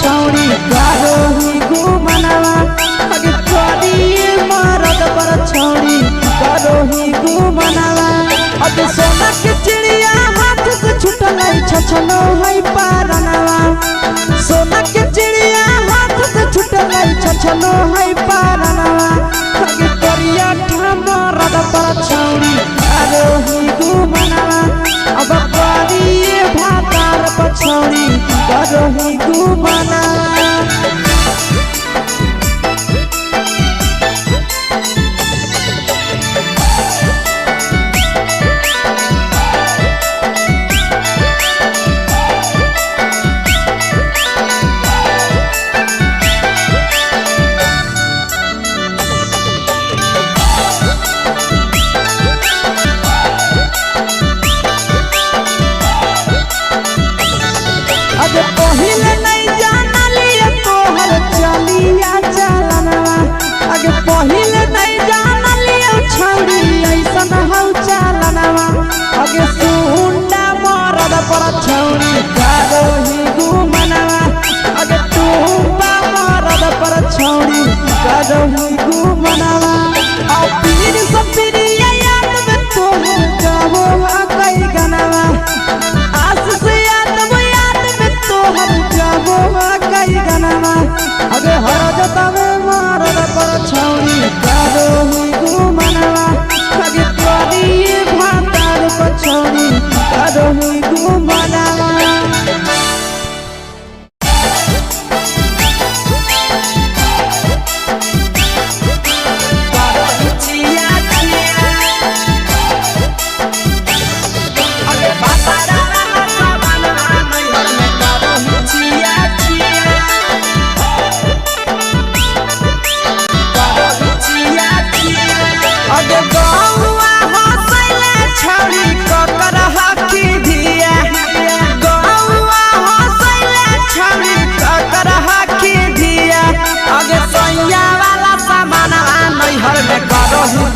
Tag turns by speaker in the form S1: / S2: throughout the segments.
S1: छौरी गारो ही घुमनवा अगे करिए मरद पर छौरी गारो ही घुमनवा अगे सोना के चिड़िया हाथ से छुटल छछनो है पारनवा सोना के चिड़िया हाथ से छुटल छछनो है पारनवा अगे करिया मरद पर छौरी गारो ही घुमनवा अब करिए भातार पर छौरी गारो ही घुमनवा अगे पहिले नहीं जानलिए तोहर चलिया चलनवा अगे पहिले नहीं जानलिए छौरी ऐसन हौ चलनवा अगे सुंडा मरद पर छौरी गारो ही घुमनवा अगे टूपा मरद पर छौरी गारो ही घुमनवा आ पीर सब पीरिया याद में तोहर गावो कई गनवा आस से कई गनवा अगे हरदता में मरद पर छौरी गारो ही घुमनवा अगे करिए भातार पर छौरी गारो ही घुमनवा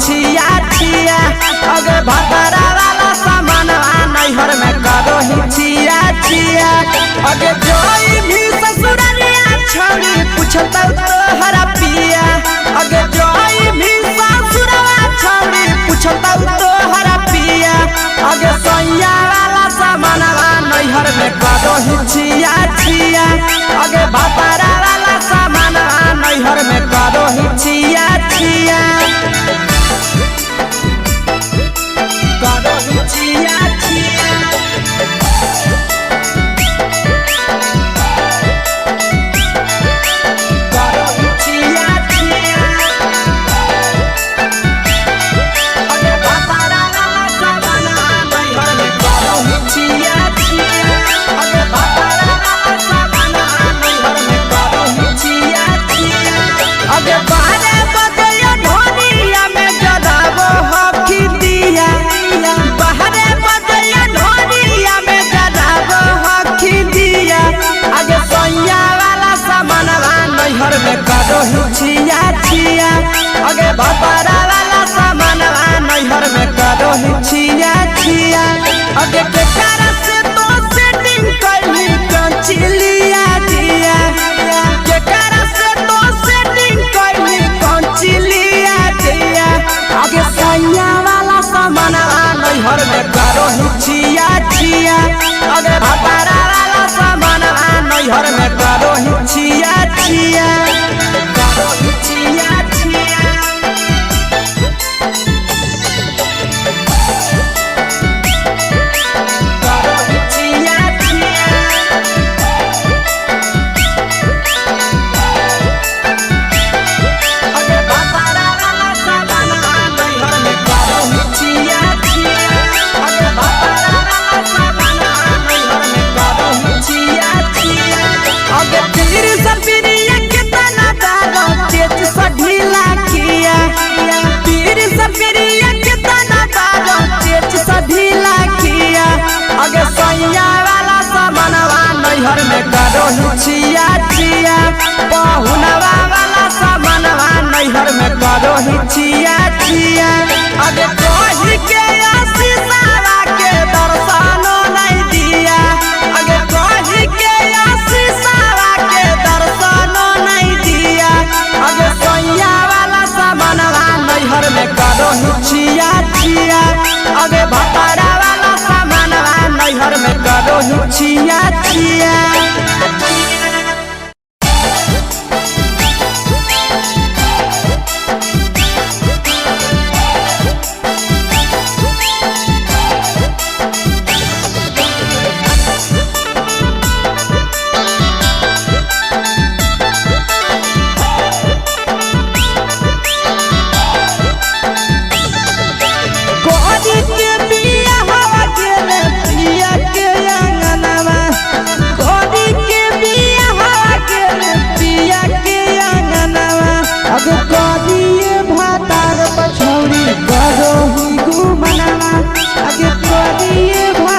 S1: छिया छिया अगे भतरा वाला सामान नैहर में करो ही छिया छिया अगे जोई भी ससुरालिया छौरी पूछता तोहरा पिया अगे जोई भी ससुरवा छौरी पूछता तोहरा पिया अगे सैया वाला सामान नैहर में करो ही छिया छिया अगे भतरा वाला सामान नैहर में करो ही छिया छिया छिया छिया गारो छिया छिया अगे भतरा वाला सामान नैहर में गारो छिया छिया अगे भतरा वाला सामान नैहर में गारो छिया छिया अगे बारे बदलिया ढोलिया में जलावो हकी दिया बहरे बदलिया ढोलिया में जलावो हकी दिया अगे सैया वाला सामान नैहर में करो ही छिया छिया अगे भतरा वाला सामान नैहर में करो ही छिया छिया अगे केकरा से तो सेटिंग करली कंचिलिया दिया केकरा से तो सेटिंग करली कंचिलिया दिया अगे सैया वाला सामान नैहर में करो ही छिया छिया अगे भतरा वाला सामान नैहर में करो ही छिया छिया करो ही छिया छिया करो करही छिया छिया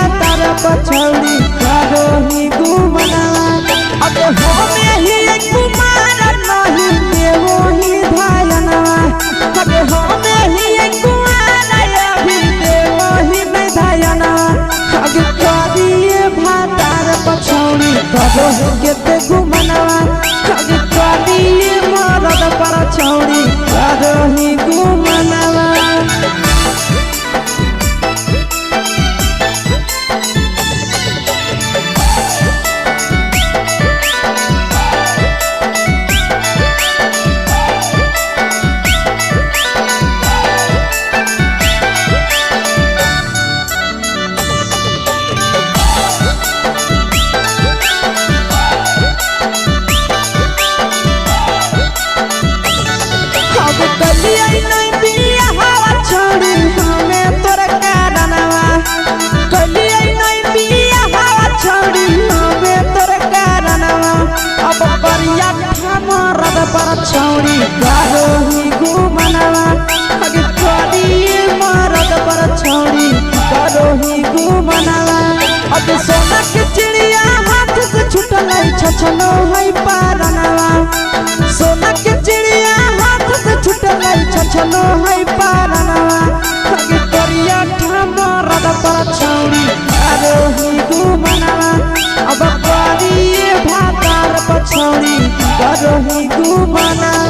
S1: पछौड़ी करही घुमनावा अब हमे ही कुमार नहीं देवो ही धायनवा अब हमे ही कुमार अभी देवो ही धायनवा अब करिए भातार पछौड़ी करही केते घुमनावा अब करिए मरद पछौड़ी करही घुमनावा पछौड़ी करही घुमनावा अगे करिए मरद पछौड़ी करही घुमनावा अब सोना के चिड़िया हाथ से छूटल छछनो है पारनावा सोना के चिड़िया हाथ से छूटल छछनो है पारनावा अगे करिया मरद पछौड़ी करही घुमनावा अब करिए भातार पछौड़ी करही घुमनावा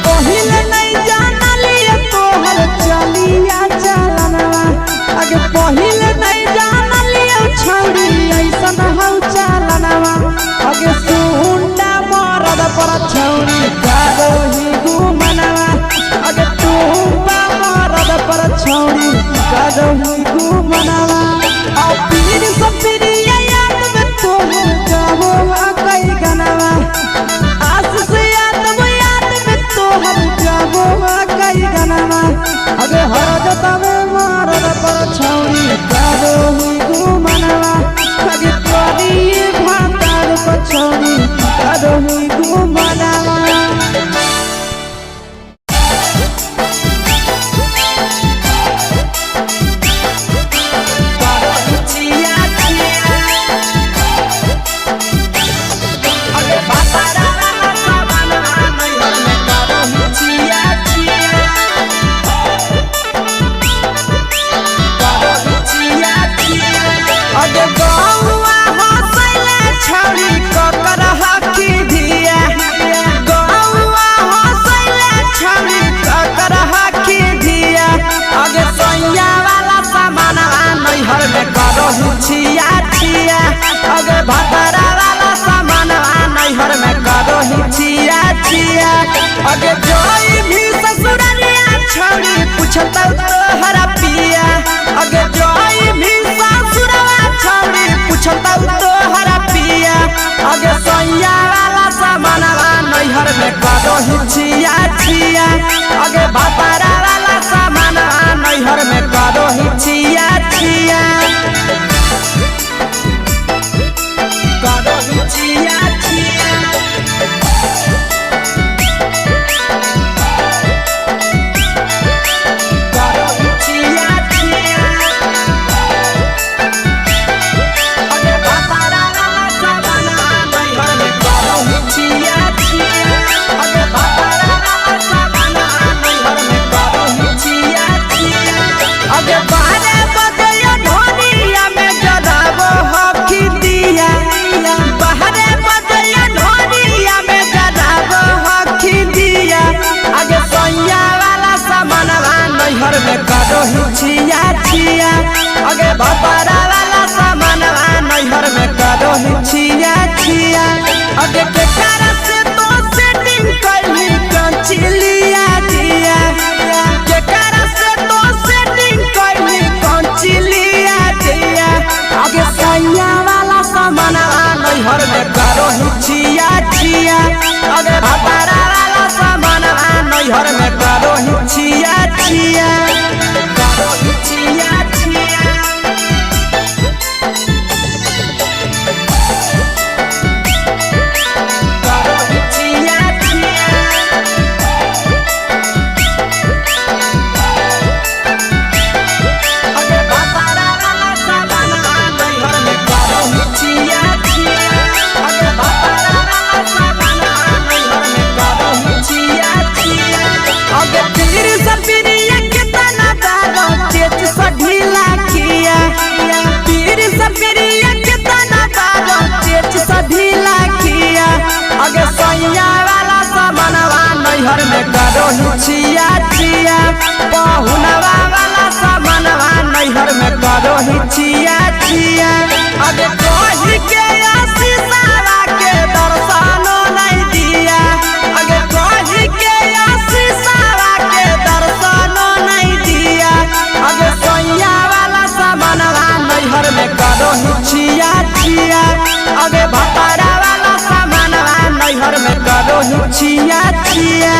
S1: पहिले नहीं जानलिए तोहर चलिया चलनवा अगे पहिले नहीं जानलिए छौड़ी ऐसन हौ चलनवा अगे सुंडा मरद पछौड़ी करही घुमनावा अगे टूपा मरद पछौड़ी करही घुमनावा आ पीर सब पीरिया याद में तोहर गावो कई गनावा आस से कई गनावा अगे हरजता में मरद पछौड़ी करही घुमनावा अगे करिए भातार पछौड़ी करही घुमनावा छिया छिया अगे भातारा वाला सामान नैहर में करही छिया छिया अगे जोई भी ससुरालिया छौड़ी पूछता तोहरा पिया अगे जोई भी ससुरवा छौड़ी पूछता तोहरा पिया अगे सैया वाला सामान नैहर में करही छिया छिया अगे भातारा वाला सामान नैहर में करही छिया छिया करही छिया छिया करही छिया छिया अगे भातारा वाला सामान अगे भतरा वाला सामानवा नैहर में करो छिया छिया अगे केकरा से तो सेटिंग कैली कंचिलिया दिया केकरा से तो सेटिंग कैली कंचिलिया दिया अगे सैया वाला सामानवा नैहर में करो छिया छिया अगे भतरा वाला सामानवा नैहर में करो छिया छिया करो छिया छिया नैहर में करो छिया छिया पहुनवा वाला सामानवा नैहर में करो छिया छिया अगे कही के आशीषवा के दर्शनो नहीं दिया अगे कही के आशीषवा के दर्शनो नहीं दिया अगे सैया वाला सामानवा नैहर में करो छिया छिया अगे भतरा वाला सामानवा नैहर में करो छिया छिया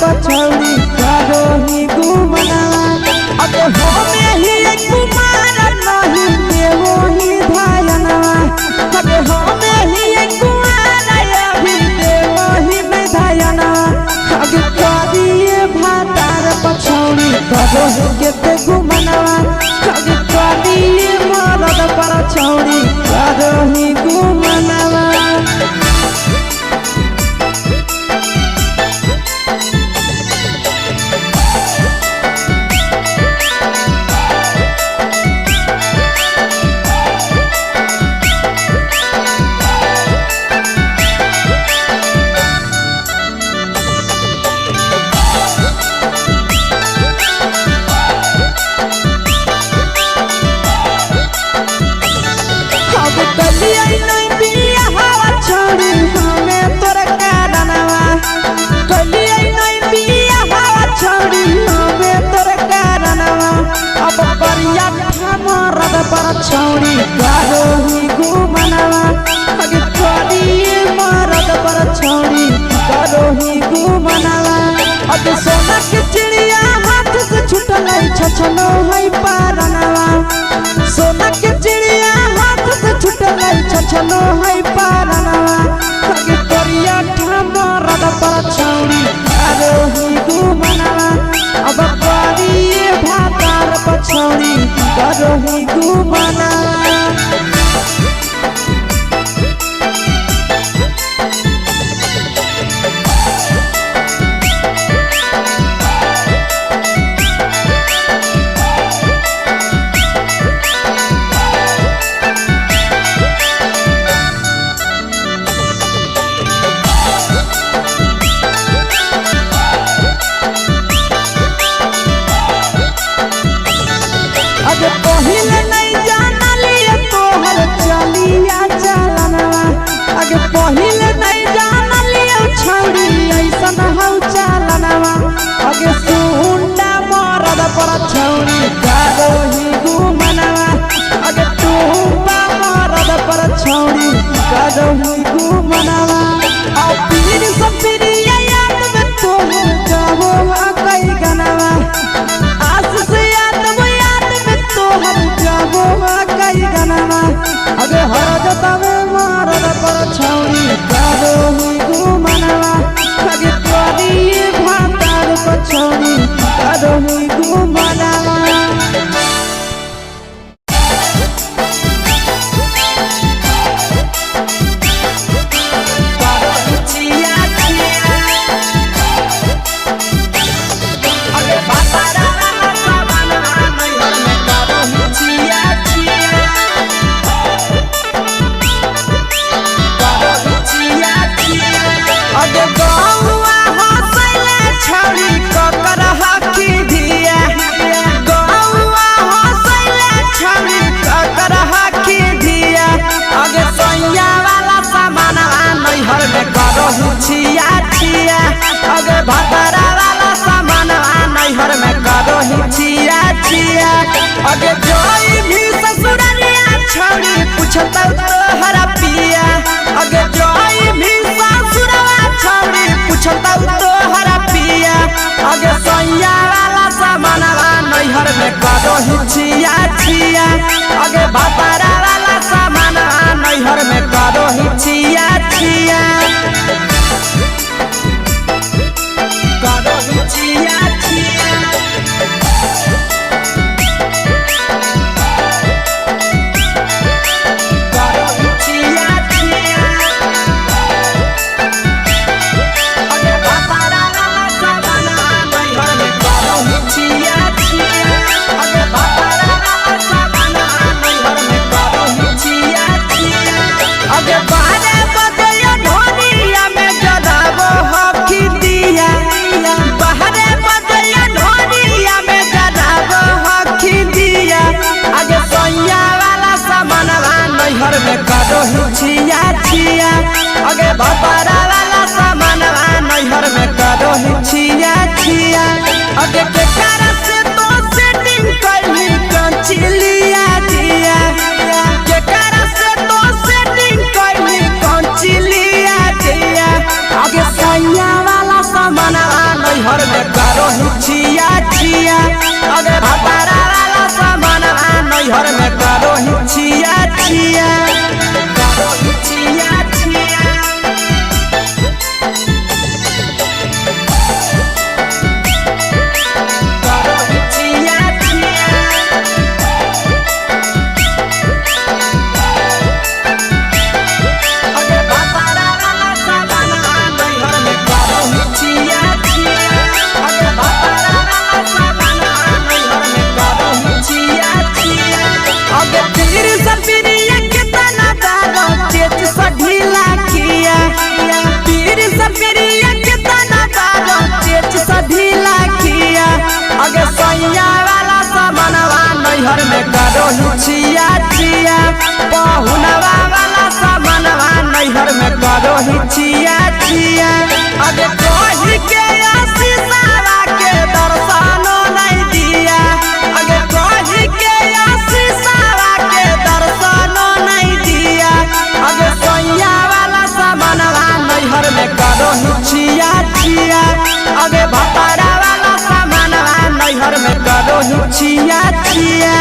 S2: पछौड़ी करो ही घुमना अब हमें ही कुमार नहीं देवो ही धायना अब हमें ही कुमार अभी देवो ही में धायना अब करिए भातार पछौड़ी करो ही के घुमना अब करिए मरद पछौड़ी करो ही घुमना छौड़ी करो ही घुमना अगे करिए मरद पर छौड़ी करो ही घुमना अब सोना के चिड़िया हाथ से छूटल छछनो है पारनवा सोना के चिड़िया हाथ से छूटल छछनो है पारनवा अगे करिया मरद पर छौड़ी करो ही घुमना अब करिए भातार पछौड़ी करो ही घुमना अगे पहिले नहीं जाना लिया तोहर चलिया चलनवा अगे पहिले नहीं जाना लिया छौड़ी ऐसन हौ चलनवा अगे सुंडा मरद पर छौड़ी करो ही घुमनवा अगे टूपा मरद पर छौड़ी करो ही घुमनवा और पीर सब पीरिया याद में तोहर जाबो कई गनवा आस से याद में तोहर जाबो कई गनवा अगे हरद
S1: अगे जोई भी ससुरलिया छौड़ी पूछता तोहरा पिया अगे जोई भी ससुरवा छौड़ी पूछता तोहरा पिया अगे सैया वाला सामानवा नैहर में करो हिचिया छिया अगे बापारा वाला सामानवा नैहर में करो हिचिया छिया करो हिचिया छिया करो हिचिया छिया अगे बापारा वाला सामानवा नैहर में करो हिचिया छिया अगे के कारण से तो सेटिंग करली कंचिलिया दिया के कारण से तो सेटिंग करली कंचिलिया दिया अगे सैया वाला सामानवा नैहर में करो हिचिया छिया अगे बापारा वाला सामानवा नैहर में करो हिचिया छिया अगे सैया वाला सामानवा नैहर में करो हिचिया छिया पहुनवा वाला सामानवा नैहर में करो हिचिया छिया अगे कही के आशीषवा के दर्शनो नहीं दिया अगे कही के आशीषवा के दर्शनो नहीं दिया अगे सैया वाला सामानवा नैहर में करो हिचिया छिया अगे भतारा वाला सामानवा नैहर में करो हिचिया छिया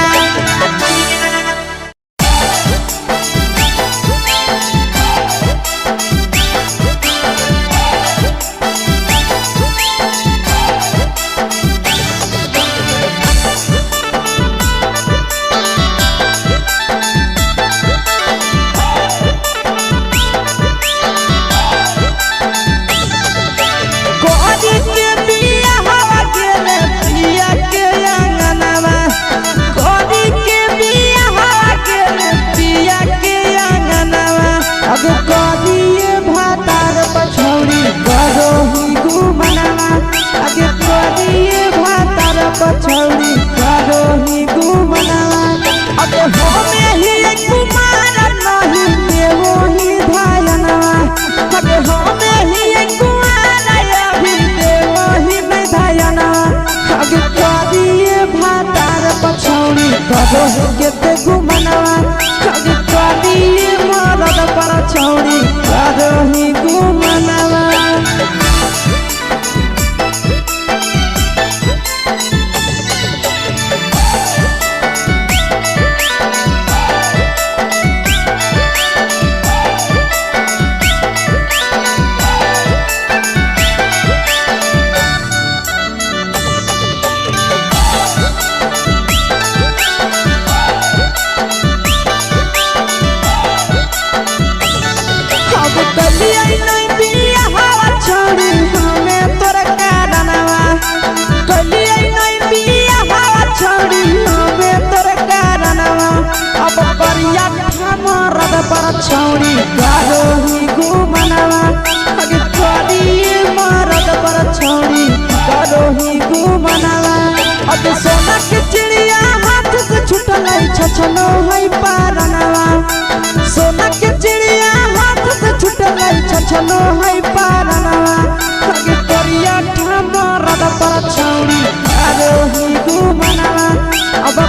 S2: पछौड़ी करो ही घुमनावा अबे हमें ही कुमार नहीं देवो ही धायनवा अबे हमें ही कुमार अभी देवो ही में धायनवा अबे करिए भातार पछौड़ी करो ही केते घुमनावा अबे करिए मरद पछौड़ी करो ही घुमनावा छौड़ी करो ही घुमनावा अगे करिए मरद पर छौड़ी करो ही घुमनावा अगे सोना के चिड़िया हाथ से छूटल छछनो है पारनावा सोना के चिड़िया हाथ से छूटल छछनो है पारनावा अगे करिया मरद पर छौड़ी करो ही घुमनावा अब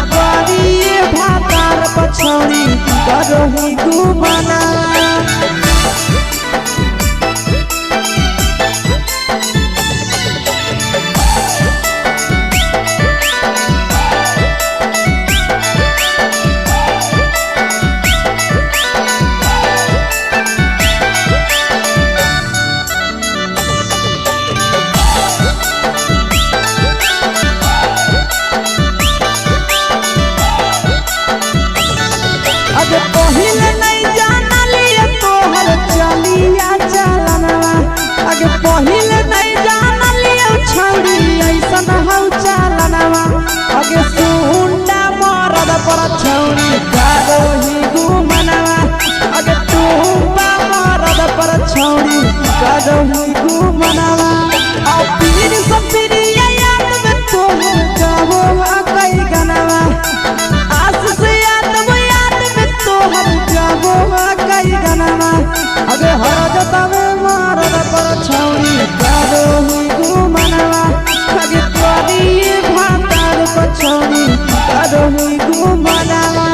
S2: करही घुमनावा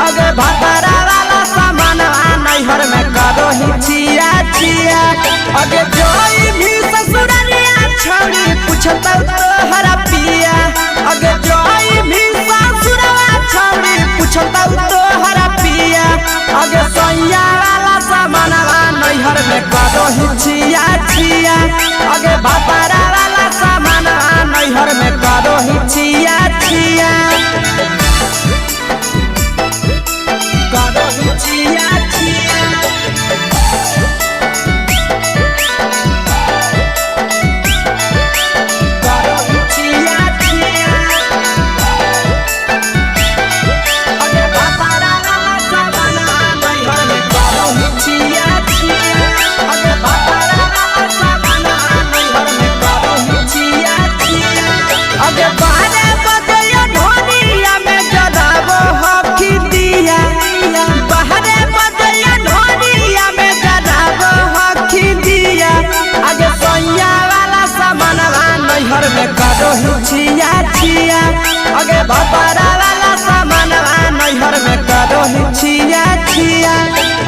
S2: अगे भतरा वाला सामान नैहर में करो ही छिया छिया अगे जोई भी ससुरलिया छौड़ी पूछता तोहरा पिया अगे जोई भी ससुरवा छौड़ी पूछता तोहरा पिया अगे सैया वाला सामान नैहर में करो ही छिया छिया अगे भतरा वाला सामान नैहर में करो ही छिया छिया करो ही छिया छिया अगे भतरा वाला सामान नैहर में करो ही छिया छिया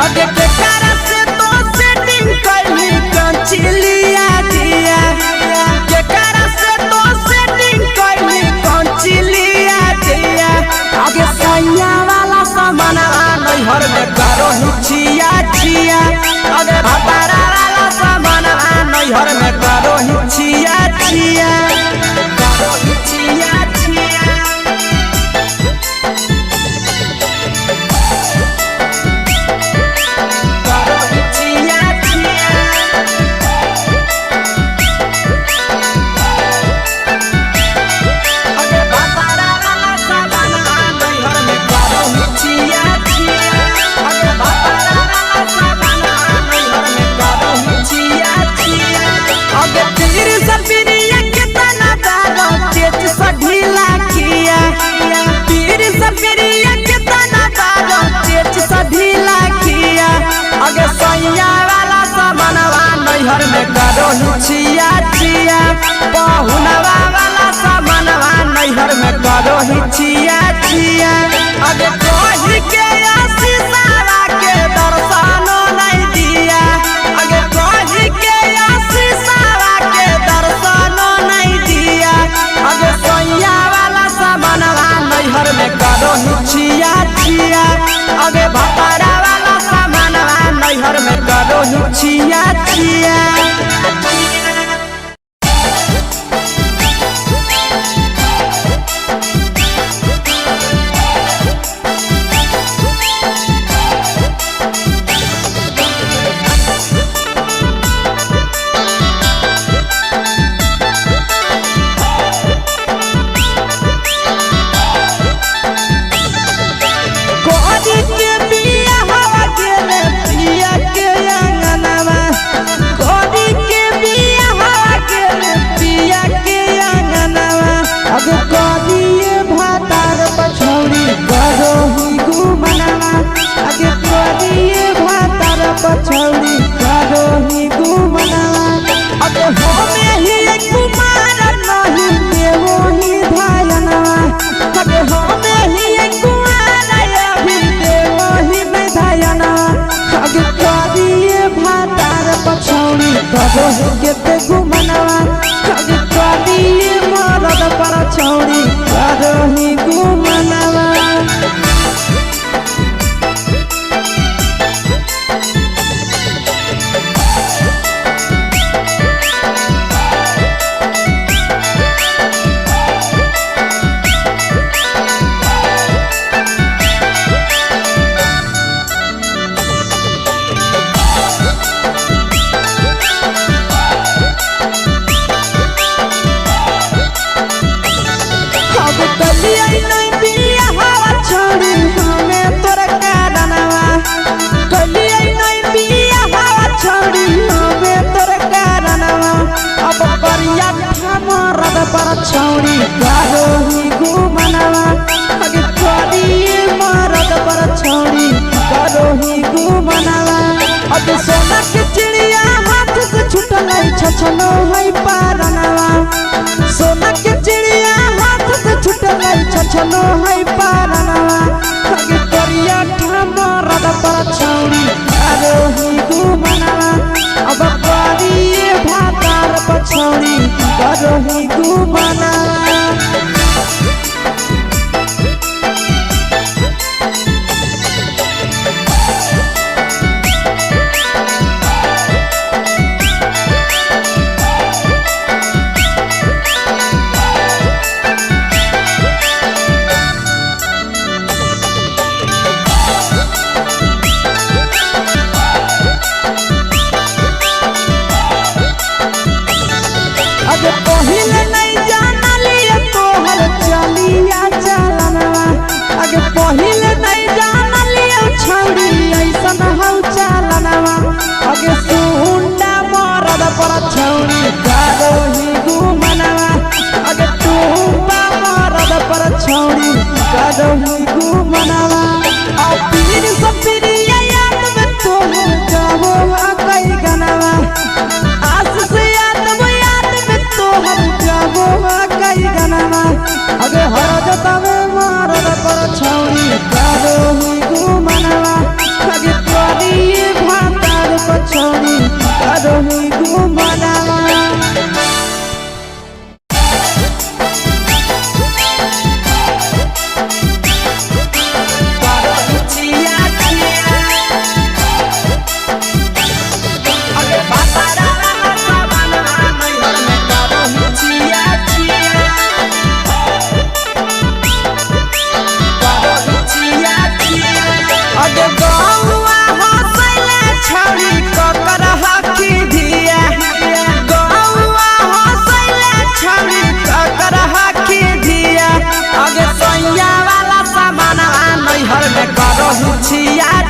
S2: अगे केकर से तो सेटिंग करही कंचिलिया दिया केकर से तो सेटिंग करही कंचिलिया दिया अगे सैया वाला सामान नैहर में करो ही छिया छिया अगे भतरा वाला सामान नैहर में करो ही छिया छिया अगे सैया वाला सामानवा नैहर में करो ही छिया छिया पहुनवा वाला सामानवा नैहर में करो ही छिया छिया अगे कही के आशीषवा के दर्शनो नहीं दिया अगे कही के आशीषवा के दर्शनो नहीं दिया अगे सैया वाला सामानवा नैहर में करो ही छिया छिया अगे भतरा वाला सामानवा नैहर में करो ही छिया छिया पछौड़ी करो ही घुमनावा अगे हमें ही कुमार नहीं देवो ही धायनावा अगे हमें ही कुमार अभी देवो ही में धायनावा अगे करिए भातार पछौड़ी करो ही केते घुमनावा अगे करिए मरद पछौड़ी करो ही घुमनावा घुमनावा अब सोना के चिड़िया हाथ से छूटल छछनो है पारनावा सोना के चिड़िया हाथ से छूटल छछनो है पारनावा आगे करिया ठमरद पर छौड़ी आरोही घुमनावा अब करिए भातार पछौड़ी आरोही घुमनावा पहिले नहीं जाना लिया तोहर चलिया चलनवा आगे पहिले नहीं जाना लिया छौड़ी ऐसन हौ चलनवा आगे सुंडा मरद पर छौड़ी गारोही घुमनवा आगे टूपा मरद पर छौड़ी गारोही घुमनवा आ पीर सब पीरिया याद में तोहर जाबो कई गनवा आस से कई गनवा अगे हर जतवे मारद पर छौड़ी गारोही घुमनवा अगे तोरी भातार पर छौड़ी गारोही घुमनवा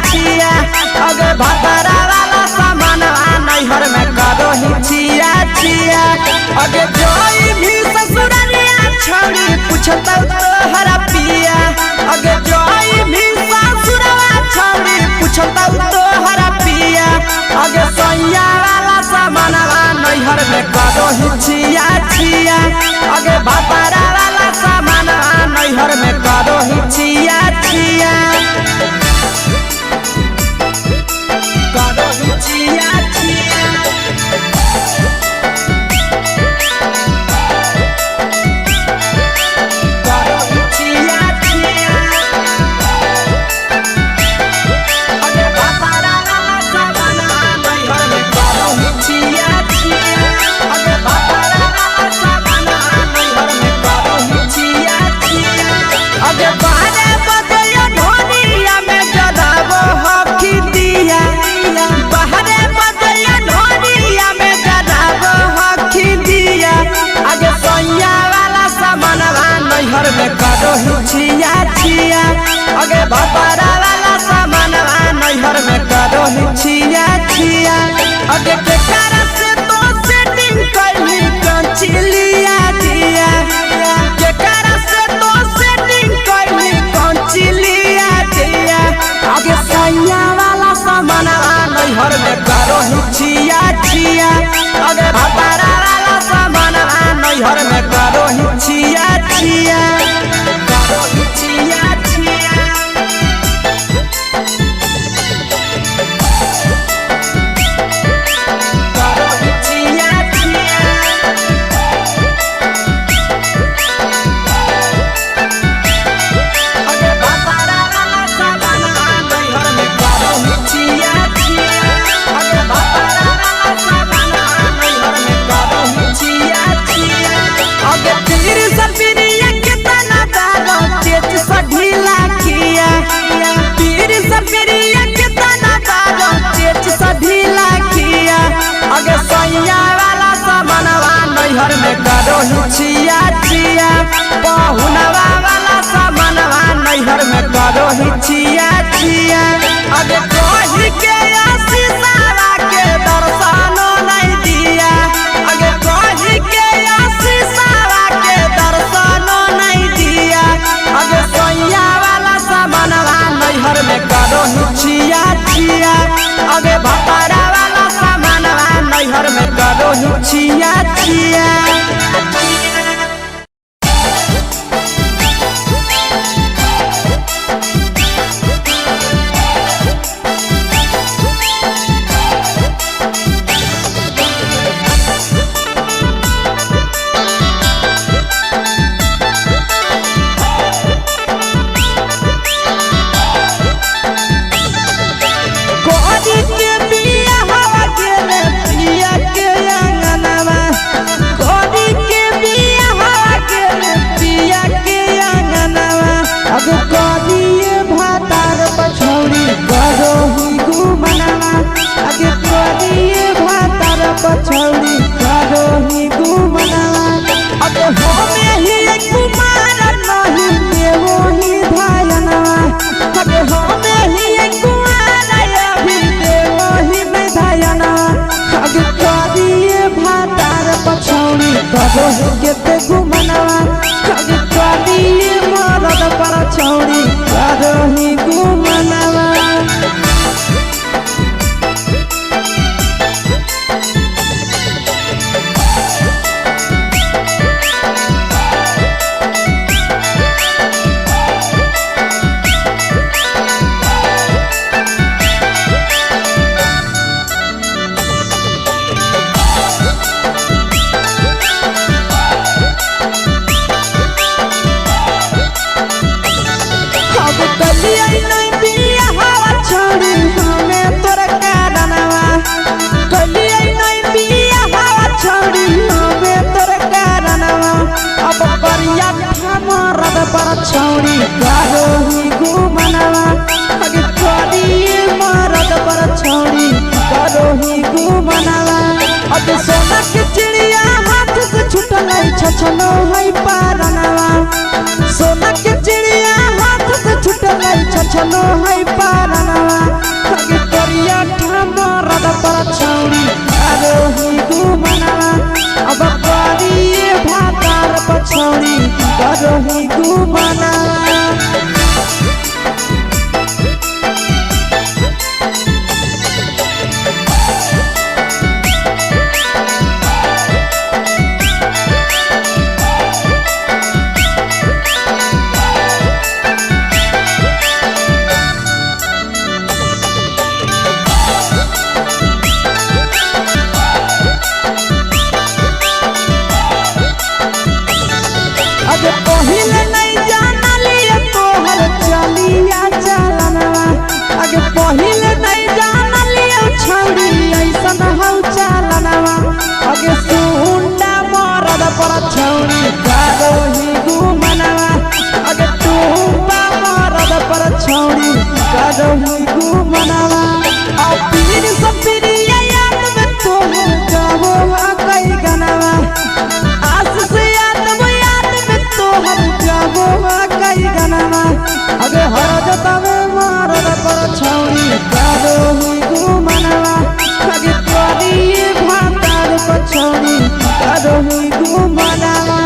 S2: अगे भतरा वाला सामान नैहर में करोही छिया छिया अगे जोई भी ससुरलिया छौड़ी पूछतौ तोहरा पिया अगे जोई भी ससुरवा छौड़ी पूछतौ तोहरा पिया अगे सैया वाला सामान नैहर में करोही छिया छिया अगे भतरा वाला सामान नैहर में करोही छिया छिया छिया छिया अगे भतरा वाला सामान नैहर में करोही छिया छिया अगे केकर से तो सेटिंग करही कंचिलिया दिया केकर से तो सेटिंग करही कंचिलिया दिया अगे सैया वाला सामान नैहर में करोही छिया छिया अगे भतरा वाला सामान नैहर में करोही छिया छिया नैहर में करोही छिया छिया पहुनवा वाला सामानवा नैहर में करोही छिया छिया अगे कही के आशीषवा के दर्शनो नहीं दिया अगे कही के आशीषवा के दर्शनो नहीं दिया अगे सैया वाला सामानवा नैहर में करोही छिया छिया करो के ते घुमनवा अगे करिए मरद पर छौड़ी करो ही घुमनवा छौड़ी करो ही घुमनवा अगे करिए मरद पर छौड़ी करो ही घुमनवा अगे सोना के चिड़िया हाथ से छूटल छछनो है पारनवा सोना के चिड़िया हाथ से छूटल छछनो है पारनवा अगे करिया मरद पर छौड़ी करो ही घुमनवा अब करिए भातार पर छौड़ी करो ही घुमनवा अगे पहिले नहीं जानलिए तोहर चलिया चलनवा अगे पहिले नहीं जानलिए छौड़ी ऐसन हौ चलनवा अगे सुंडा मरद पर छौड़ी करो ही घुमनवा अगे टूपा मरद पर छौड़ी करो ही घुमनवा आ पीर सब पीरिया याद में तोहर जाबो कई गनवा आस से कई गनवा अगे हर जतवे मरद पर छौड़ी करो ही घुमनवा अगे करिए भातार पर छौड़ी करो ही घुमनवा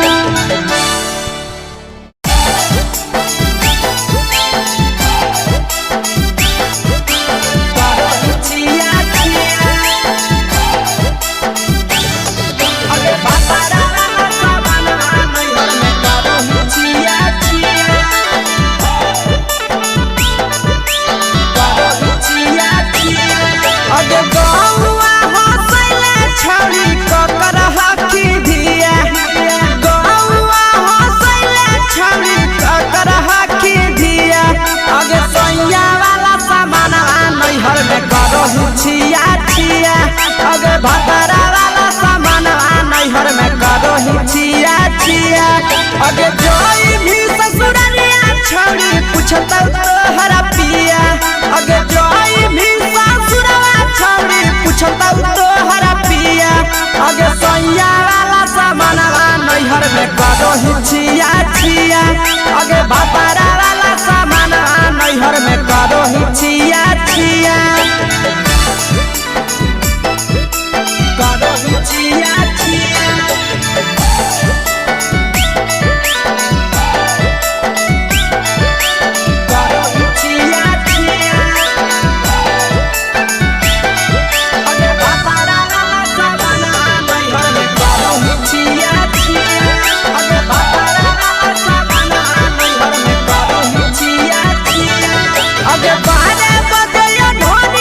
S2: अगे भतरा वाला सामान नैहर में करो ही छिया छिया अगे जोई भी ससुरलिया छौड़ी पूछता तोहरा पिया अगे जोई भी ससुरवा छौड़ी पूछता तोहरा पिया अगे सैया वाला सामान नैहर में करो ही छिया छिया अगे भतरा वाला सामान नैहर में करो ही छिया छिया करो ही छिया छिया करो ही छिया छिया अगे भतरा वाला सामान नैहर में करो ही छिया छिया अगे भतरा वाला सामान नैहर में करो ही छिया छिया अगे बारे बदया ढोल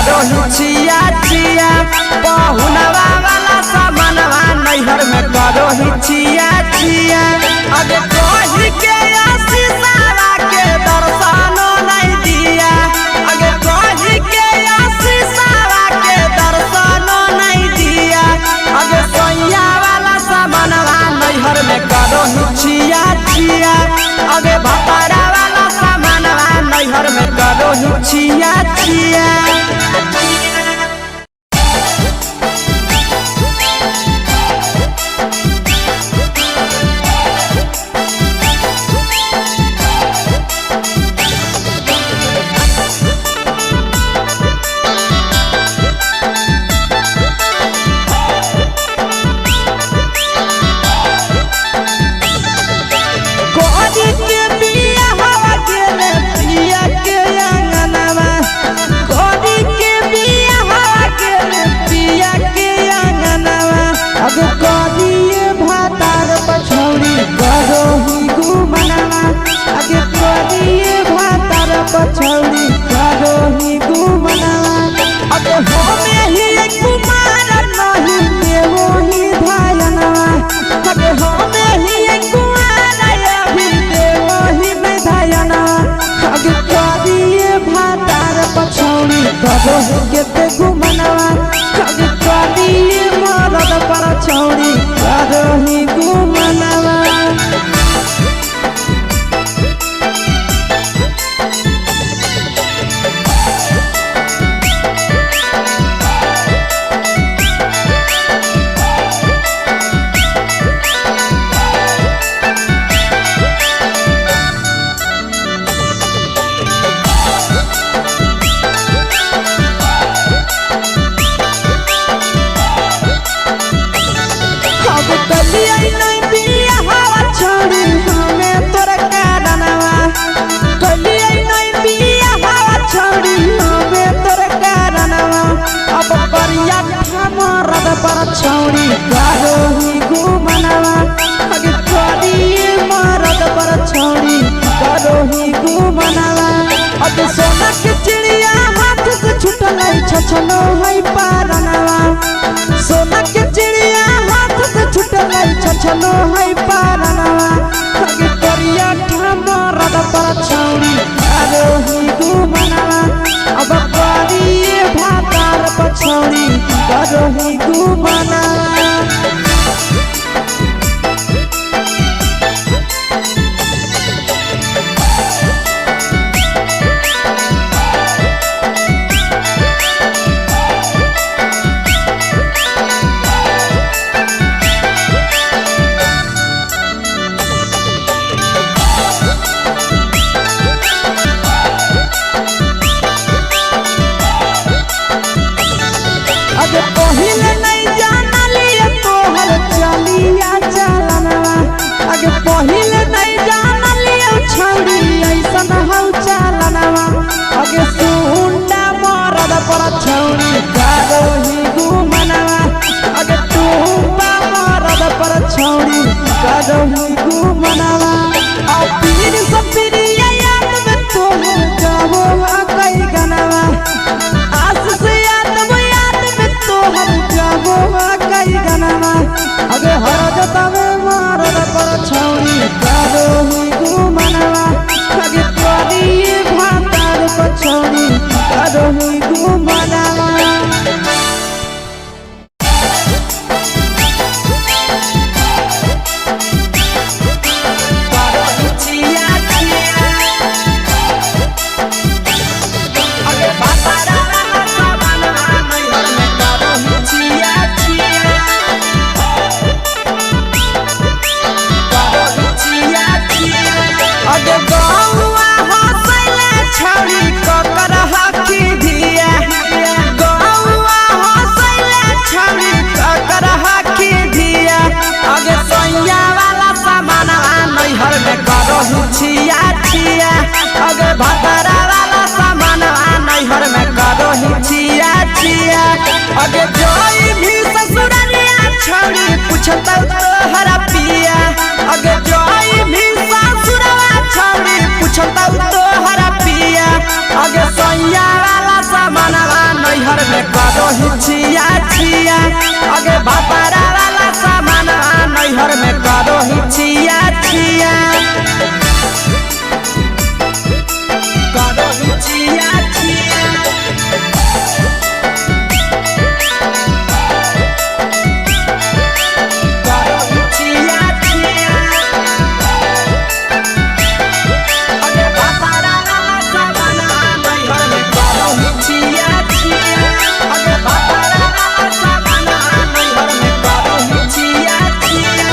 S1: करो हिचिया चिया पहुनवा वाला सामानवा नैहर में करो हिचिया चिया अगे कही के आशीषवा के दर्शनो नहीं दिया अगे कही के आशीषवा के दर्शनो नहीं दिया अगे सैया वाला सामानवा नैहर में करो हिचिया चिया अगे भतारा वाला सामानवा नैहर में करो हिचिया चिया
S2: पछौड़ी करो ही घुमनावा अबे हमें ही कुमार नहीं देवो ही धायनवा अबे हमें ही कुमार अभी देवो ही में धायनवा अबे करिए भातार पछौड़ी करो ही के घुमनावा अबे करिए मरद पर छौड़ी करो ही घुमनावा छौड़ी करो ही घुमनावा अगे करिए मरद पर छौड़ी करो ही घुमनावा अगे सोना के चिड़िया हाथ से छूटल छछनो है पारनावा सोना के चिड़िया हाथ से छूटल छछनो है पारनावा अगे करिया मरद पर छौड़ी करो ही घुमनावा अब करिए भातार पर छौड़ी करो ही घुमनावा अगे पहिले नहीं जानलिए तोहर चलिया चलनवा अगे पहिले नहीं जानलिए छौड़ी ऐसन हौ चलनवा अगे सुंडा मरद पर छौड़ी करो ही घुमनवा अगे टूपा मरद पर छौड़ी करो ही घुमनवा आ पीर सब पीरिया याद में तोहर जाबो कई गनवा आस से कई गनवा अगे हर जतवे मरद पर छौड़ी करो ही घुमनवा अगे करिए भातार पर छौड़ी करो ही घुमनवा अगे भतारा वाला सामान नैहर में करो हिचिया चिया अगे जोई भी ससुरलिया छौड़ी पूछता तोहरा पिया अगे जोई भी ससुरवा छौड़ी पूछता तोहरा पिया अगे सैया वाला सामान
S1: अगे बापारा वाला सामान नैहर में करो ही छिया छिया करो ही छिया छिया करो ही छिया छिया अगे बापारा वाला सामान नैहर में करो ही छिया छिया अगे बापारा वाला सामान नैहर में करो ही छिया छिया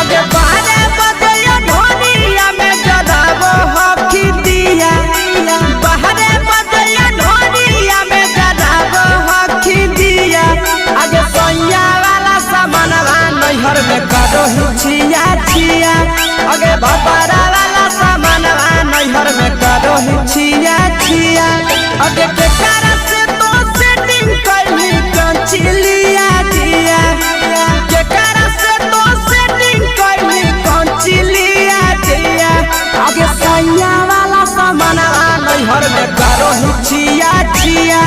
S1: अगे बारे बदया ढोलिया में जलावो हकी दिया बाहरे बदया ढोलिया में जलावो हकी दिया अगे सैया वाला सामान नैहर में करो ही छिया छिया अगे बापारा वाला सामान नैहर में करो ही छिया छिया अगे के कारण से तो सेटिंग करही कंचिलिया दिया के कारण से तो सेटिंग करही कंचिलिया दिया अगे सैया वाला सामान नैहर में करो ही छिया छिया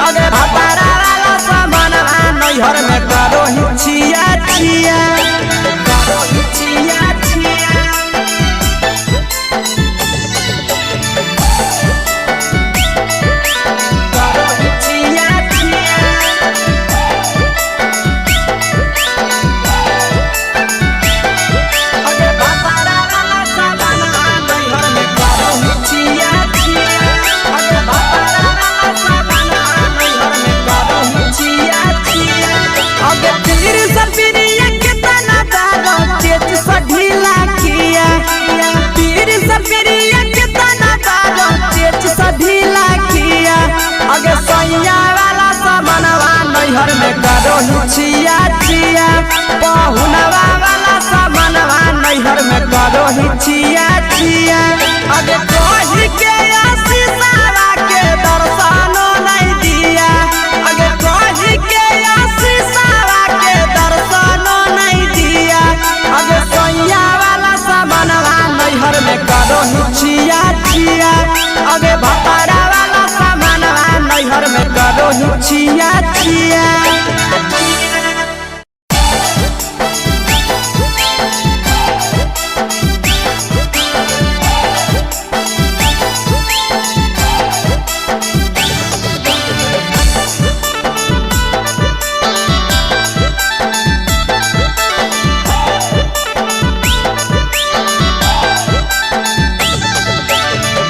S1: अगे बापारा वाला सामान नैहर में करो ही छिया छिया करो ही छिया छिया करो ही छिया छिया अगे बापारा वाला सामान नैहर में करो ही छिया छिया अगे बापारा वाला सामान नैहर में करो ही छिया छिया अगे तीर सपिरिया कितना दारो चेच सढीला किया तीर सपिरिया कितना दारो चेच सढीला किया अगे सैया वाला सामानवा नैहर में करो ही छिया छिया पहुनवा वाला सामानवा नैहर में करो ही छिया छिया अगे कही के आशीषवा के दर्शनो नहीं दिया अगे कही के आशीषवा के दर्शनो नहीं दिया अगे सैया वाला सामानवा नैहर में करो ही छिया छिया अगे बापारा वाला सामानवा नैहर में करो ही छिया छिया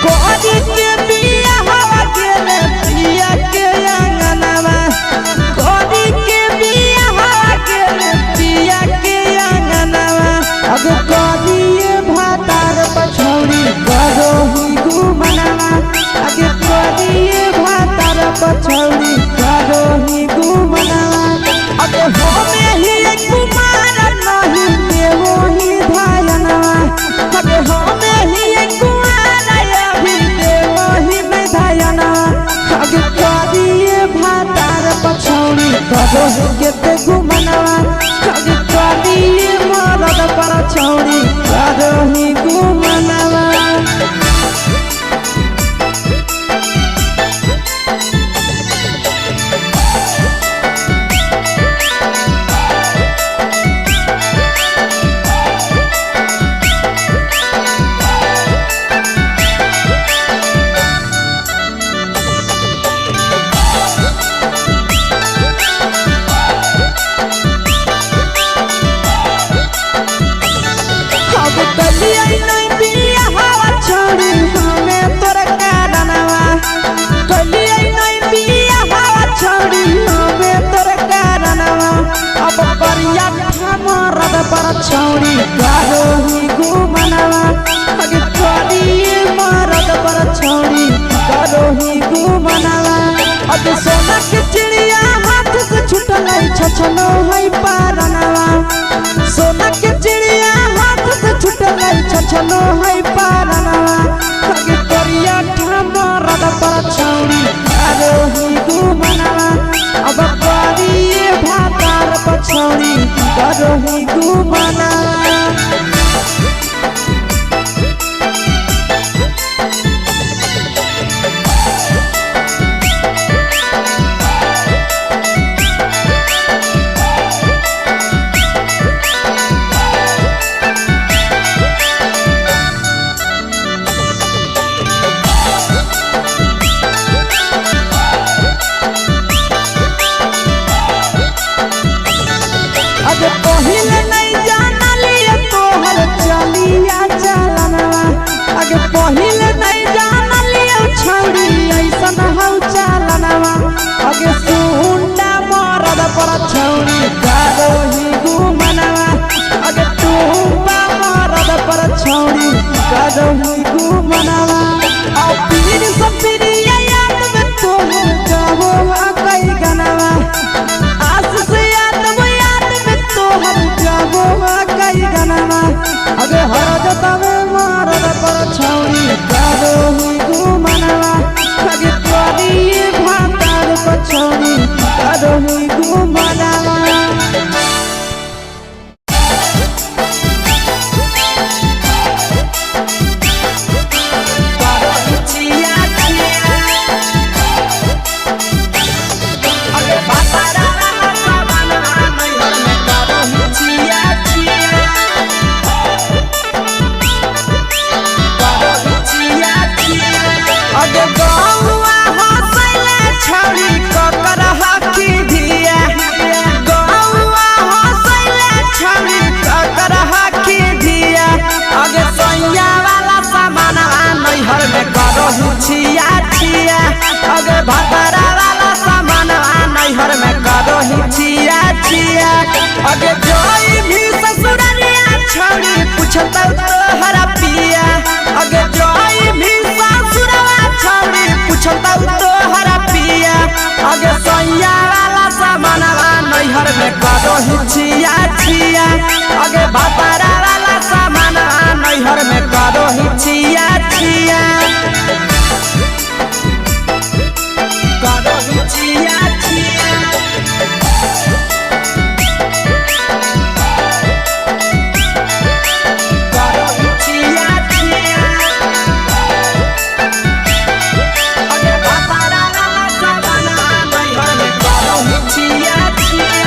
S1: कोरी के बिया हवा गेले पिया के अंगनवा कोरी के बिया हवा गेले पिया के अंगनवा अब कोरिए भातार पछौड़ी करो ही घुमनवा अगे कोरिए भातार पछौड़ी करो ही घुमनवा अगे होमे ही कुमार नहीं देवो ही धायनवा अगे होमे ही कुमार अभी देवो ही में धायना अगे कोरिए भातार पछौड़ी करो ही केते घुमनवा अगे कोरिए मरद पर छौड़ी करो ही घुमनवा अब कलिया नहीं बिया हवा छोड़ी हमें तोरा कारणवा कलिया नहीं बिया हवा छोड़ी हमें तोरा कारणवा अब करिया मरद पर छौड़ी करो ही घुमनवा अगे करिए मरद पर छौड़ी करो ही घुमनवा अगे सोना के चिड़िया हाथ से छूटल छछनो है पारनवा सोना के चिड़िया हाथ से छूटल छछनो है पारनवा अगे करिया मरद पर छौड़ी करो ही घुमनवा अब करिए भातार पछौड़ी करो ही घुमनवा भातारा वाला सामान नैहर में करो ही छिया छिया अगे जोई भी ससुरलिया छौड़ी पूछता तोहरा पिया अगे जोई भी ससुरवा छौड़ी पूछता तोहरा पिया अगे सैया वाला सामान नैहर में करो ही छिया छिया अगे भातारा वाला सामान नैहर में करो ही छिया छिया करो ही छिया छिया करो ही छिया छिया अगे भातारा वाला सामान नैहर में करो ही छिया छिया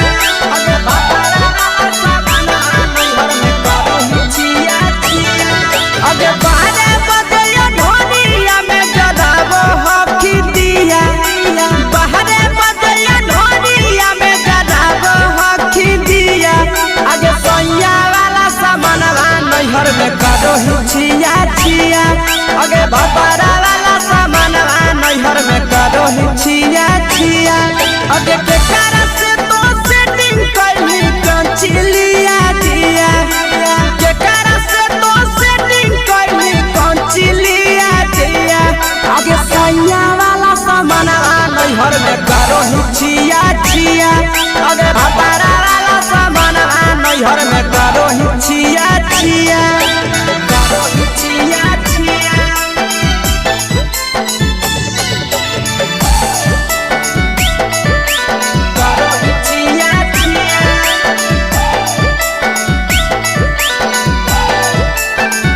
S1: अगे भातारा वाला सामान नैहर में करो ही छिया छिया अगे बारे बदलिया ढोलिया में जलावो हकी दिया बाहरे बदलिया ढोलिया में जलावो हकी दिया अगे सैया वाला सामान नैहर में करो ही छिया छिया अगे भातारा वाला सामान नैहर में करो ही छिया छिया अगे के कारण से तो सेटिंग करही कंचिलिया दिया के कारण से तो सेटिंग करही कंचिलिया दिया अगे सैया वाला सामान नैहर में करो ही छिया छिया अगे भातारा वाला सामान नैहर में करो ही छिया छिया करो ही छिया छिया करो ही छिया छिया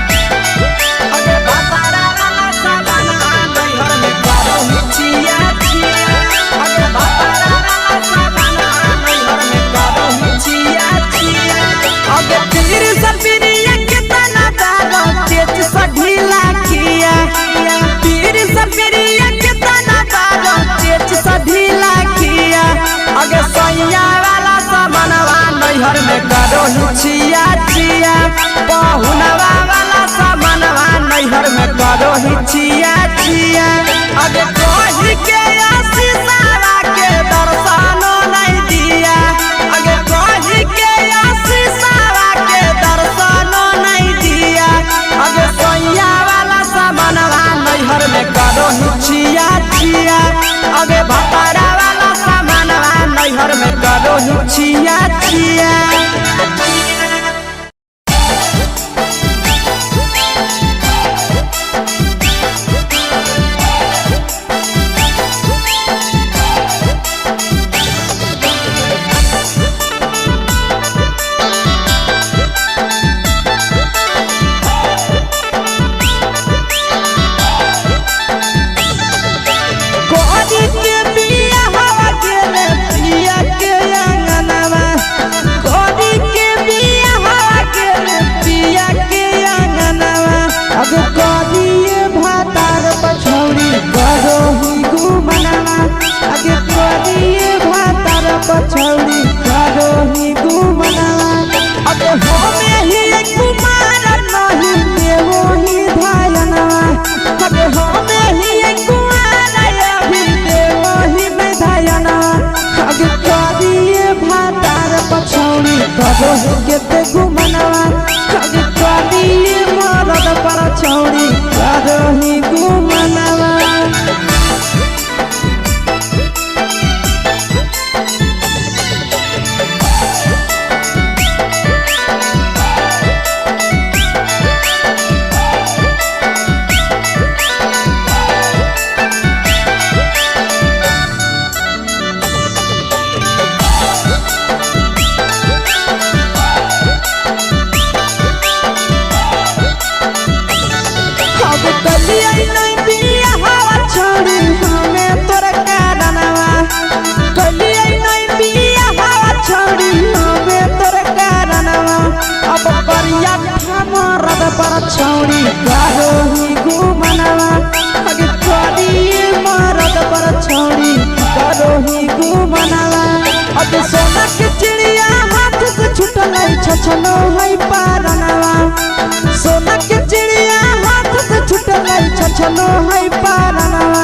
S1: अगे भातारा वाला सामान नैहर में करो ही छिया छिया अगे भातारा वाला सामान नैहर में करो ही छिया छिया अगे तीर सपिरिया कितना दारो चेच सढीला किया तीर सपिरिया कितना दारो चेच सढीला किया अगे सैया वाला सामान नैहर में करो ही छिया छिया पहुनवा वाला सामान नैहर में करो ही छिया छिया अगे कोही के आशीषवा के दर्शनो नहीं दिया अगे कोही के आशीषवा के दर्शनो नहीं दिया अगे सैया वाला सामान नैहर में करो ही छिया छिया अगे भातारा वाला सामान नैहर में करो ही छिया छिया कोरी के बिया हवा गेले पिया के अंगनवा कोरी के बिया हवा गेले पिया के अंगनवा अब कोरिए भातार पछौड़ी करो ही घुमनवा अगे कोरिए भातार पछौड़ी करो ही घुमनवा अगे होमे ही कुमार नहीं देवो ही धायनवा अगे होमे ही कुमार अभी देवो ही में धायनवा अगे कोरिए भातार पछौड़ी करो ही केते घुमनवा अगे कोरिए मरद पर छौड़ी करो ही घुमनवा अब कलिया नहीं बिया हवा छोड़ी हमें तोरा कारणवा कलिया नहीं बिया हवा छोड़ी हमें तोरा कारणवा अब करिया मरद पर छौड़ी करो ही घुमनवा अगे कोरिए मरद पर छौड़ी करो ही घुमनवा अगे सोना के चिड़िया हाथ से छूटल छछनो है पारनवा सोना के चिड़िया हाथ से छूटल छछनो है पारनवा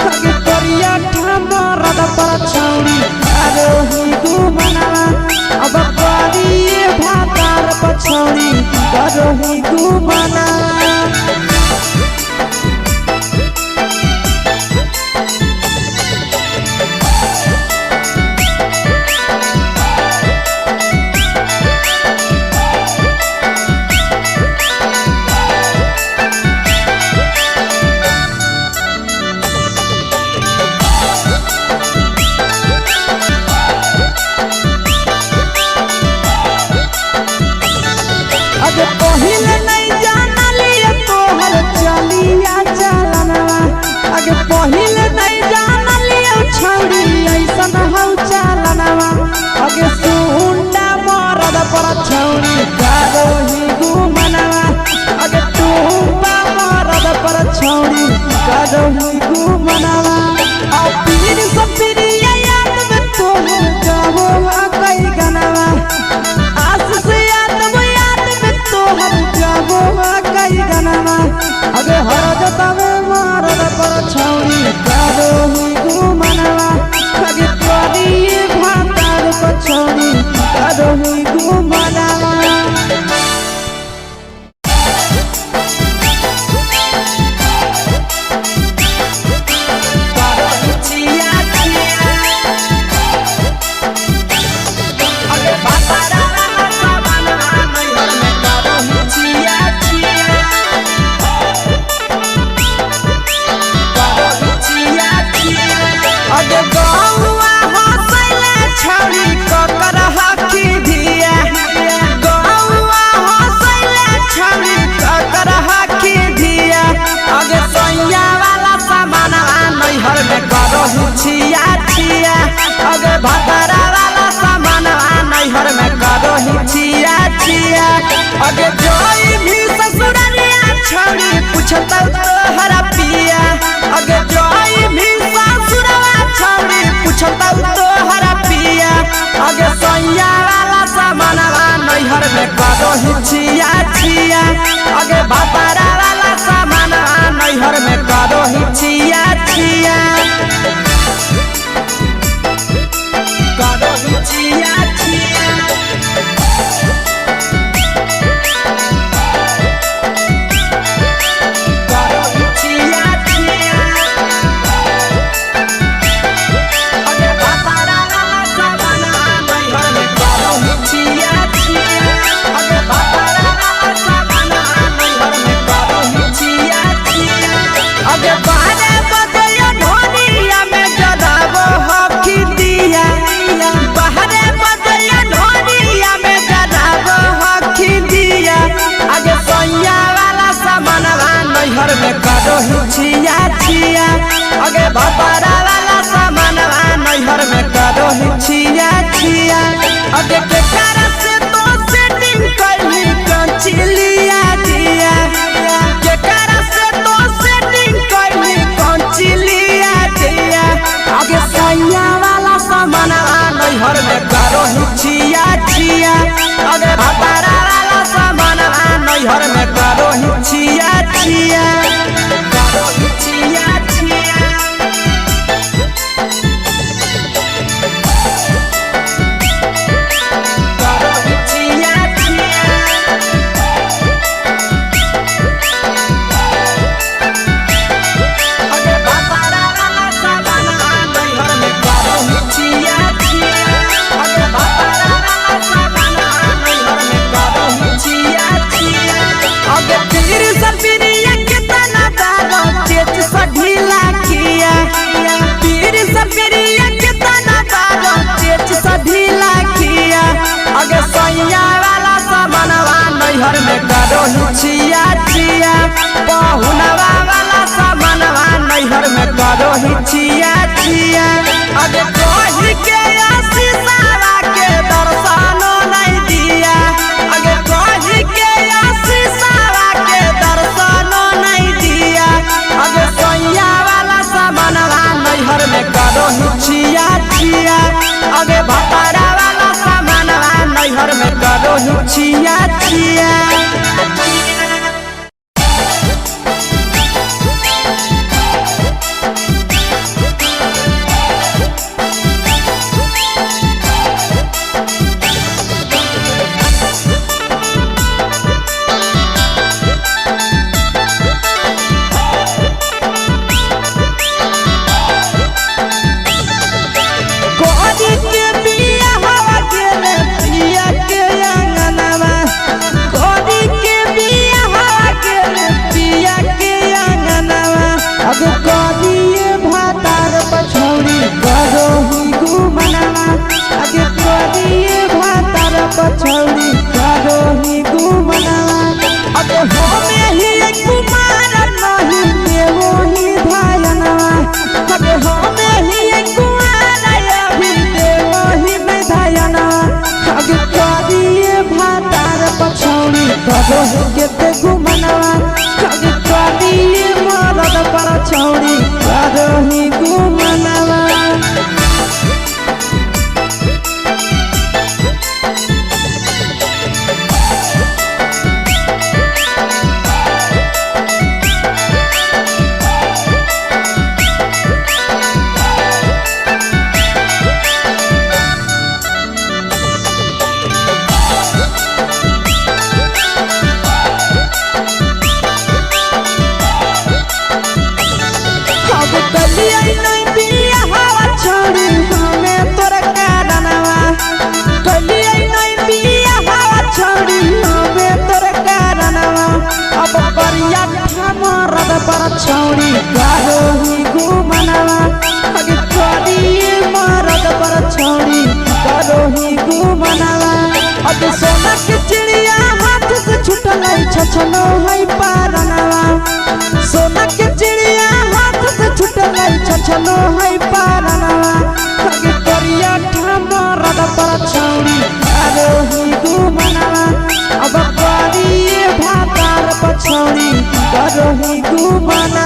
S1: अगे करिया
S2: करोही घुमनावा अब पीर सपरिया याद में तो गावो कई गनावा आशीष याद में तो हम गावो कई गनावा अगे हर जतावे मारद पर छौरी करोही घुमनावा अगे तोरी भातार पर छौरी करोही घुमनावा अगे भतरा वाला सामान नैहर में करोही छिया छिया अगे जोई भी ससुरलिया छौरी पूछता तोहरा पिया अगे जोई भी ससुरवा छौरी पूछता तोहरा पिया अगे सैया वाला सामान नैहर में करोही छिया छिया अगे भतरा वाला सामान नैहर में करोही छिया छिया छिया छिया अगे भतरा वाला सामान नैहर में करोही छिया छिया अगे के कारण से तो सेटिंग करही कंचिलिया दिया के कारण से तो सेटिंग करही कंचिलिया दिया अगे सैया वाला सामान नैहर में करोही छिया छिया अगे भतरा वाला सामान नैहर में करोही छिया छिया अगे सैया वाला सामानवा नैहर में करोही छिया छिया पहुनवा वाला सामानवा नैहर में करोही छिया छिया अगे कही के आशीषवा के दर्शनो नहीं दिया अगे कही के आशीषवा के दर्शनो नहीं दिया अगे सैया वाला सामानवा नैहर में करोही छिया छिया अगे भतरा वाला सामानवा नैहर में करोही छिया छिया पछौड़ी करोही घुमनावा अबे हमें ही कुमार नहीं देवो ही धायनावा अबे हमें ही कुमार अभी देवो ही में धायनावा अबे करिए भातार पछौड़ी करोही के घुमनावा अबे करिए मरद पर छौड़ी मरद पर छौड़ी करोही घुमनवा अगे करिए मरद पर छौड़ी करोही घुमनवा अगे सोना के चिड़िया हाथ से छूटल छछनो है पारनवा सोना के चिड़िया हाथ से छूटल छछनो है पारनवा अगे करिया मरद पर छौड़ी करोही घुमनवा अब करिए भातार पछौड़ी करोही घुमनवा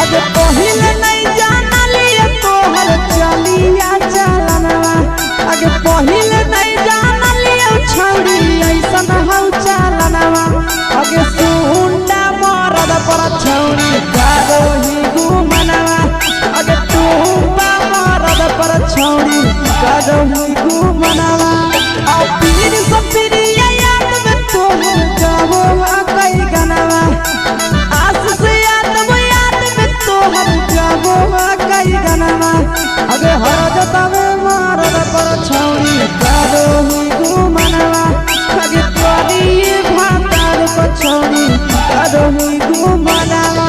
S2: अगे पहिले नहीं जानलिए तोहर चलिया चलनवा अगे पहिले नहीं जानलिए छौड़ी ऐसन हौ चलनवा अगे सुंडा मरद पर छौड़ी करोही घुमनवा अगे टूपा मरद पर छौड़ी करोही घुमनवा आ पीर सब पीरिया याद में तोहर जाबो कई गनवा आस से तोहर जाबो कई गनवा अगे हर जतवे मरद पर छौड़ी करोही घुमनवा अगे करिए भातार पर छौड़ी करोही घुमनवा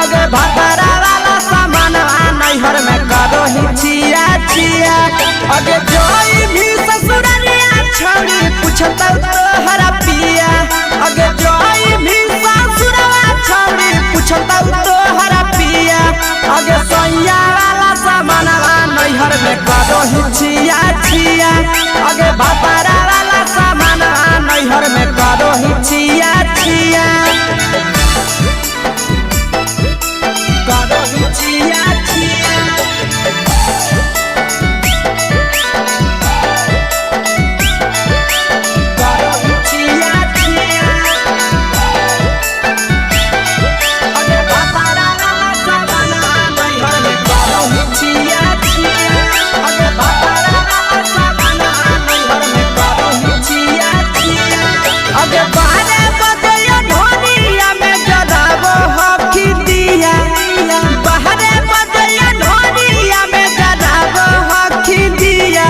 S2: अगे भातारा वाला सामान नैहर में करोही छिया छिया अगे जोई भी ससुरलिया छौड़ी पूछता तोहरा पिया अगे जोई भी ससुरवा छौड़ी पूछता तोहरा पिया अगे सैया वाला सामान नैहर में करोही छिया छिया अगे भातारा वाला सामान नैहर में करोही छिया छिया करोही छिया छिया करोही छिया छिया अगे भातारा वाला सामान नैहर में करोही छिया छिया अगे भातारा वाला सामान नैहर में करोही छिया छिया अगे बारे बदया ढोलिया में जलाबो हकी दिया बाहरे बदया ढोलिया में जलाबो हकी दिया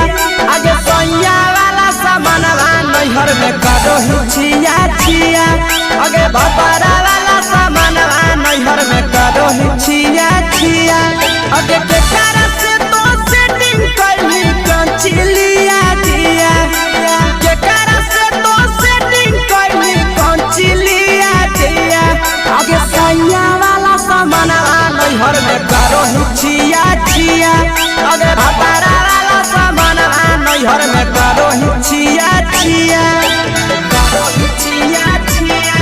S2: अगे सैया वाला सामान नैहर में करोही छिया छिया अगे भातारा वाला सामान नैहर में करोही छिया छिया अगे केकरा से तो सेटिंग करही कंचिलिया दिया केकरा से तो सेटिंग करही कंचिलिया दिया अगे सैया वाला सामान नैहर में करोही छिया छिया अगे भातारा वाला सामान नैहर में करोही छिया छिया करोही छिया छिया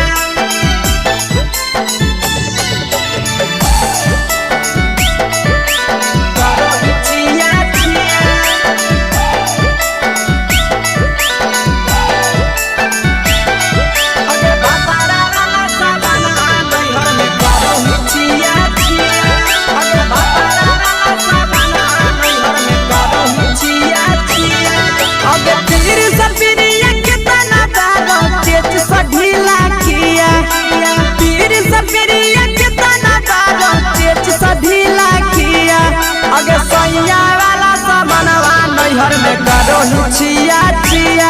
S2: करोही छिया छिया अगे भातारा वाला सामान नैहर में करोही छिया छिया अगे भातारा वाला सामान नैहर में करोही छिया छिया अगे पीर सब पीरिया कितना दारो चेच सढीला किया पीर सब पीरिया कितना दारो चेच सढीला किया अगे सैया वाला सामान नैहर में करोही छिया छिया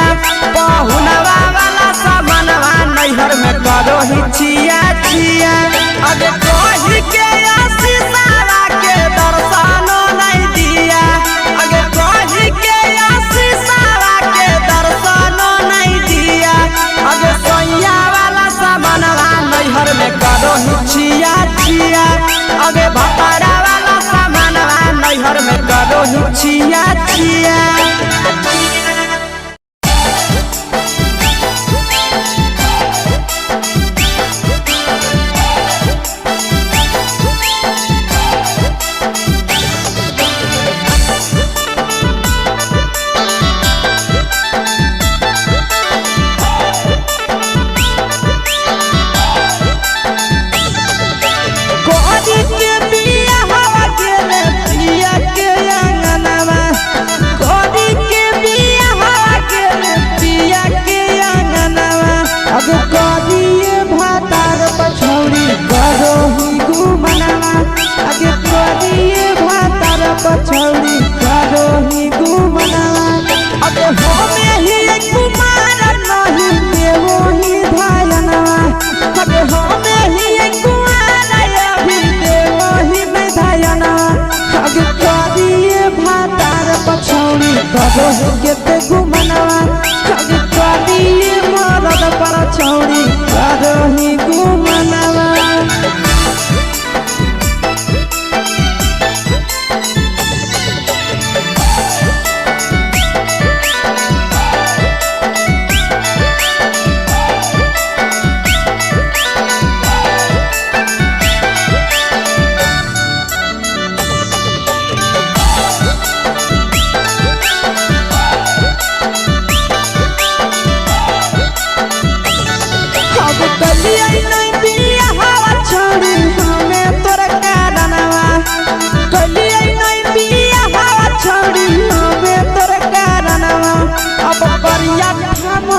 S2: पहुनवा वाला सामान नैहर में करोही छिया छिया अगे कही के आशीषवा के दर्शनो नहीं दिया अगे कही के आशीष छिया पछौड़ी करो ही गुमनावा अब हमें ही कुमार नहीं देवो ही धायनवा अब हमें ही कुमार अभी देवो ही में धायनवा अब करिए भातार पछौड़ी करो ही के गुमनावा अब करिए मरद पछौड़ी करो ही गुमनावा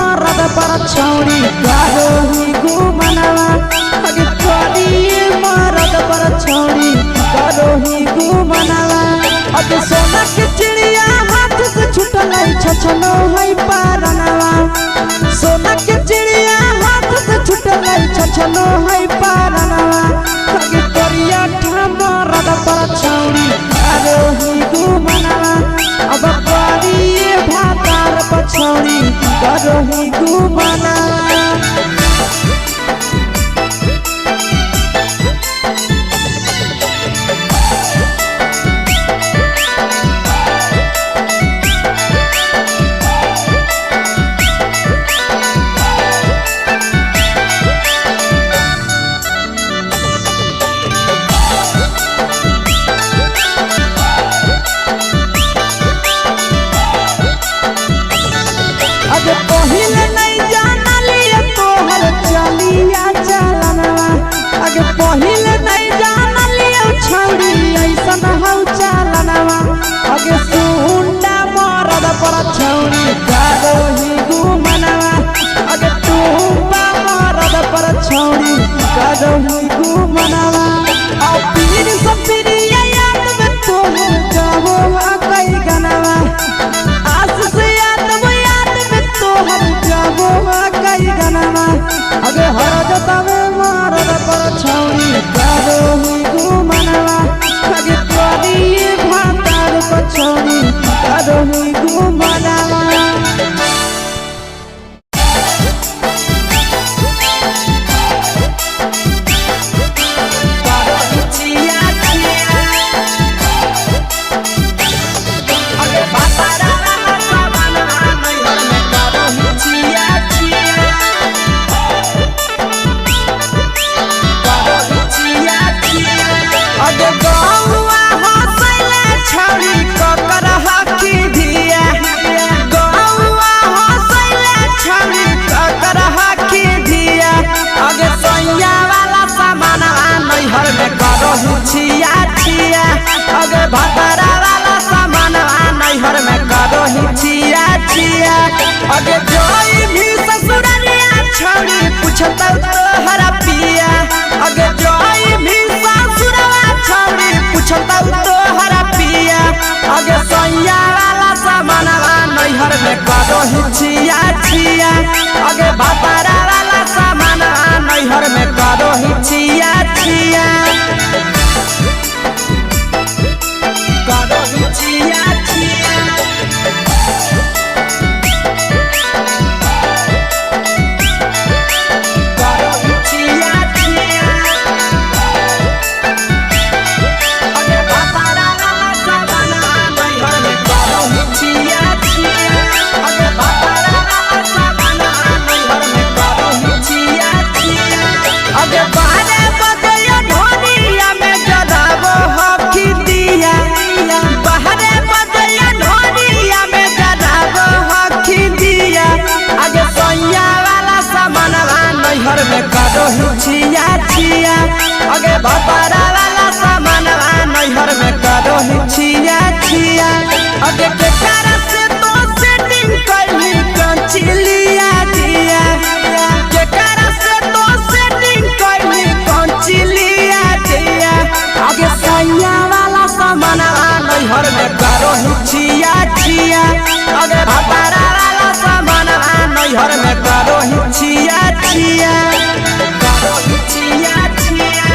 S2: पछौड़ी करो ही गुमनावा अगे करिए मरद पछौड़ी करो ही गुमनावा अगे सोना के चिड़िया हाथ से छूटल छछनो है पारनवा सोना के चिड़िया हाथ से छूटल छछनो है पारनवा अगे करिया मरद पछौड़ी करो ही गुमनावा अब करिए भातार पछौड़ी करो ही गुमनावा अगे पहिले नहीं जानलिए तोहर चलिया चलनवा अगे पहिले नहीं जानलिए छौड़ी ऐसन हौ चलनवा अगे सुंडा मरद पछौड़ी करो ही गुमनावा अगे टूपा मरद पछौड़ी करो ही गुमनावा आ पीर सब पीरिया याद में तोहर जाबो कई गनवा आस से कई गनवा अगे हर जतवे मरद पछौड़ी करो ही गुमनावा अगे करिए भातार पछौड़ी करो ही गुमनावा छिया छिया अगे भतरा वाला सामान नैहर में करो ही छिया छिया अगे जोई भी ससुरलिया छौड़ी पूछता तोहरा पिया अगे जोई भी ससुरवा छौड़ी पूछता तोहरा पिया अगे सैया वाला सामान नैहर में करो ही छिया छिया अगे भतरा वाला सामान नैहर में करो ही छिया छिया करो ही छिया छिया करो ही छिया छिया अगे भतरा वाला सामान नैहर में करो ही
S1: अगे भतारा वाला सामानवा नैहर में करो ही छिया छिया करो ही छिया छिया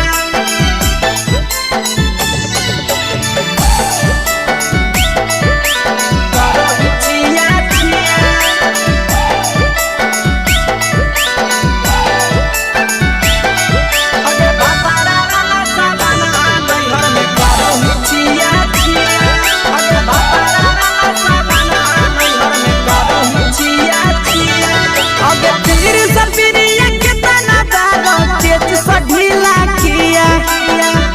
S1: करो ही छिया छिया अगे भतारा वाला सामानवा नैहर में करो ही छिया छिया अगे भतारा वाला सामानवा नैहर में करो ही छिया छिया अगे तीर सपिरिया कितना दारो चेच सढीला किया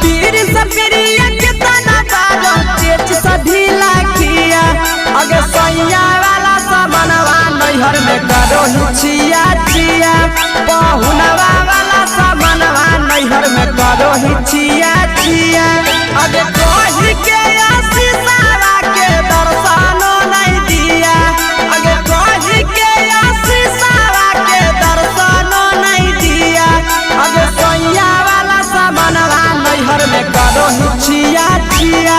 S1: तीर सपिरिया कितना दारो चेच सढीला किया अगे सैया वाला सामानवा नैहर में करो ही छिया छिया पहुनवा वाला सामानवा नैहर में करो ही छिया छिया अगे कही के आशीषवा के दर्शनो नहीं दिया अगे कही के आशीषवा के दर्शनो नहीं दिया अगे सैया वाला सामानवा नैहर में करो ही छिया छिया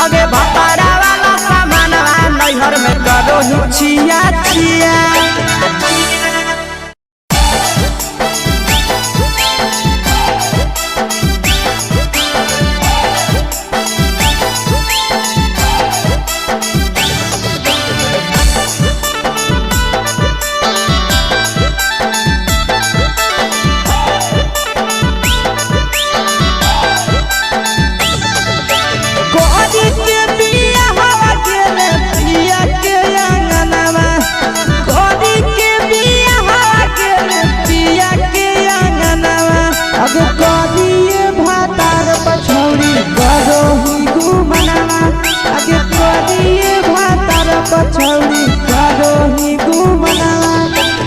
S1: अगे भतारा वाला सामानवा नैहर में करो ही छिया छिया कोरी के बिया हवा गेले पिया के अंगनवा कोरी के बिया हवा गेले पिया के अंगनवा अब कोरिए भातार पछौड़ी करो ही घुमनवा अगे कोरिए भातार पछौड़ी करो ही घुमनवा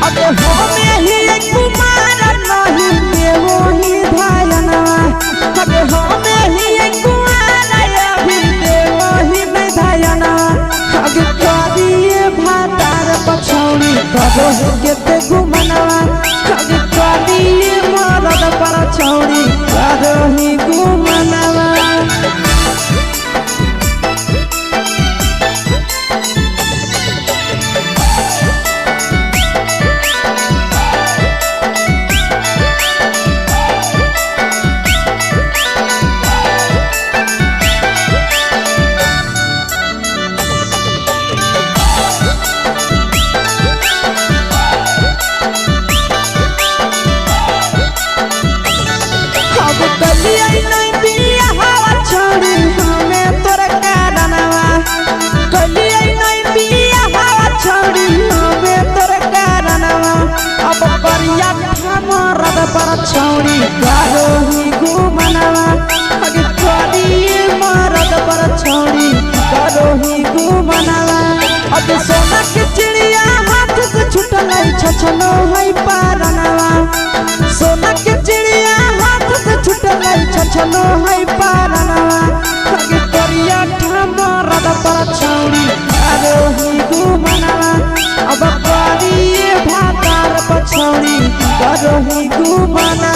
S1: अगे होमे ही कुमार नहीं देवो ही धायनवा अगे होमे ही कुमार अभी देवो ही में धायनवा अगे कोरिए भातार पछौड़ी करो ही केते घुमनवा अगे कोरिए मरद पर छौड़ी करो ही घुमनवा अब कलिया नहीं बिया हवा छोड़ी हमें तोरा कारणवा कलिया नहीं बिया हवा छोड़ी हमें तोरा कारणवा अब करिया मरद पर छौड़ी करो ही घुमनवा अगे करिए मरद पर छौड़ी करो ही घुमनवा अगे सोना के चिड़िया हाथ से छूटल छछनो है पारनवा सोना के चिड़िया हाथ से छूटल छछनो है पारनवा अगे करिया मरद पर छौड़ी करो ही घुमनवा अब करिए भातार पछौड़ी करो ही घुमनवा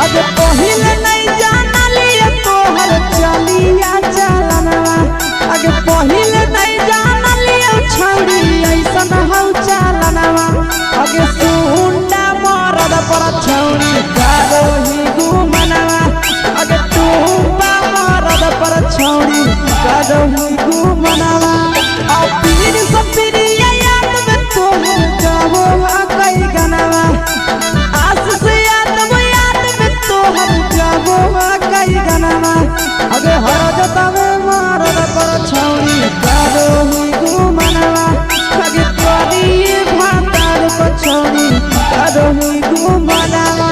S1: अगे पहिले नहीं जानलिए तोहर चलिया चलनवा अगे पहिले नहीं जानलिए छौड़ी ऐसन हौ चलनवा अगे सुंडा मरद पर छौड़ी करो ही घुमनवा अगे टूपा मरद पर छौड़ी करो ही घुमनवा और पीर सपिरिया याद में तोहर जाबो कई गनवा आशीष याद में तोहर जाबो कई गनवा अगे हर जतवे मरद पर छौड़ी करो ही घुमनवा अगे करिए भातार पछौड़ी करो ही घुमनवा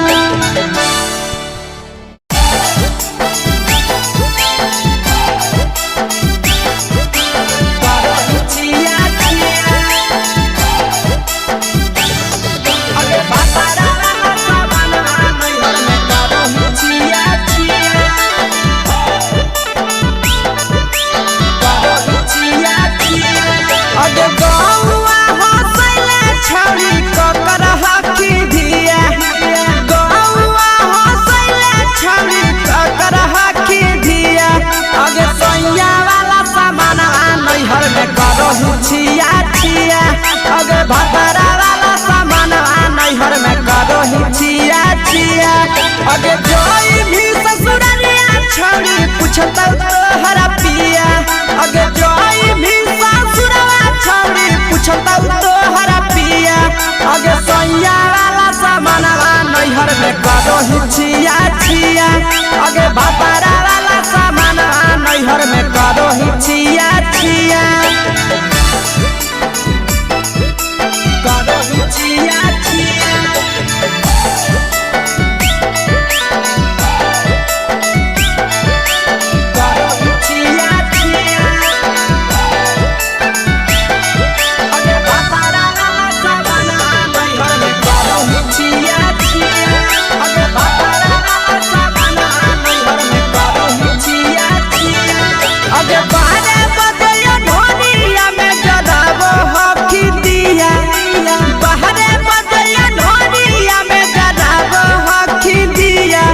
S1: ही छिया छिया अगे भातारा वाला सामान नैहर में करो ही छिया छिया करो ही छिया छिया करो ही छिया छिया अगे भातारा वाला सामान नैहर में करो ही छिया छिया अगे भातारा वाला सामान नैहर में करो ही छिया छिया अगे बारे बदलिया ढोलिया में जलावो हकी दिया बाहरे बदलिया ढोलिया में जलावो हकी दिया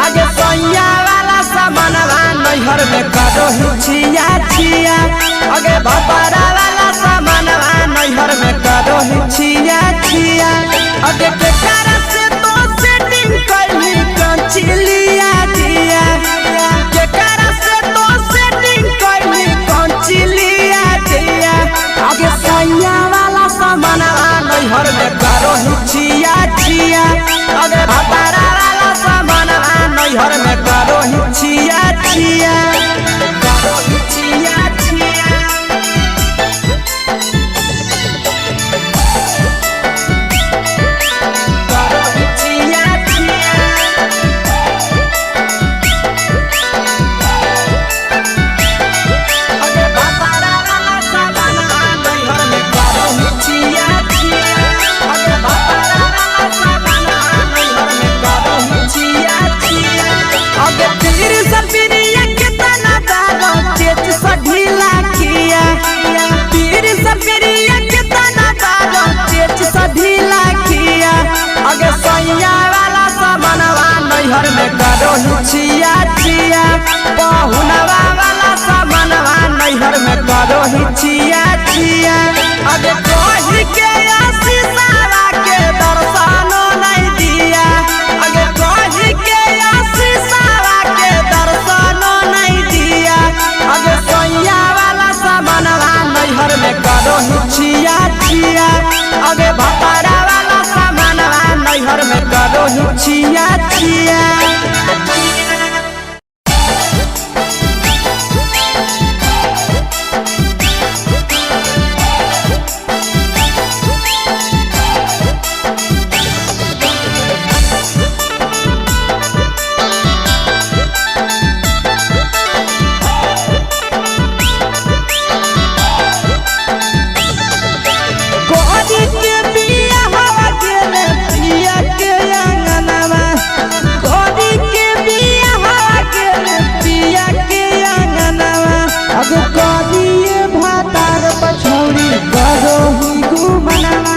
S1: अगे सैया वाला सामान नैहर में करो ही छिया छिया अगे भातारा वाला सामान नैहर में करो ही छिया छिया अगे केकरा से तो सेटिंग करही कंचिलिया दिया केकरा से तो सेटिंग करही कंचिलिया दिया अगे सैया वाला सामान नैहर में करो ही छिया छिया अगे भातारा वाला सामान नैहर में करो ही छिया छिया करो ही छिया छिया करो ही छिया छिया अगे भातारा वाला सामान नैहर में करो ही छिया छिया अगे भातारा वाला सामान नैहर में करो ही छिया छिया अगे तीर सपिरिया कितना दारो चेच सढीला किया तीर सपिरिया कितना दारो चेच सढीला किया अगे सैया वाला सामानवा नैहर में करो ही छिया छिया पहुनवा वाला सामानवा नैहर में करो ही छिया छिया अगे कही के आशीषवा के दर्शनो नहीं दिया अगे कही के आशीषवा के दर्शनो नहीं दिया अगे सैया वाला सामानवा नैहर में करो ही छिया छिया अगे भातारा वाला सामानवा नैहर में करो ही छिया छिया कोरी के बिया हवा गेले पिया के अंगनवा कोरी के बिया हवा गेले पिया के अंगनवा अब कोरिए भातार पछौड़ी करो ही घुमनवा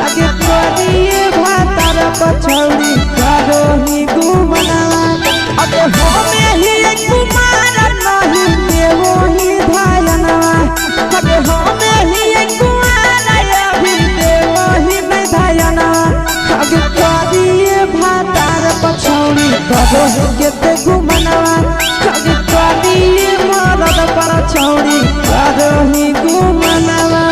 S1: अगे कोरिए भातार पछौड़ी करो ही घुमनवा अगे होमे ही कुमार नहीं देवो ही धायनवा अगे होमे ही कुमार अभी देवो ही में धायना अगे कोरिए भातार पछौड़ी करो ही केते घुमनवा अगे कोरिए मरद पर छौड़ी करो ही घुमनवा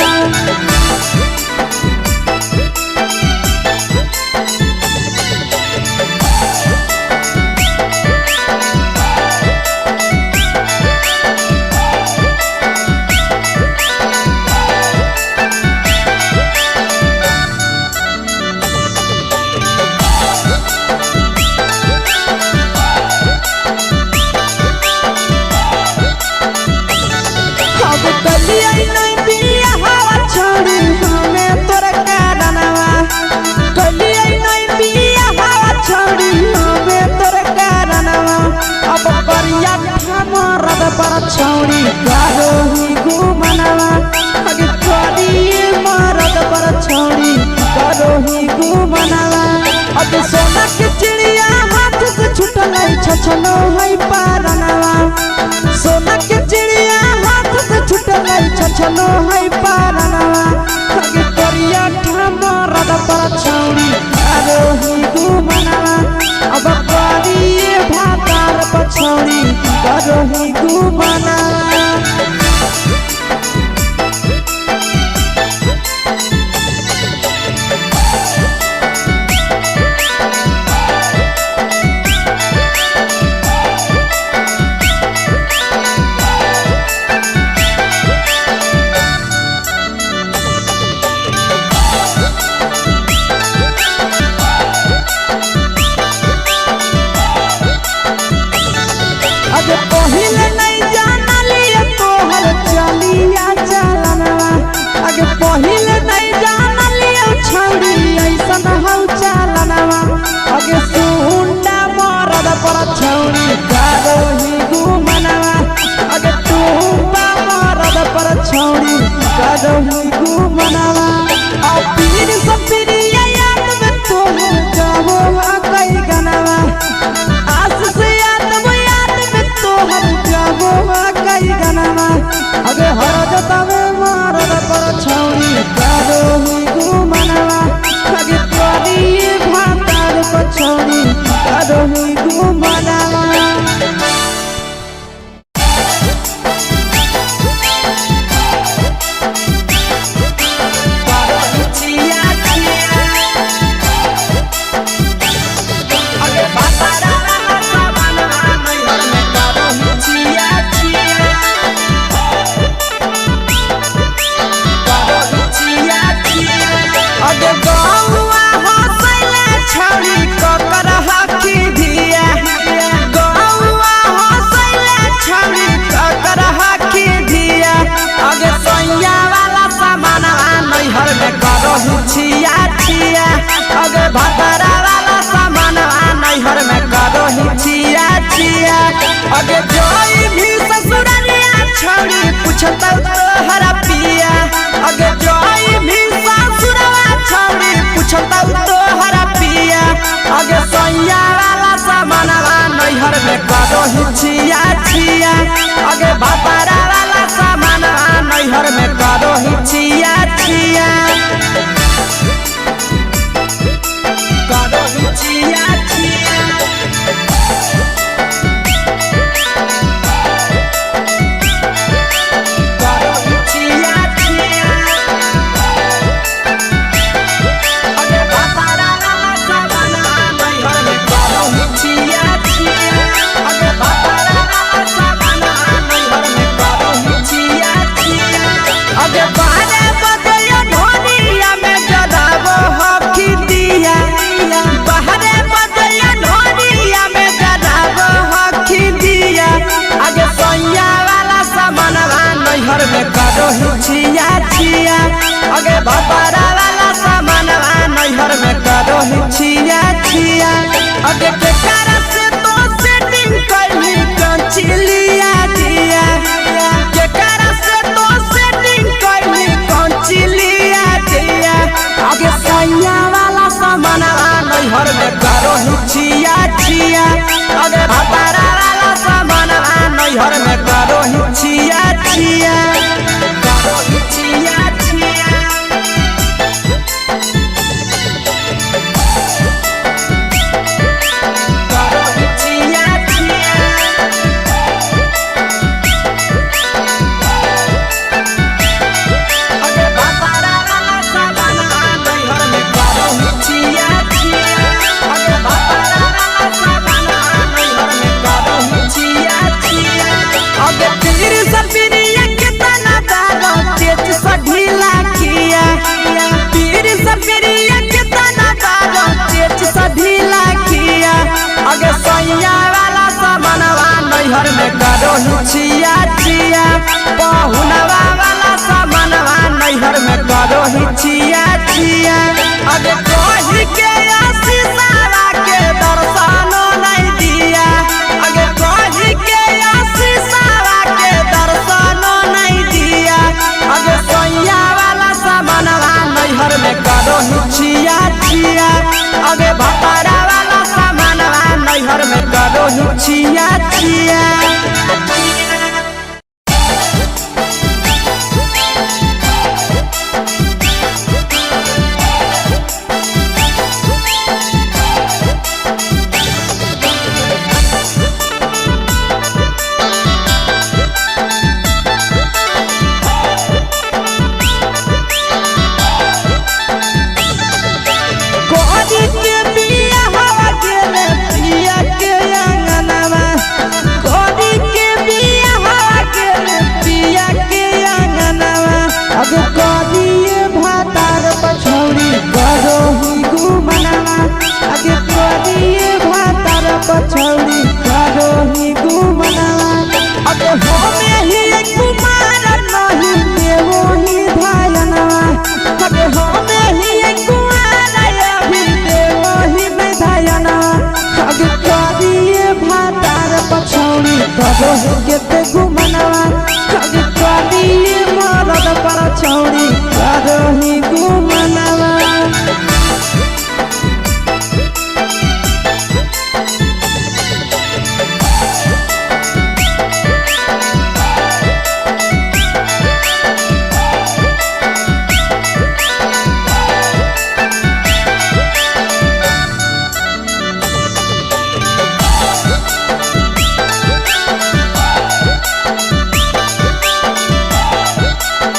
S1: अब कलिया नहीं बिया हवा छोड़ी हमें तोरा कारणवा कलिया नहीं बिया हवा छोड़ी हमें तोरा कारणवा अब करिया मरद पर छौड़ी करो ही घुमनवा अगे करिए मरद पर छौड़ी करो ही घुमनवा अब सोना के चिड़िया हाथ से छूटल छछनो है पारनवा सोना के चिड़िया हाथ से छूटल छछनो है पारनवा अगे करिया मरद पर छौड़ी करो ही घुमनवा अब करिए भातार पछौड़ी करो ही घुमनवा भातारा वाला सामान नैहर में करो ही छिया छिया अगे जोई भी ससुरलिया छौड़ी पूछता तोहरा पिया अगे जोई भी ससुरवा छौड़ी पूछता तोहरा पिया अगे सैया वाला सामान नैहर में करो ही छिया छिया अगे भातारा वाला सामान नैहर में करो ही छिया छिया करो ही छिया छिया करो ही छिया छिया अगे भातारा वाला सामान नैहर में करो ही छिया छिया अगे भातारा वाला सामान नैहर में करो ही छिया छिया अगे बारे बदया ढोलिया में जलावो हकी दिया बाहरे बदया ढोलिया में जलावो हकी दिया अगे सैया वाला सामान नैहर में करो ही छिया छिया अगे भातारा वाला सामान नैहर में करो ही छिया छिया अगे केकरा से तो सेटिंग करही कंचिलिया दिया केकरा से तो सेटिंग करही कंचिलिया दिया अगे सैया वाला सामान नैहर में करो ही छिया छिया अगे भातारा वाला सामान नैहर में करो ही छिया छिया करो ही छिया छिया करो ही छिया छिया अगे भातारा वाला सामान नैहर में करो ही छिया छिया अगे भातारा वाला सामान नैहर में करो ही छिया छिया अगे तीर सपिरिया कितना दारो तेज सढीला किया तीर सपिरिया कितना दारो तेज सढीला किया अगे सैया वाला सामान नैहर में करो ही छिया छिया पहुनवा वाला सामान नैहर में करो ही छिया छिया अगे कही के आशीषवा के दर्शनो नहीं दिया अगे कही के आशीषवा के दर्शनो नहीं दिया अगे सैया वाला सामान नैहर में करो ही छिया छिया अगे भातारा वाला सामान नैहर में करो ही छिया छिया कोरी के बिया हवा गेले पिया के अंगनवा कोरी के बिया हवा गेले पिया के अंगनवा अब कोरिए भातार पछौड़ी करो ही घुमनवा अगे कोरिए भातार पछौड़ी करो ही घुमनवा अगे होमे ही कुमार नहीं देवो ही धायनवा अगे होमे ही कुमार अभी देवो ही में धायनवा अगे कोरिए भातार पछौड़ी करो ही केते घुमनवा अगे कोरिए मरद पर छौड़ी करो ही घुमनवा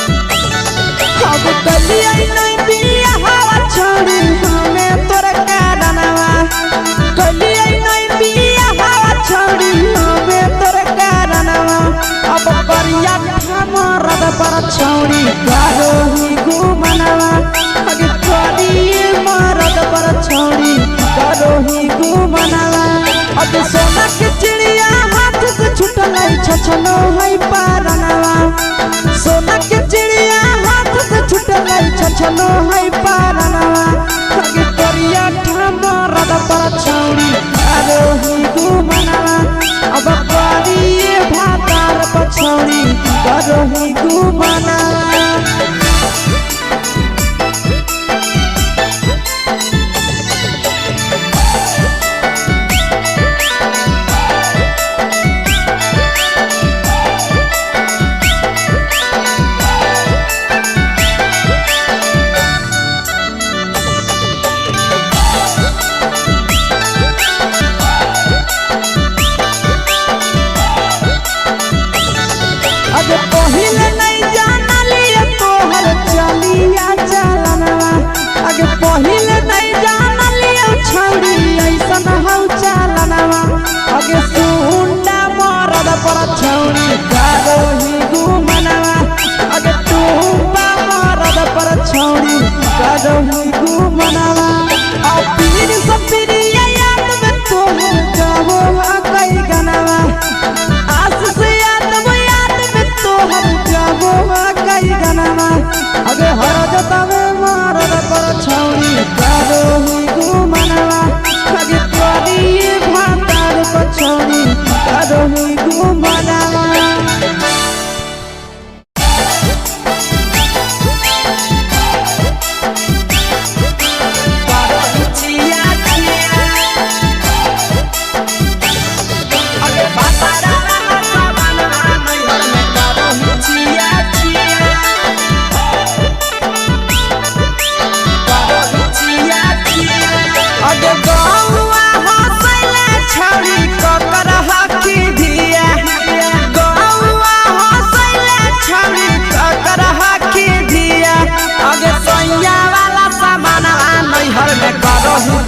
S1: अब कलिया नहीं बिया हवा छोड़ी हमें तोरा कारणवा कलिया नहीं बिया हवा छोड़ी हमें तोरा कारणवा अब करिया मरद पर छौड़ी करो ही घुमनवा अगे करिए मरद पर छौड़ी करो ही घुमनवा अगे सोना के चिड़िया हाथ से छूटल छछनो है पारनवा सोना के चिड़िया हाथ से छूटल छछनो है पारनवा अगे करिया
S2: छौरी करोही घुमनवा अगे तू मरद पर छौरी करोही घुमनवा और पीर सपरिया याद में तू गावो कई गनवा आशीष याद में तू गावो कई गनवा अगे हर जतवे मरद पर छौरी करोही घुमनवा अगे तोरी भातार पर छौरी करोही घुमनवा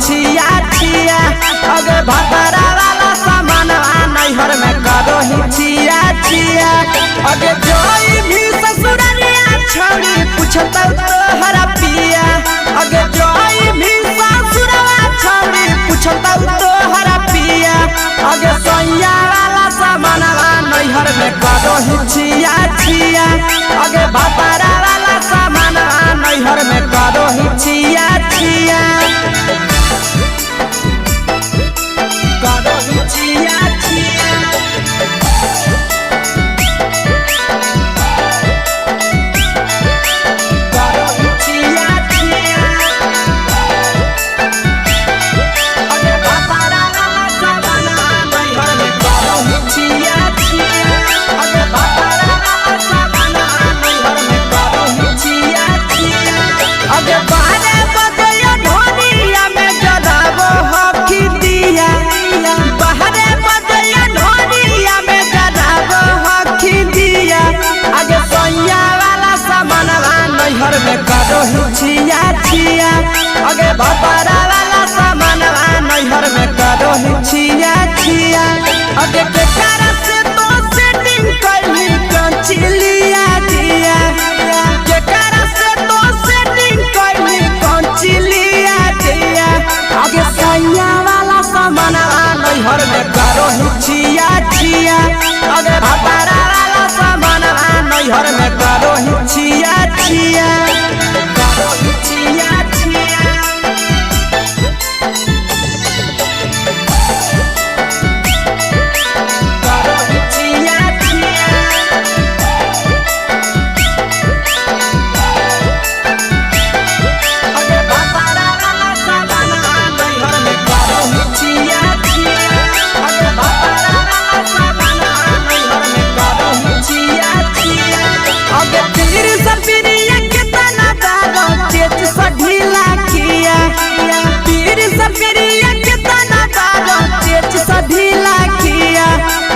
S1: छिया छिया अगे भतरा वाला सामान नैहर में करोही छिया छिया अगे जोई भी ससुरलिया छौरी पूछता तोहरा पिया अगे जोई भी ससुरवा छौरी पूछता तोहरा पिया अगे सैया वाला सामान नैहर में करोही छिया छिया अगे भतरा वाला सामान नैहर में करोही छिया छिया करोही छिया छिया अगे भतरा वाला सामान नैहर में करोही छिया छिया अगे केकर से तो सेटिंग करही कंचिलिया दिया केकर से तो सेटिंग करही कंचिलिया दिया अगे सैया वाला सामान नैहर में करोही छिया छिया अगे भतरा वाला सामान नैहर में करोही छिया छिया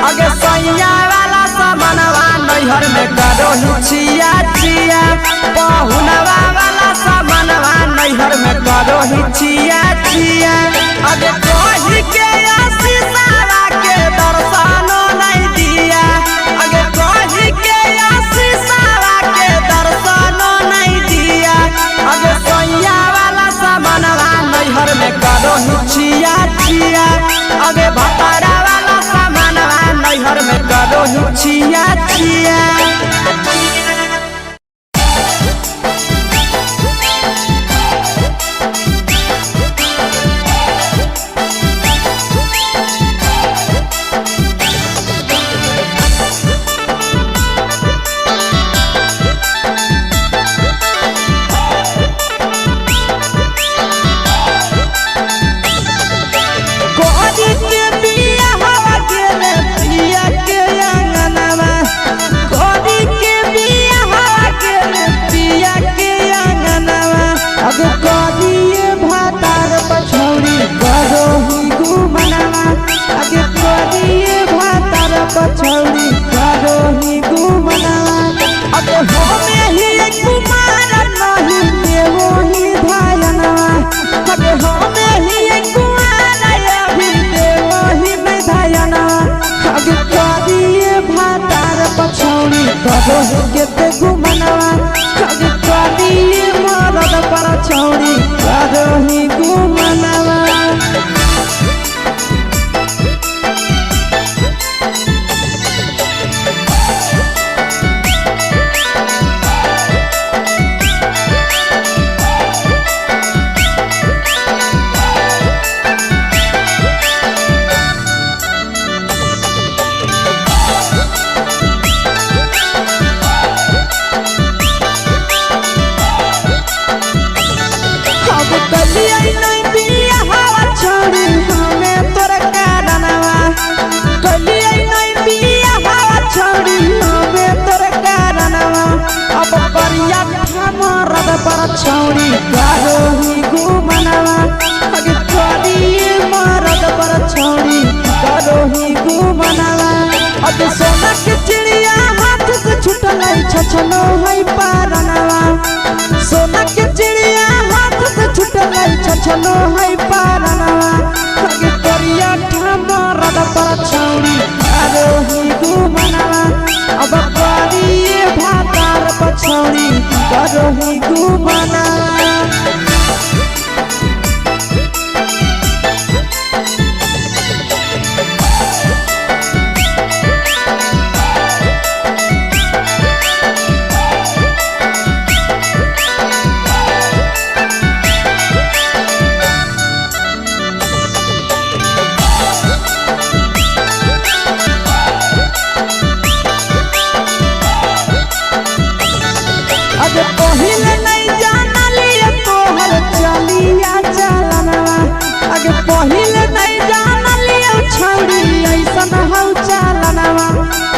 S1: अगे सैया वाला सामानवा नैहर में करोही छिया छिया पहुनवा वाला सामानवा नैहर में करोही छिया छिया अगे कही के आशीषवा के दर्शनो नहीं दिया अगे कही के आशीषवा के दर्शनो नहीं दिया अगे सैया वाला सामानवा नैहर में करोही छिया छिया अगे भतरा वाला सामानवा नैहर में करोही छिया छिया
S2: के बिया कलिया नहीं बिया हवा छोड़ी हमें तोर कारणवा कलिया नहीं बिया हवा छोड़ी हमें तोर कारणवा अब करिया मरद पर छौड़ी करोही घुमनवा अगे करिए मरद पर छौड़ी करोही घुमनवा अब सोना के चिड़िया हाथ से छूटल छछनो है पारनवा सोना के चिड़िया हाथ से छूटल छछनो है पारनवा अगे करिया मरद पर छौड़ी करोही घुमनवा अब करिए भातार पर छौड़ी करोही घुमनवा अगे पहिले नहीं जाना लिया तोहर चलिया चलनवा अगे पहिले नहीं जाना लिया छौड़ी ऐसन हौ चलनवा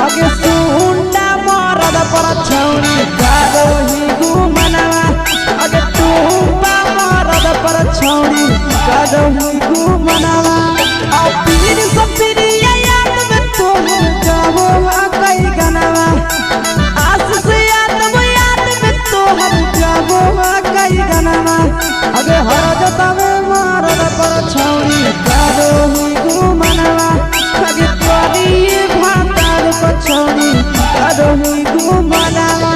S2: अगे सुंडा मरद पर छौड़ी करोही घुमनवा अगे टूपा मरद पर छौड़ी करोही घुमनवा आ पीर सब पीरिया याद में तोहर जाबो कई गनवा आस से तोहर जाबो कई गनवा अगे हर जतवे मरद पर छौड़ी करोही घुमनवा अगे करिए भातार पर छौड़ी करोही घुमनवा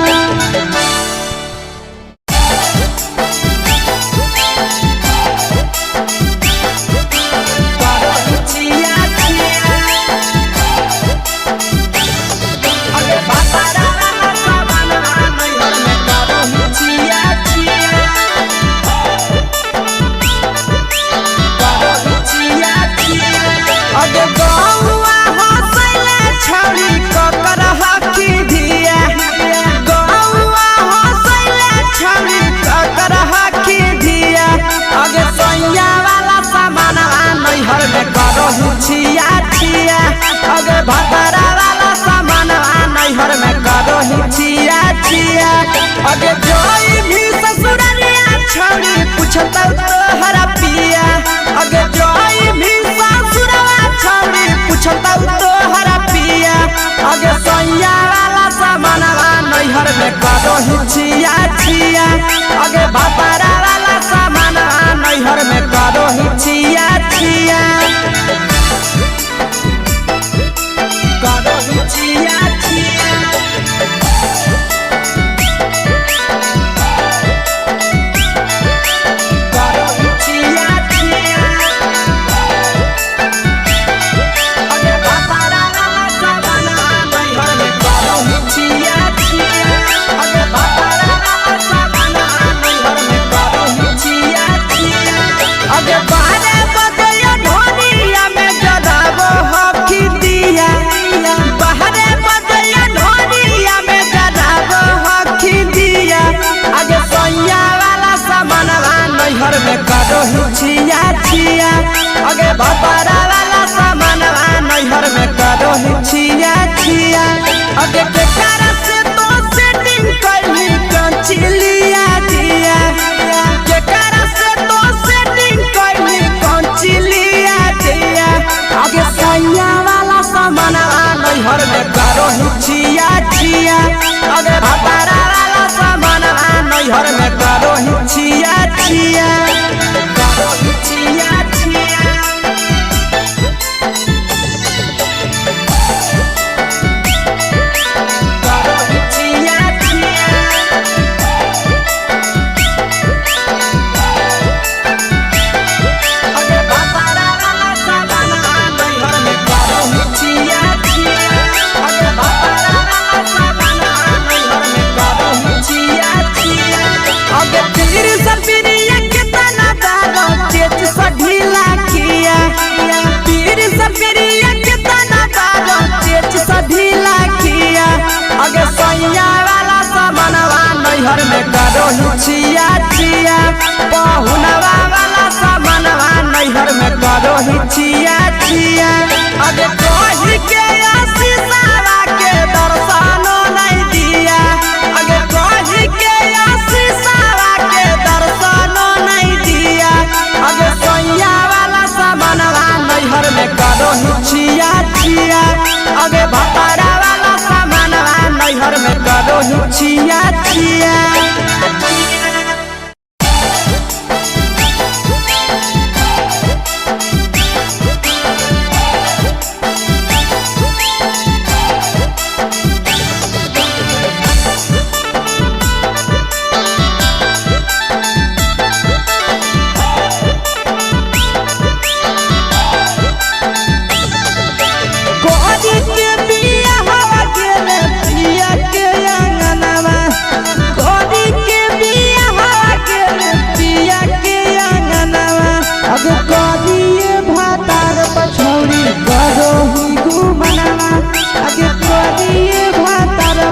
S2: अगे भतरा वाला सामान नैहर में करोही छिया छिया अगे जोई भी ससुरलिया छौड़ी पूछता तोहरा पिया अगे जोई भी ससुरवा छौड़ी पूछता तोहरा पिया अगे सैया वाला सामान नैहर में करोही छिया छिया अगे भतरा वाला सामान नैहर में करोही छिया छिया करोही छिया छिया करोही छिया छिया अगे भतरा वाला सामान नैहर में करोही छिया छिया अगे भतरा वाला सामान नैहर में करोही छिया छिया अगे बारे बजया ढोलिया में जदाबो हकी दिया बाहरे बजया ढोलिया में जदाबो हकी दिया अगे सैया वाला सामान नैहर में करोही छिया छिया अगे भतरा वाला सामान नैहर में करोही छिया छिया अगे केकरा से तो सेटिंग करही कंचिलिया दिया केकरा से तो सेटिंग करही कंचिलिया दिया अगे सैया वाला सामान नैहर में करोही छिया छिया अगे भतरा वाला सामान नैहर में करोही छिया छिया करोही छिया छिया
S1: करो ही छिया छिया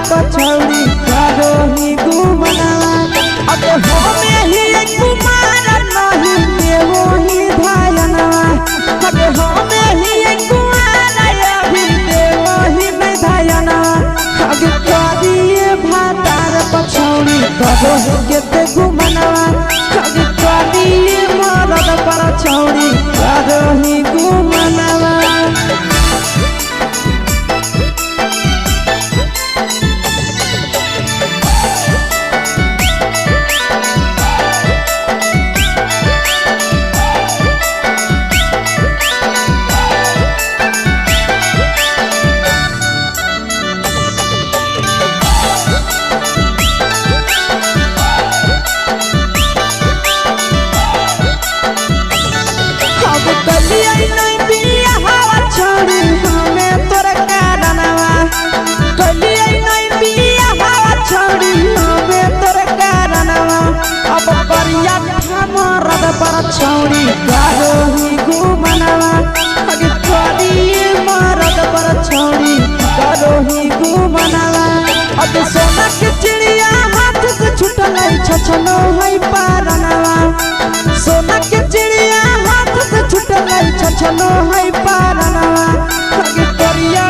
S2: पछौड़ी करो ही घुमनावा अब हमें ही कुमार नहीं देवो ही धायनवा अब हमें ही कुमार अभी देवो ही नहीं धायनवा अब करिए भातार पछौड़ी करो ही केते घुमनावा अब करिए मरद पछौड़ी करो ही घुमनावा पछौड़ी करो ही घुमनावा अगे करिए मरद पछौड़ी करो ही घुमनावा अगे सोना के चिड़िया हाथ से छूटल छछनो है पारनावा सोना के चिड़िया हाथ से छूटल छछनो है पारनावा अगे करिया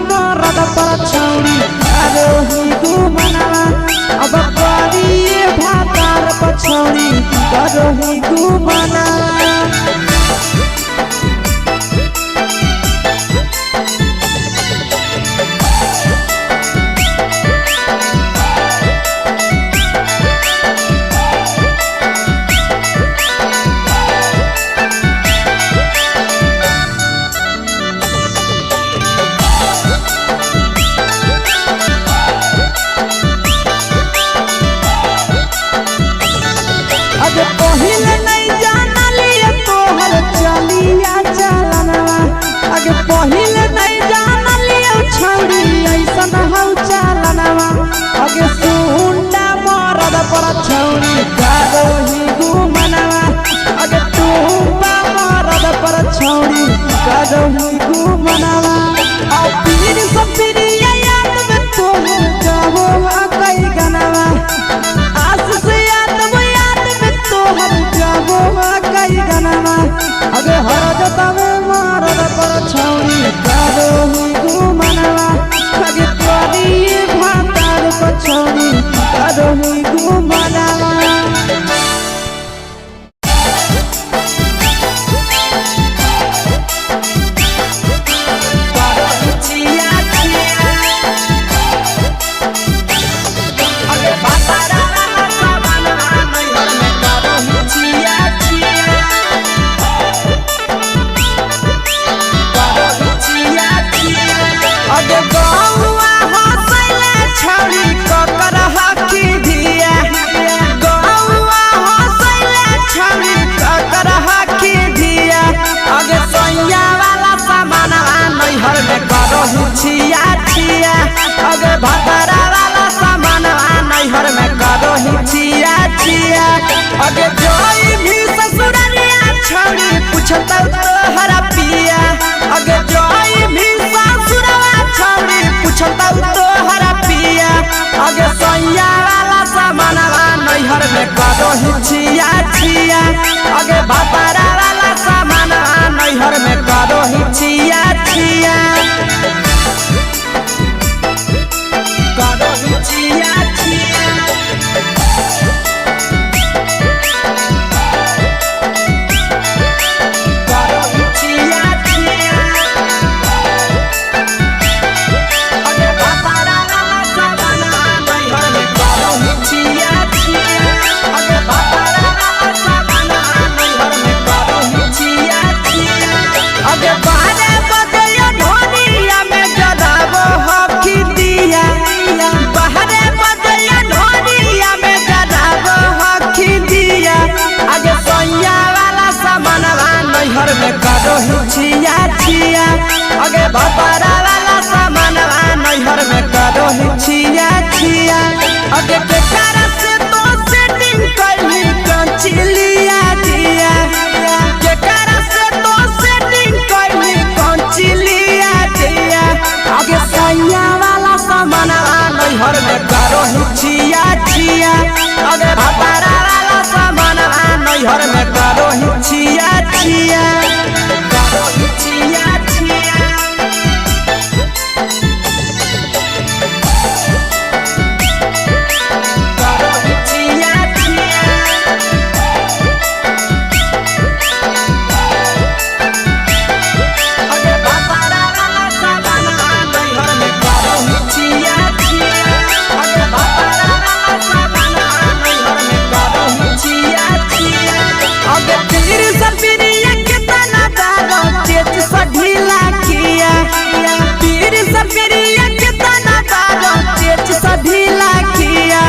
S2: मरद पछौड़ी करो ही घुमनावा अब करिए भातार पछौड़ी करो ही घुमनावा अगे पहिले नहीं जानलिए तोहर चलिया चलनवा अगे पहिले नहीं जानलिए छौड़ी ऐसन हौ चलनवा अगे सुंडा मरद पछौड़ी करो ही घुमनावा अगे टूपा मरद पछौड़ी करो ही घुमनावा आ पीर सब पीरिया याद में तोहर जाबो कई गनावा आस से कई गनावा अगे हर जतावे मरद पछौड़ी करो ही घुमनावा अगे करिए भातार पछौड़ी करो ही घुमनावा
S1: नैहर में करो हिचिया छिया अगे भतारा वाला सामानवा नैहर में करो हिचिया छिया अगे के कारण से तो सेटिंग कइली कंचिलिया दिया के कारण से तो सेटिंग कइली कंचिलिया दिया अगे सैया वाला सामानवा नैहर में करो हिचिया छिया अगे भतारा वाला सामानवा नैहर में करो हिचिया छिया करो हिचिया छिया करो हिचिया छिया अगे भतारा वाला सामानवा नैहर में करो हिचिया छिया अगे भतारा वाला सामानवा नैहर में करो हिचिया छिया अगे तीर सफिरिया के तना दारो चेच सढीला किया तीर सफिरिया के तना दारो चेच सढीला किया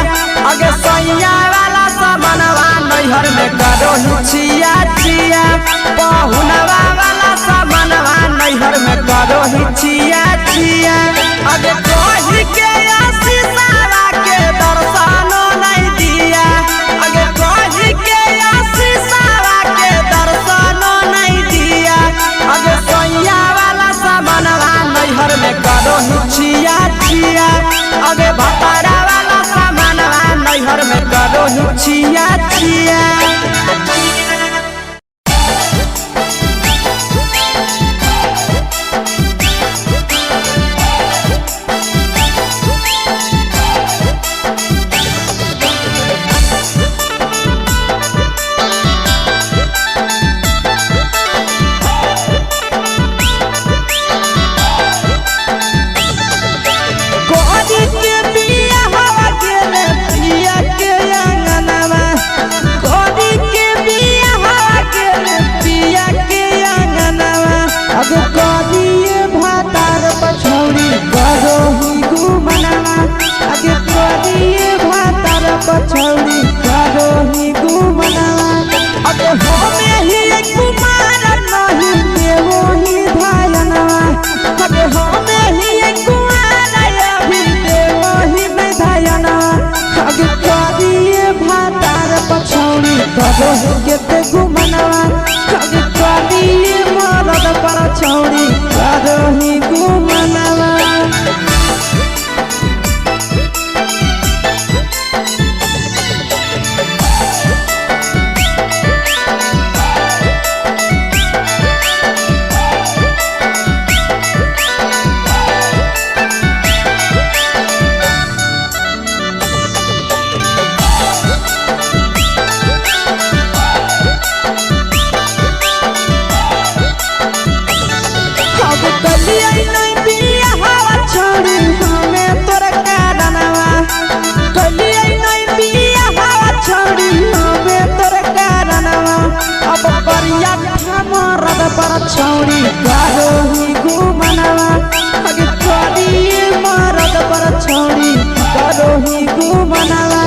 S1: अगे सैया वाला सामानवा नैहर में करो हिचिया छिया पहुनवा वाला सामानवा नैहर में करो हिचिया छिया अगे कही के आशीषवा के दर्शनो नहीं दिया अगे कही के आशीषवा के दर्शनो नहीं दिया अगे सैया वाला सामानवा नैहर में करो हिचिया छिया अगे भतारा वाला सामानवा नैहर में करो हिचिया छिया कोरी के बिया हवा गेले पिया के अंगनवा कोरी के बिया हवा गेले पिया के अंगनवा अब कोरिए भातार पछौड़ी करो ही घुमनवा अगे कोरिए भातार पछौड़ी करो ही घुमनवा अगे होमे ही कुमार नहीं देवो ही धायनवा अगे होमे ही कुमार अभी देवो ही में धायना अगे कोरिए भातार पछौड़ी करो ही केते घुमनवा अगे कोरिए मरद पर छौड़ी करो ही घुमनवा अब कलिया नहीं बिया हवा छोड़ी हमें तोरा कारणवा कलिया नहीं बिया हवा छोड़ी हमें तोरा कारणवा अब परिया मरद पर छौड़ी करो ही घुमनवा अगे कोरिए मरद पर छौड़ी करो ही घुमनवा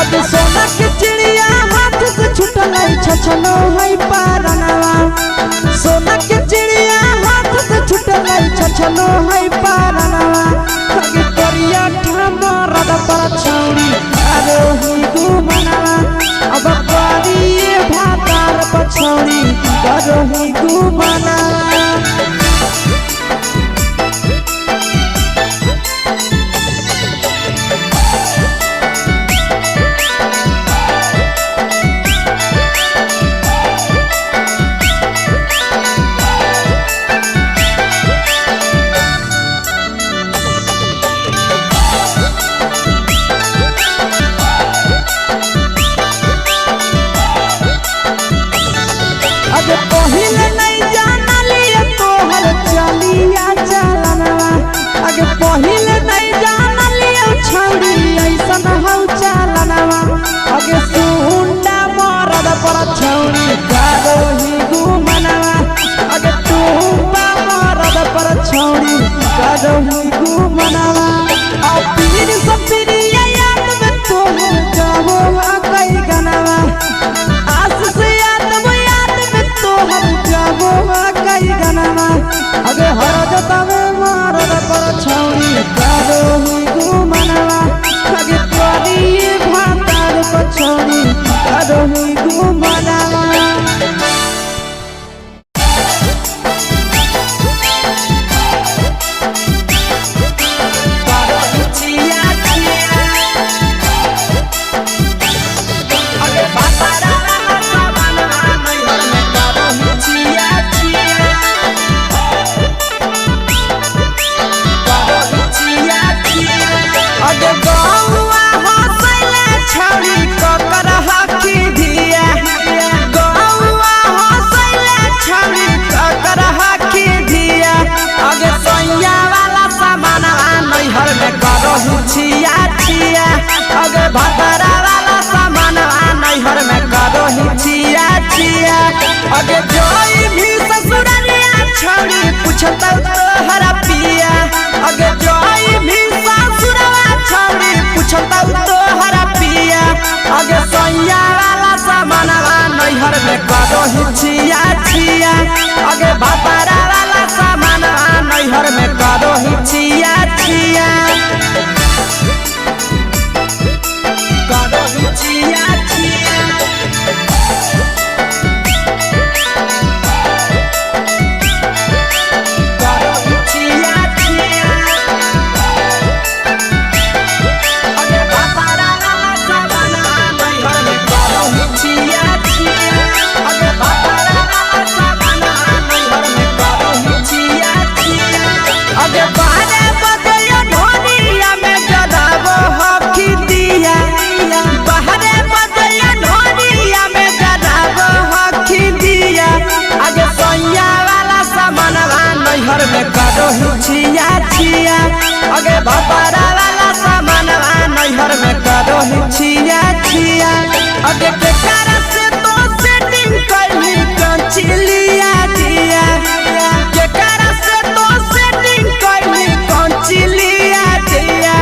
S1: अब सोना के चिड़िया हाथ से छूटल छछनो है पारनवा सोना के चिड़िया हाथ से छूटल छछनो है पारनवा अगे कोरिया मरद पर छौड़ी करो ही घुमनवा अब कोरिए भातार पछौड़ी करो ही घुमनवा अगे पहिले नहीं जानलिए तोहर चलिया चलनवा अगे पहिले नहीं जानलिए छौड़ी ऐसन हौ चलनवा अगे सुंडा मरद पर छौड़ी करो ही घुमनवा अगे टूपा मरद पर छौड़ी करो ही घुमनवा अब पीर सब पीरिया याद में तोहर जाबो कई गनवा आस से याद में तोहर जाबो भातारा वाला सामान नैहर में करो ही छिया छिया अगे जोई भी ससुरलिया छौड़ी पूछता तोहरा पिया अगे जोई भी ससुरवा छौड़ी पूछता तोहरा पिया अगे सैया वाला सामान नैहर में करो ही छिया छिया अगे भातारा वाला सामान नैहर में करो ही छिया छिया करो ही छिया छिया करो ही छिया छिया अगे भातारा वाला सामान नैहर में करो ही छिया छिया अगे भातारा वाला सामान नैहर में करो ही छिया छिया अगे बारे बदलिया ढोलिया में जलावो हकी दिया बाहरे बदलिया ढोलिया में जलावो हकी दिया अगे सैया वाला सामान नैहर में करो ही छिया छिया अगे भातारा वाला सामान नैहर में करो ही छिया छिया अगे केकर से तो सेटिंग करही कंचिलिया दिया केकर से तो सेटिंग करही कंचिलिया दिया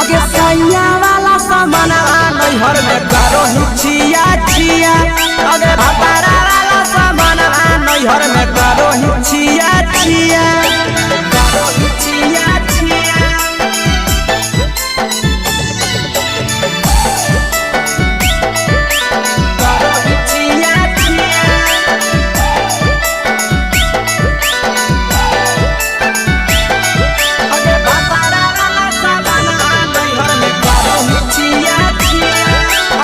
S1: अगे सैया वाला सामान नैहर में करो ही छिया छिया अगे भातारा वाला सामान नैहर में करो ही छिया छिया करो ही छिया छिया करो ही छिया छिया अगे भातारा वाला सामान नैहर में करो ही छिया छिया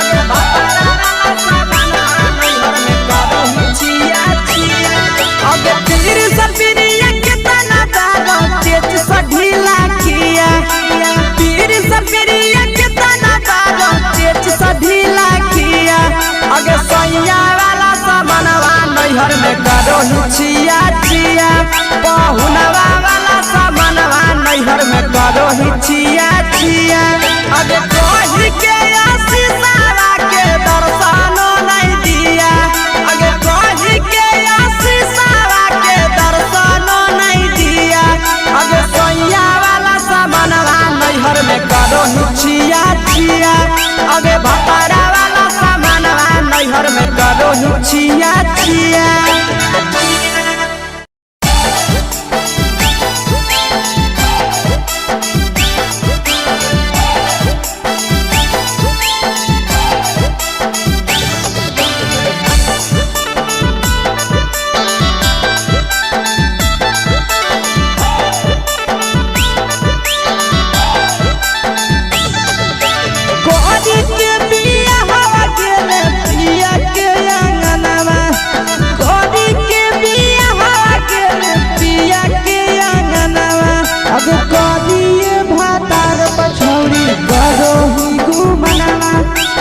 S1: अगे भातारा वाला सामान नैहर में करो ही छिया छिया अगे तीर सपिरिया कितना दारो तेज सढीला किया तीर सपिरिया कितना दारो तेज सढीला किया अगे सैया वाला सामान नैहर में करो ही छिया छिया पहुनवा वाला सामान नैहर में करो ही छिया छिया अगे कही के आशीषवा के दर्शनो नहीं दिया अगे कही के आशीषवा के दर्शनो नहीं दिया अगे सैया वाला सामान नैहर में करो ही छिया छिया अगे भातारा वाला सामान नैहर में करो ही छिया छिया कोरी के बिया हवा गेले पिया के अंगनवा कोरी के बिया हवा गेले पिया के अंगनवा अब कोरिए भातार पछौड़ी करो ही घुमनवा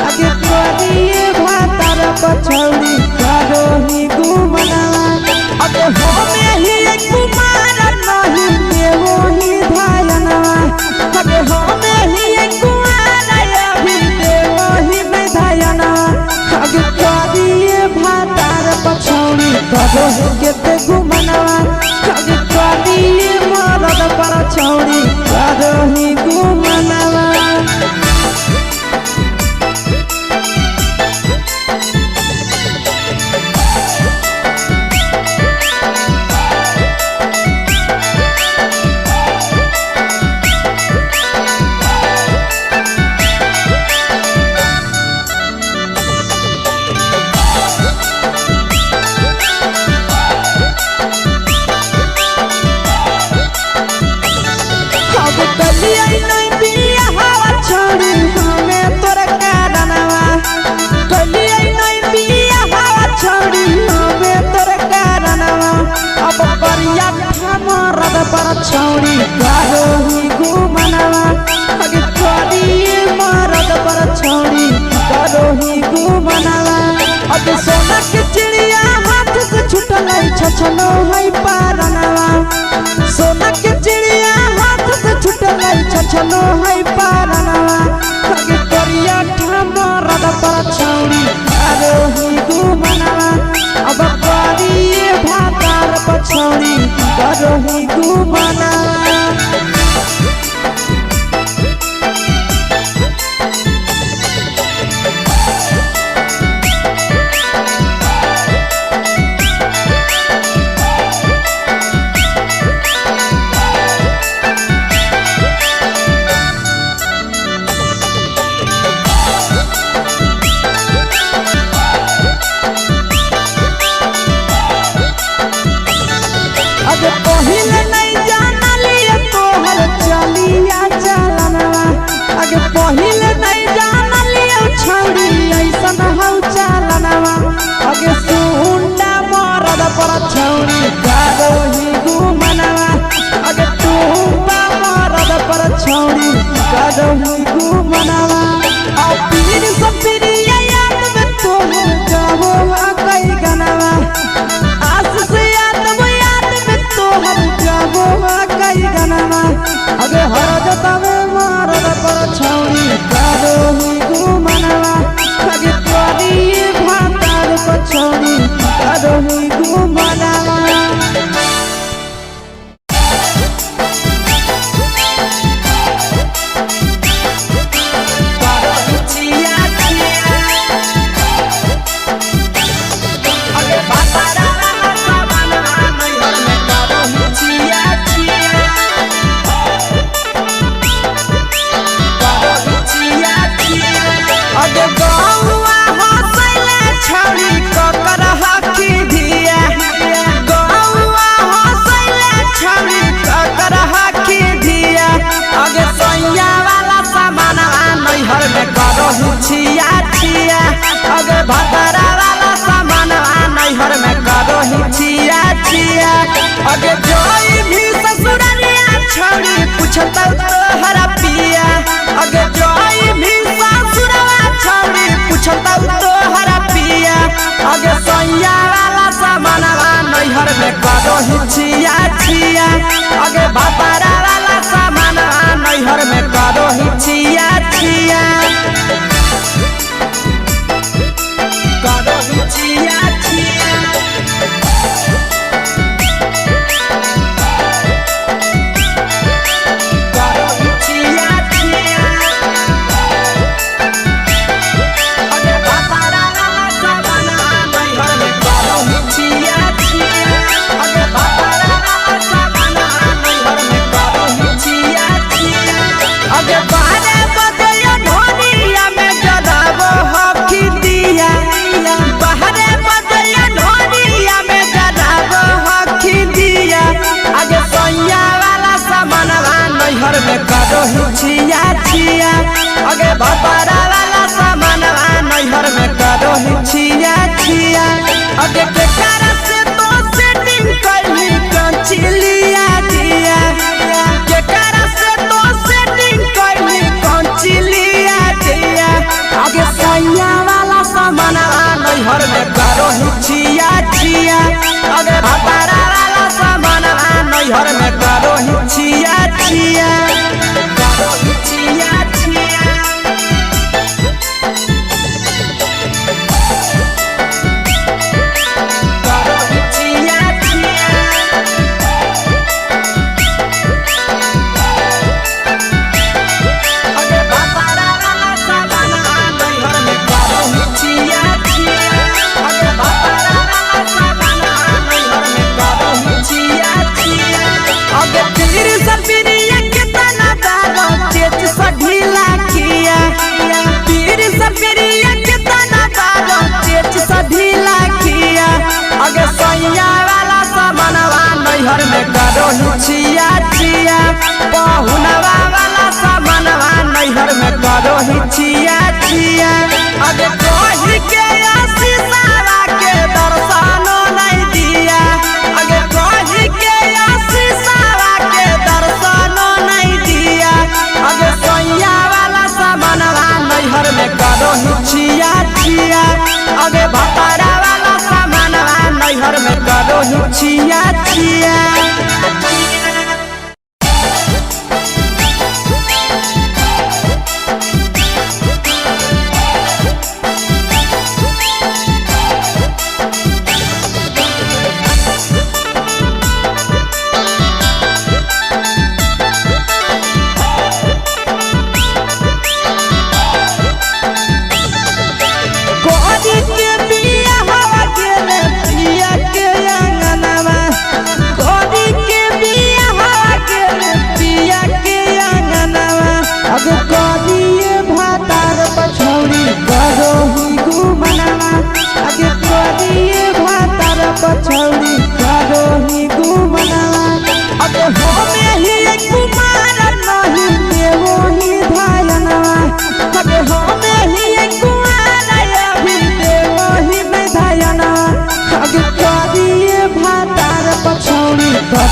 S1: अगे कोरिए भातार पछौड़ी करो ही घुमनवा अगे होमे ही कुमार नहीं देवो ही धायनवा अगे होमे ही कुमार अभी देवो ही में धायना अगे कोरिए भातार पछौड़ी करो ही केते घुमनवा अगे कोरिए मरद पर छौड़ी करो ही घुमनवा अब कलिया नहीं बिया हवा छोड़ी हमें तोरा कारणवा कलिया नहीं बिया हवा छोड़ी हमें तोरा कारणवा अब करिया मरद पर छौड़ी करो ही घुमनवा अगे कोरिए मरद पर छौड़ी करो ही घुमनवा अगे सोना के चिड़िया हाथ से छूटल छछनो है पारनवा सोना के चिड़िया हाथ से छूटल छछनो है पारनवा अगे करिया
S2: करही घुमना अगे पहिले नहीं जाना लिया तोहर चलिया चलनवा अगे पहिले नहीं जाना लिया छौरी ऐसन हौ चलनवा अगे सुंडा मरद पर छौरी करही घुमनवा अगे टूपा मरद पर छौरी करही घुमनवा आ पीर सब पीरिया याद में तोहर जाबो कई गनवा आस से कई गनवा अगे हर जतवे मारद पर छौरी करही घुमनवा अगे तोरी भातार पर छौरी करही घुमनवा छिया छिया अगे भतरा वाला सामान नैहर में करही छिया छिया अगे जोई भी ससुरलिया छौरी पूछतौ तोहरा पिया अगे जोई भी ससुरवा छौरी पूछतौ तोहरा पिया अगे सैया वाला सामान नैहर में करही छिया छिया अगे भतरा वाला सामान नैहर में करही छिया छिया करही छिया छिया अगे भतरा वाला सामान नैहर में करही छिया छिया अगे केकर से तो सेटिंग करही कंचिलिया दिया केकर से तो सेटिंग करही कंचिलिया दिया अगे सैया वाला सामान नैहर में करही छिया छिया अगे भतरा वाला सामान नैहर में करही छिया छिया अगे सैया वाला सामानवा नैहर में करही छिया छिया पहुनवा वाला सामानवा नैहर में करही छिया छिया अगे कही के आशीषवा के दर्शनो नहीं दिया अगे कही के आशीषवा के दर्शनो नहीं दिया अगे सैया वाला सामानवा नैहर में करही छिया छिया अगे भतरा वाला सामानवा नैहर में करही छिया छिया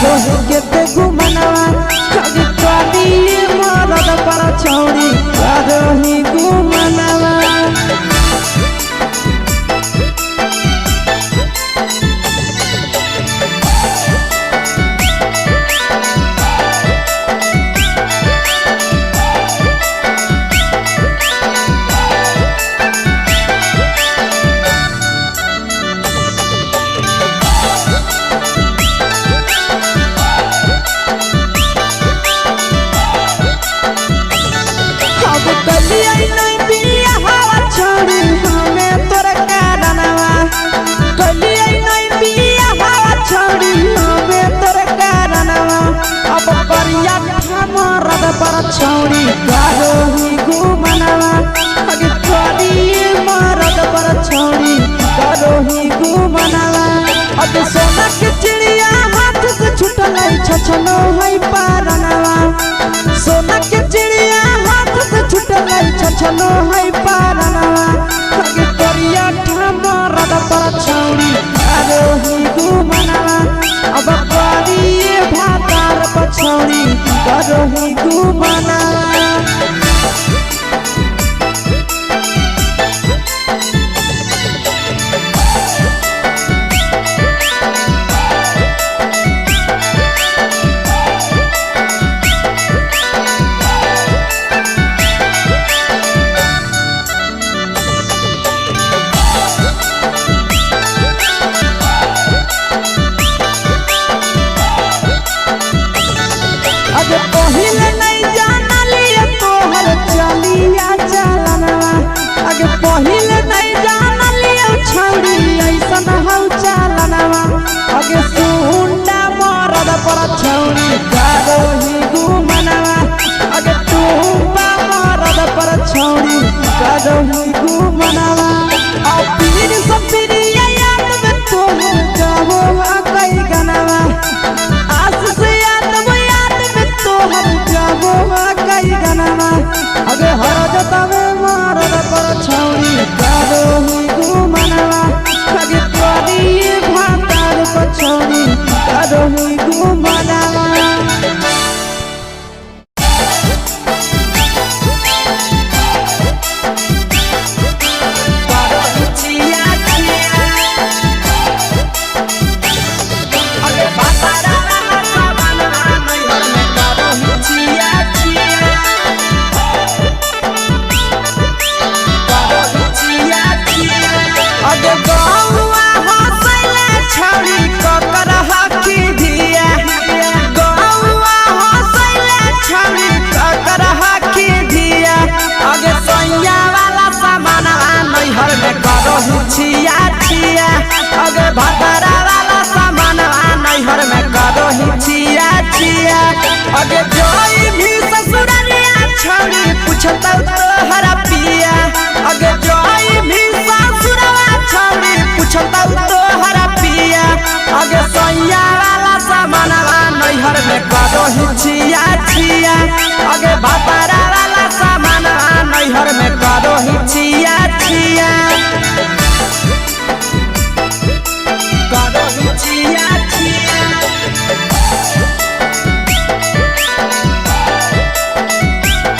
S2: करो के ते घुमनवा अगे करी मरद पर छौड़ी करो ही घुमनवा पर छौड़ी करो ही घुमनवा अगे करी मरद पर छौड़ी करो ही घुमनवा अगे सोना के चिड़िया हाथ से छूटल छछनो है पारनवा सोना के चिड़िया हाथ से छूटल छछनो है पारनवा अगे करिया मरद पर छौड़ी करो ही घुमनवा अब करी भातार पर छौड़ी करो ही घुमनवा अगे पहिले नहीं जानलिए तोहर चलिया चलनवा अगे पहिले नहीं जानलिए छौड़ी ऐसन हौ चलनवा अगे सुंडा मरद पर छौड़ी करो ही घुमनवा अगे टूपा मरद पर छौड़ी करो ही घुमनवा आ पीर सब पीरिया याद में तोहर जाबो कई गनवा आस से तोहर जाबो कई गनवा अगे हर जतवे मरद पर छौड़ी करो ही घुमनवा अगे करी भातार पर छौड़ी करो ही घुमनवा छिया छिया अगे भतरा वाला सामान नैहर में करो ही छिया छिया अगे जोई भी ससुरलिया छौड़ी पूछता तोहरा पिया अगे जोई भी ससुरवा छौड़ी पूछता तोहरा पिया अगे सैया वाला सामान नैहर में करो ही छिया छिया अगे भतरा वाला सामान नैहर में करो ही छिया छिया करो ही छिया छिया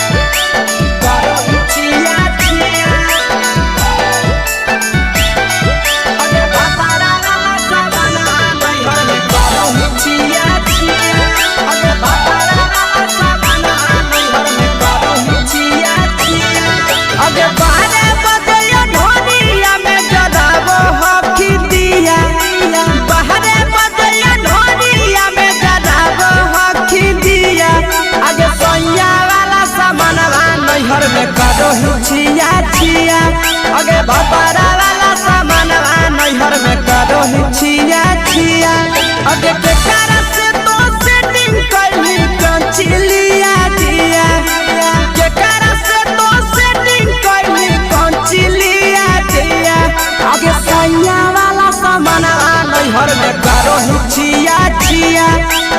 S2: करो ही छिया छिया अगे भतरा वाला सामान नैहर में करो ही छिया छिया अगे भतरा वाला सामान नैहर में करो ही छिया छिया अगे बारे बदलियो ढोलिया में जलाबो हकी दिया बाहरे बदलियो ढोलिया में जलाबो हकी दिया अगे सैया वाला सामान नैहर में करो ही छिया छिया अगे भतरा वाला सामान नैहर में करो ही छिया छिया अगे केकरा से तो सेटिंग करही कंचिलिया दिया केकरा से तो सेटिंग करही कंचिलिया दिया अगे सैया वाला सामान नैहर में करो ही छिया छिया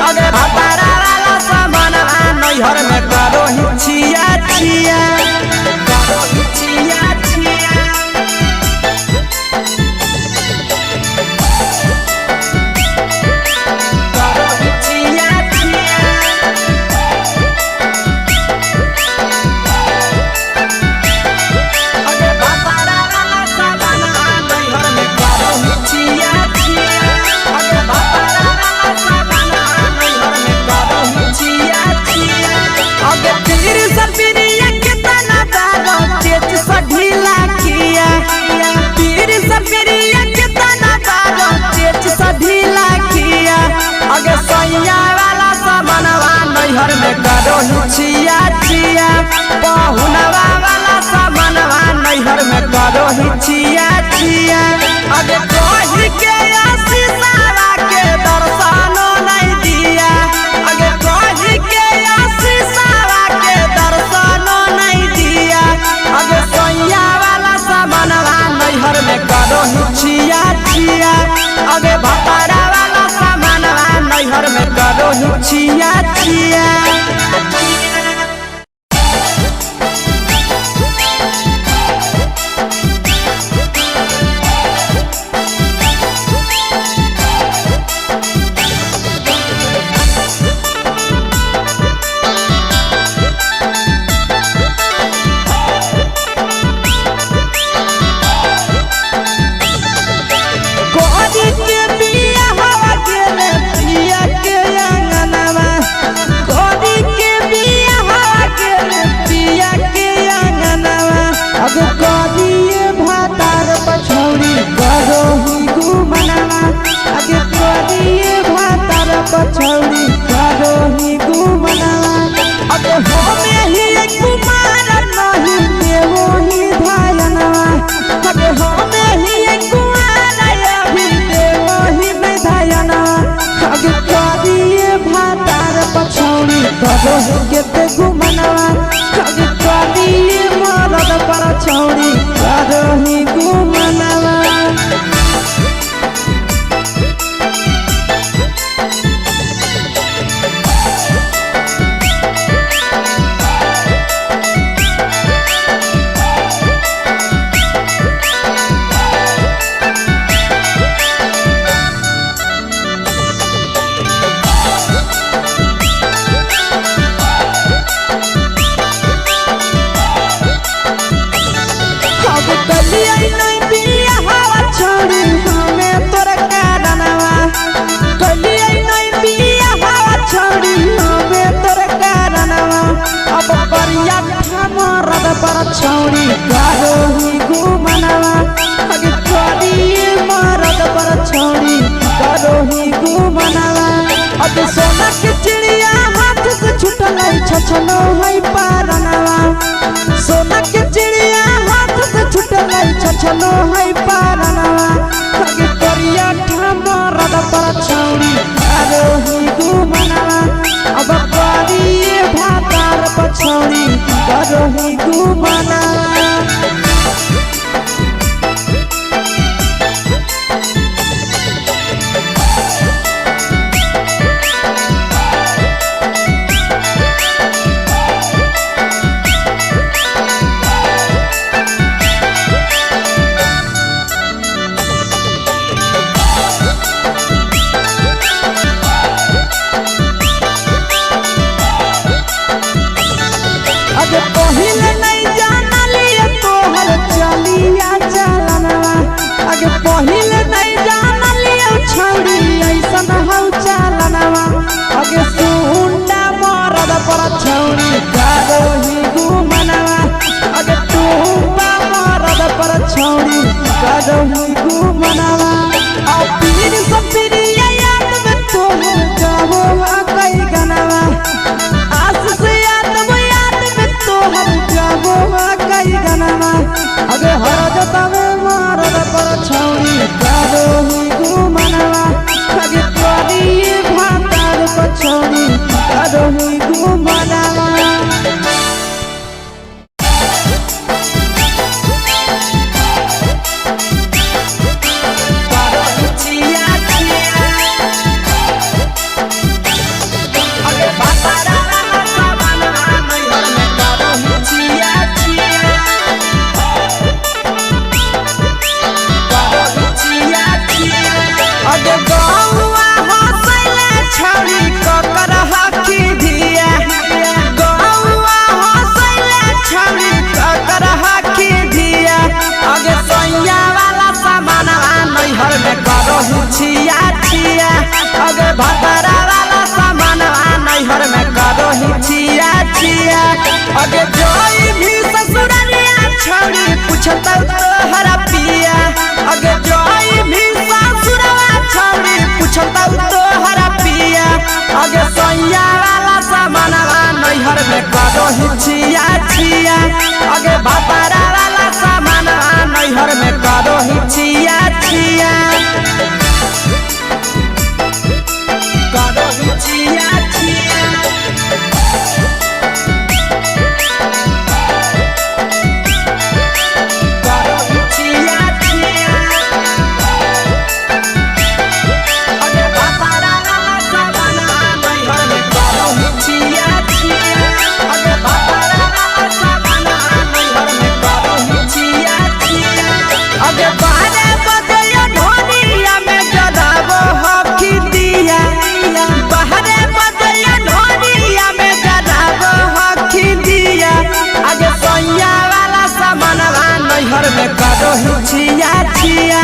S2: अगे भतरा वाला सामान नैहर में करो ही छिया छिया करो ही छिया छिया करो
S1: नैहर में करो हिचिया छिया पहुनवा वाला सामानवा नैहर में करो हिचिया छिया अगे कही के आशीषवा के दर्शनो नहीं दिया अगे कही के आशीषवा के दर्शनो नहीं दिया अगे सैया वाला सामानवा नैहर में करो हिचिया छिया अगे भतारा वाला सामानवा नैहर में करो हिचिया छिया
S2: पछौड़ी करो ही घुमनावा अब हमें ही कुमार नहीं देवो ही धायनवा अब हमें ही कुमार अभी देवो ही नहीं धायनवा अब करिए भातार पछौड़ी करो ही केते घुमनावा अब करिए मरद पछौड़ी करो ही घुमनावा पछौड़ी करो ही घुमनावा अगे करिए मरद पछौड़ी करो ही घुमनावा अब सोना के चिड़िया हाथ से छूटल छछनो है पारनावा सोना के चिड़िया हाथ से छूटल छछनो है पारनावा अगे करिया मरद पछौड़ी करो ही घुमनावा अब करिए भातार पछौड़ी करो ही घुमनावा अगे पहिले नहीं जानलिए तोहर चलिया चलनवा अगे पहिले नहीं जानलिए छौड़ी ऐसन हौ चलनवा अगे सुंडा मरद पछौड़ी करो ही घुमनावा अगे टूपा मरद पछौड़ी करो ही घुमनावा आ पीर सब पीरिया याद में तोहर जाबो कई गनावा आस से कई गनावा अगे हर जतावे मरद पछौड़ी करो ही घुमनावा अगे करिए भातार पछौड़ी करो ही घुमनावा छिया छिया अगे भतारा वाला सामान नैहर में करो हिचिया छिया अगे जोई भी ससुरालिया छौड़ी पूछता तोहरा पिया अगे जोई भी ससुरवा छौड़ी पूछता तोहरा पिया अगे सैया वाला सामान
S1: में करो ही छिया छिया अगे भतारा वाला सामान नैहर में करो ही छिया छिया करो ही छिया छिया करो ही छिया छिया अगे भतारा वाला सामान नैहर में करो ही छिया छिया अगे भतारा वाला सामान नैहर में करो ही छिया छिया अगे बारे बदया ढोलिया में जलावो हकी दिया बाहरे बदया ढोलिया में जलावो हकी दिया अगे सोया वाला सामान नैहर में करो ही छिया छिया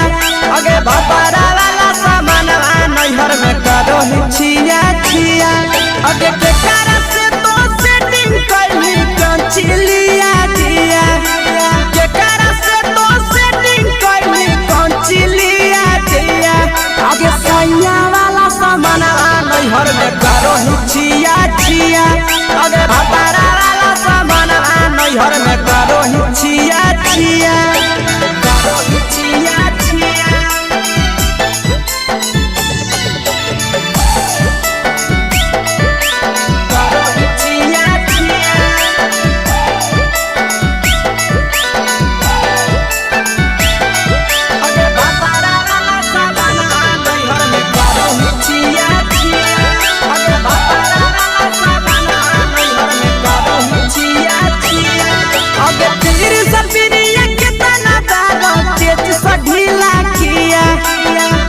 S1: अगे भतारा वाला सामान नैहर में करो ही छिया छिया अगे के कारण से तो सेटिंग करही कंचिलिया दिया के कारण से तो सेटिंग करही कंचिलिया दिया अगे सैया वाला सामान नैहर में करो ही छिया छिया अगे भतारा वाला सामान नैहर में करो ही छिया छिया करो ही छिया छिया करो ही छिया छिया अगे भतारा वाला सामान नैहर में करो ही छिया छिया अगे भतारा वाला सामान नैहर में करो ही छिया छिया अगे तीर सपिरिया कितना दारो तेज सढीला किया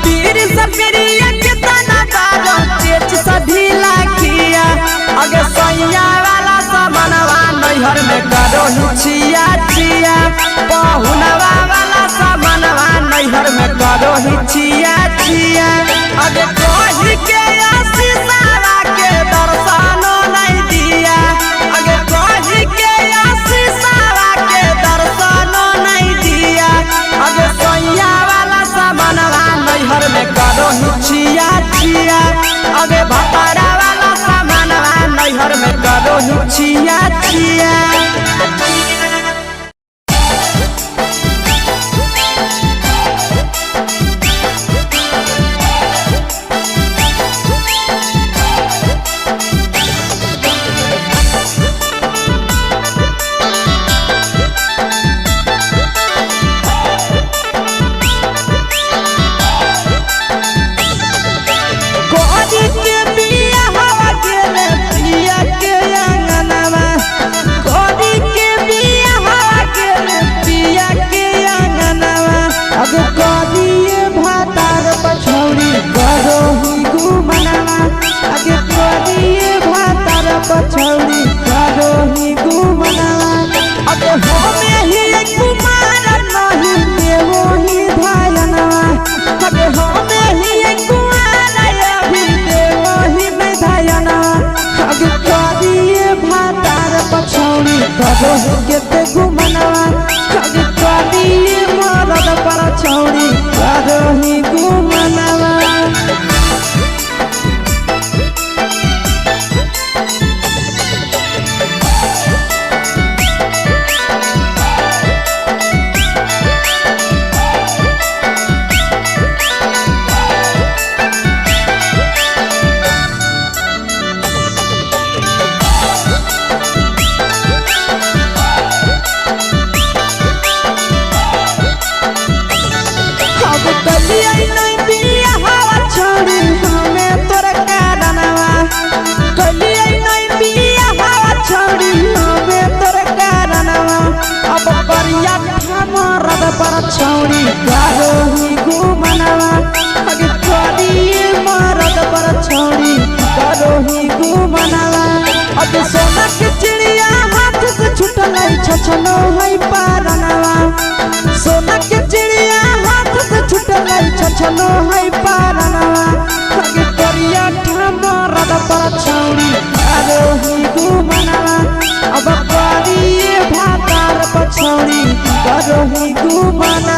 S1: तीर सपिरिया कितना दारो तेज सढीला किया अगे सैया वाला सामानवा नैहर में करो ही छिया छिया पहुनवा वाला सामानवा नैहर में करो ही छिया छिया अगे कही के आशीषवा के दर्शनो नहीं दिया अगे कही के आशीषवा के दर्शनो नहीं दिया अगे सैया वाला सामानवा नैहर में करो ही छिया छिया अगे भतारा वाला सामानवा नैहर में करो ही छिया छिया कोरी के बिया हवा गेले पिया के अंगनवा कोरी के बिया हवा गेले पिया के अंगनवा अब कोरिए भातार पछौड़ी करो ही घुमनवा अगे कोरिए भातार पछौड़ी करो ही घुमनवा अगे होमे ही कुमार नहीं देवो ही धायनवा अगे होमे ही कुमार अभी देवो ही में धायनवा अगे कोरिए भातार पछौड़ी करो ही केते घुमनवा अगे कोरिए मरद पर छौड़ी करो ही घुमनवा अब कलिया नहीं बिया हवा छोड़ी हमें तोरा कारणवा कलिया नहीं बिया हवा छोड़ी हमें तोरा कारणवा अब परिया मरद पर छौड़ी करो ही घुमनवा अगे कोरिए मरद पर छौड़ी करो ही घुमनवा अगे सोना के चिड़िया हाथ से छूटल छछनो है पारनवा सोना के चिड़िया हाथ से छूटल छछनो है पारनवा अगे कोरिया मरद पर छौड़ी करो ही घुमनवा अब कोरिए भातार पछौड़ी करो ही घुमनवा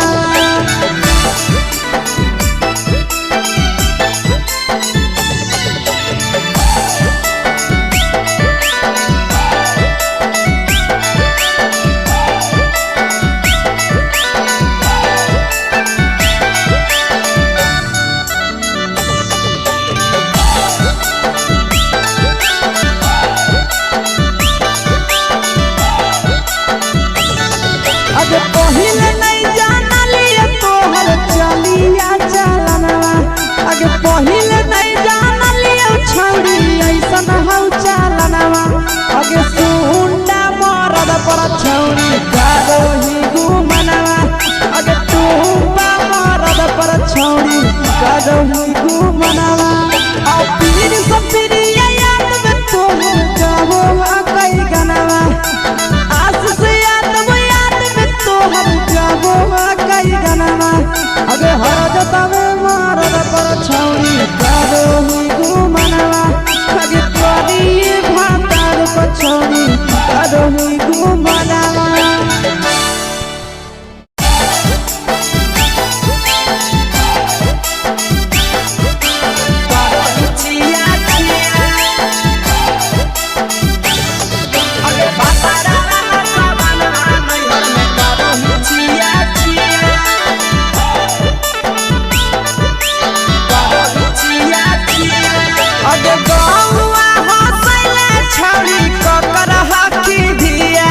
S1: अगे गौआ हंसैले छौरी ककर हकी धिया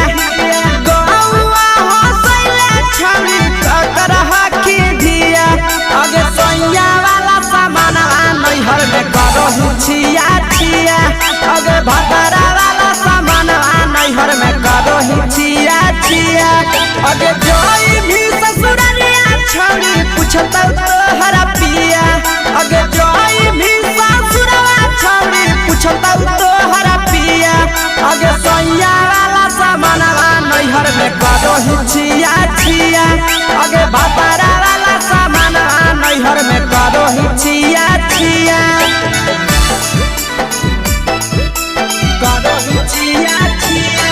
S1: गौआ हंसैले छौरी ककर हकी धिया अगे सैया वाला सामान नैहर में करहु छिया छिया अगे भतरा वाला सामान नैहर में करहु छिया छिया अगे जोई भी ससुरलिया छौरी पूछतौ तोहरा पिया अगे जोई भी ससुरवा छौरी पूछतौ तोहरा पिया अगे सैया वाला सामान नैहर में करहु छिया छिया अगे भतरा वाला सामान नैहर में करहु छिया छिया करहु छिया छिया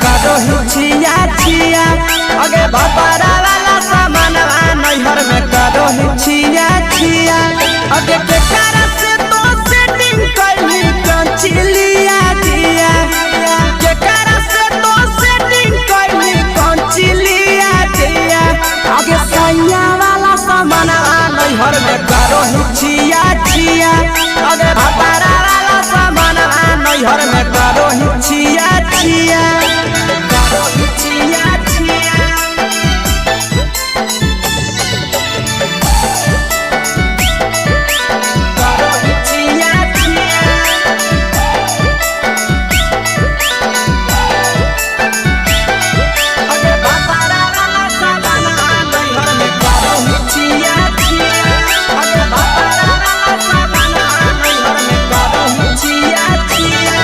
S1: करहु छिया छिया अगे भतरा वाला सामान नैहर में करहु छिया छिया अगे केकरा से तो सेटिंग करही कंचिलिया दिया केकरा से तो सेटिंग करही कंचिलिया दिया अगे सैया वाला सामान नैहर में करहु छिया छिया अगे भतरा वाला सामान नैहर में करहु छिया छिया करहु छिया छिया करहु छिया छिया अगे भतरा वाला सामान नैहर में करहु छिया छिया अगे भतरा वाला सामान नैहर में करहु छिया छिया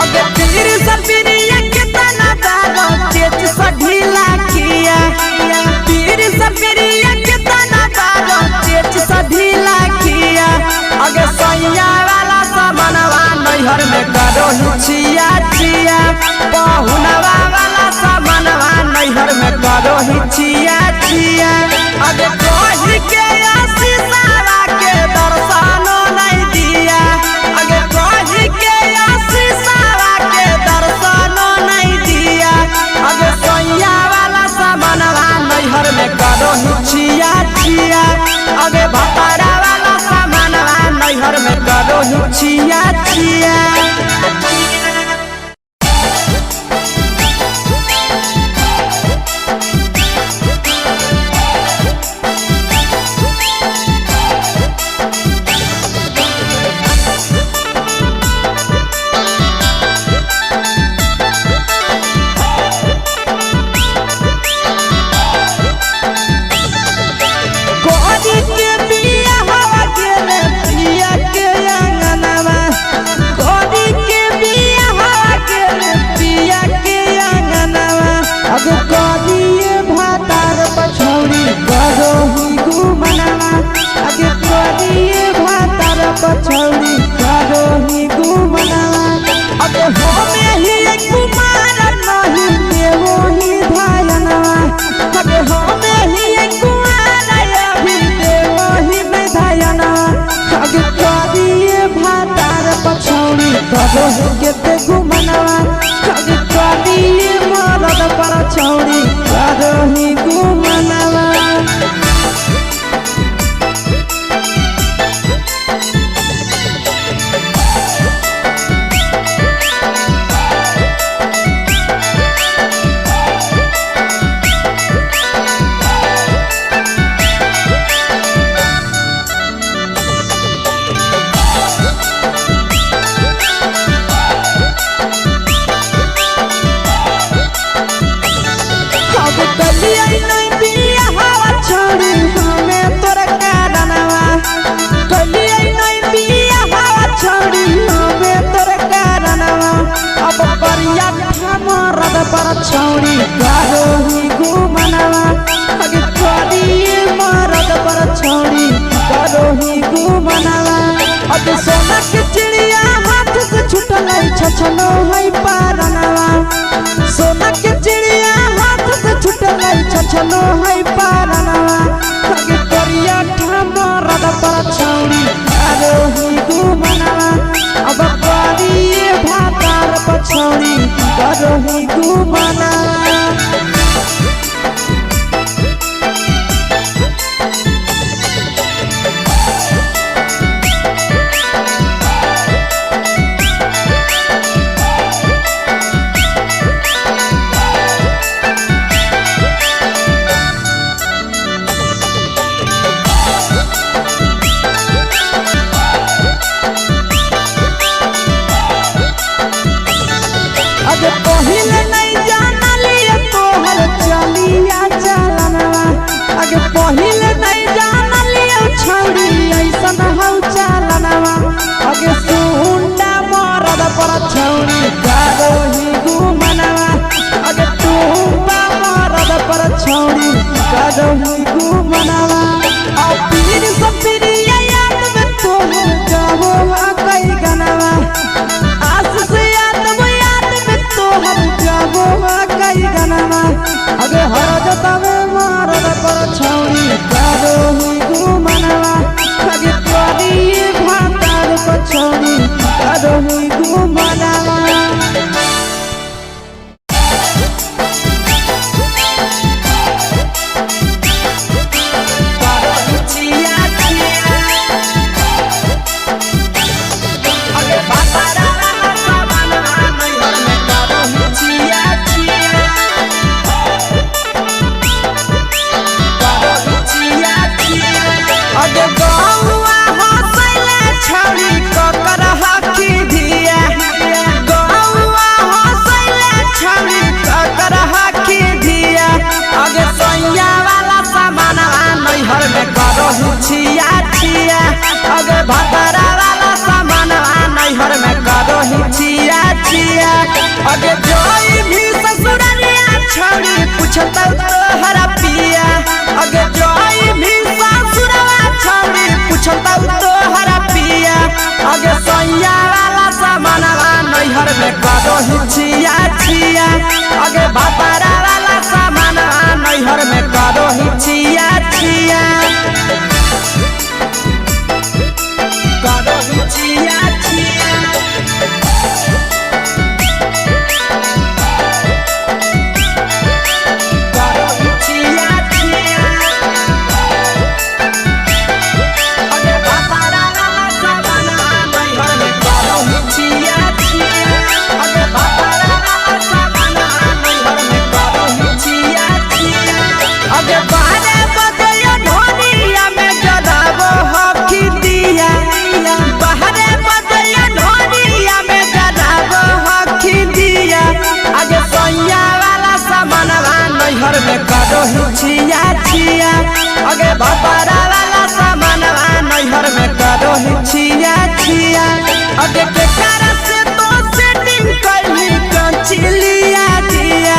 S1: अगे तीर सपिरिया कितना दारो चेच सढीला किया तीर सपिरिया कितना दारो चेच सढीला किया अगे सैया वाला सामानवा नैहर में करहु छिया छिया पहुनवा वाला सामानवा नैहर में करहु छिया छिया अगे कहि के आशीषवा के दर्शनो नहीं दिया अगे कहि के आशीषवा के दर्शनो नहीं दिया अगे सैया वाला सामानवा नैहर में करहु छिया छिया अगे भतरा वाला सामानवा नैहर में करहु छिया छिया कोरी के बिया हवा गेले पिया के अंगनवा कोरी के बिया हवा गेले पिया के अंगनवा अब कोरिए भातार पछौरी करहु घुमनवा अगे कोरिए भातार पछौरी करहु घुमनवा अगे होमे ही कुमार नहीं देवो ही धायनवा अगे होमे ही कुमार अभी देवो ही में धायनवा अगे कोरिए भातार पछौरी करहु केते घुमनवा अगे कोरिए मरद पछौरी करहु घुमनवा पर छौरी करहु घुमनवा अगे कोरी
S2: बुझलो है पारनवा आगे करिया मरद पर छौड़ी करोही घुमनवा अब करिए भातार पर छौड़ी करोही घुमनवा आगे पहिले नहीं जाना लिया तोहर चलिया चलनवा आगे पहिले नहीं जाना लिया छौड़ी ऐसन हौ चलनवा आगे सुंडा मरद पर छौड़ी करोही घुमनवा आगे टूपा मरद पर छौड़ी करोही घुमनवा आ पीर सब पीरिया याद में तोहर जाबो कई गनवा आस से कई गनवा अगे हर जतवे मरद पर छौड़ी करोही घुमनवा अगे करिए भातार पर छौड़ी करोही घुमनवा आगे गौआ हंसैले छौड़ी ककर हकी धिया गौआ हंसैले छौड़ी ककर हकी धिया आगे सैया वाला सामान नैहर में करोही छिया छिया आगे भतरा वाला सामान नैहर में करोही छिया छिया आगे जोई भी ससुरलिया छौड़ी पूछतौ तोहरा पिया आगे जोई भी छौड़ी पूछतौ तोहरा पिया आगे सैया वाला सामान नैहर में करोही छिया छिया आगे भतरा वाला सामान नैहर में करोही छिया छिया करोही छिया छिया करोही छिया छिया आगे बारे बदलिया ढोनिया में जलाबो हकी दिया बाहरे बदलिया ढोनिया में जलाबो हकी दिया आगे सैया वाला सामान नैहर में करोही छिया छिया आगे भतरा वाला सामान नैहर में करोही छिया छिया आगे के कारण से तो सेटिंग करली कंचिलिया दिया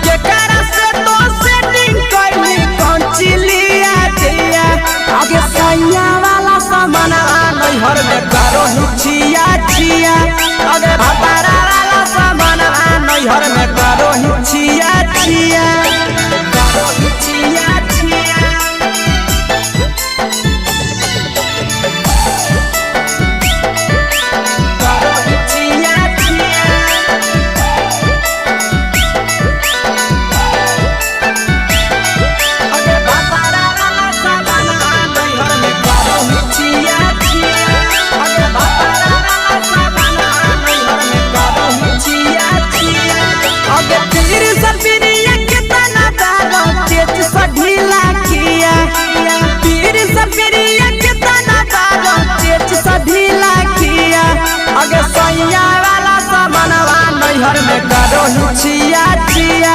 S2: के कारण से तो सेटिंग करली कंचिलिया दिया आगे सैया वाला सामान नैहर में करोही छिया छिया आगे भतरा वाला सामान नैहर में करोही छिया छिया करोही छिया छिया करोही छिया छिया आगे भतरा वाला सामान नैहर में करोही छिया छिया आगे भतरा वाला सामान नैहर में करोही छिया छिया आगे पीर सब पीरिया कितना दारो चेच सढीला किया पीर सब पीरिया कितना दारो चेच सढीला किया आगे सैया वाला सामानवा नैहर में करोही छिया छिया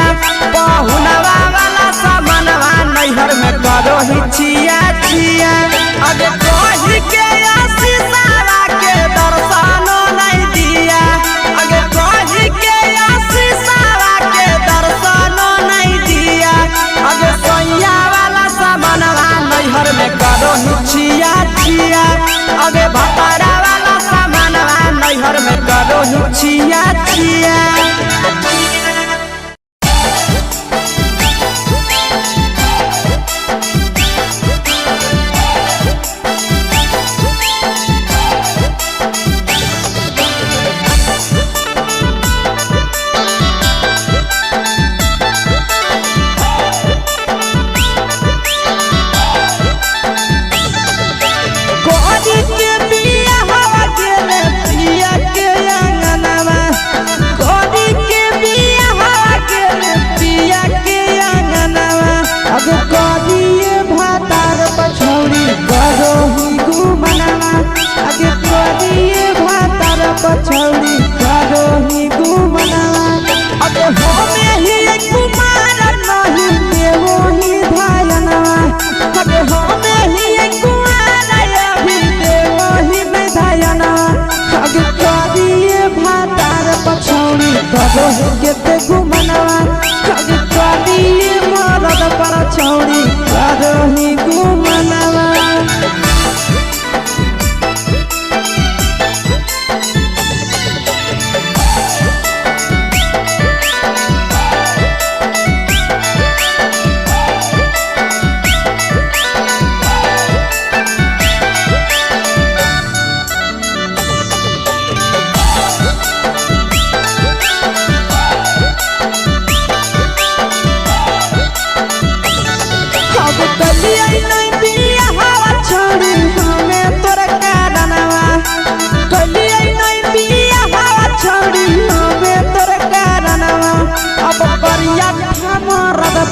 S2: पहुनवा वाला सामानवा नैहर में करोही छिया छिया आगे कही के आशीषवा के दर्शनो नहीं दिया आगे कही के आशीषवा के दर्शनो नहीं दिया आगे सैया वाला सामानवा नैहर में करोही छिया छिया आगे भतरा वाला सामानवा नैहर में करोही छिया छिया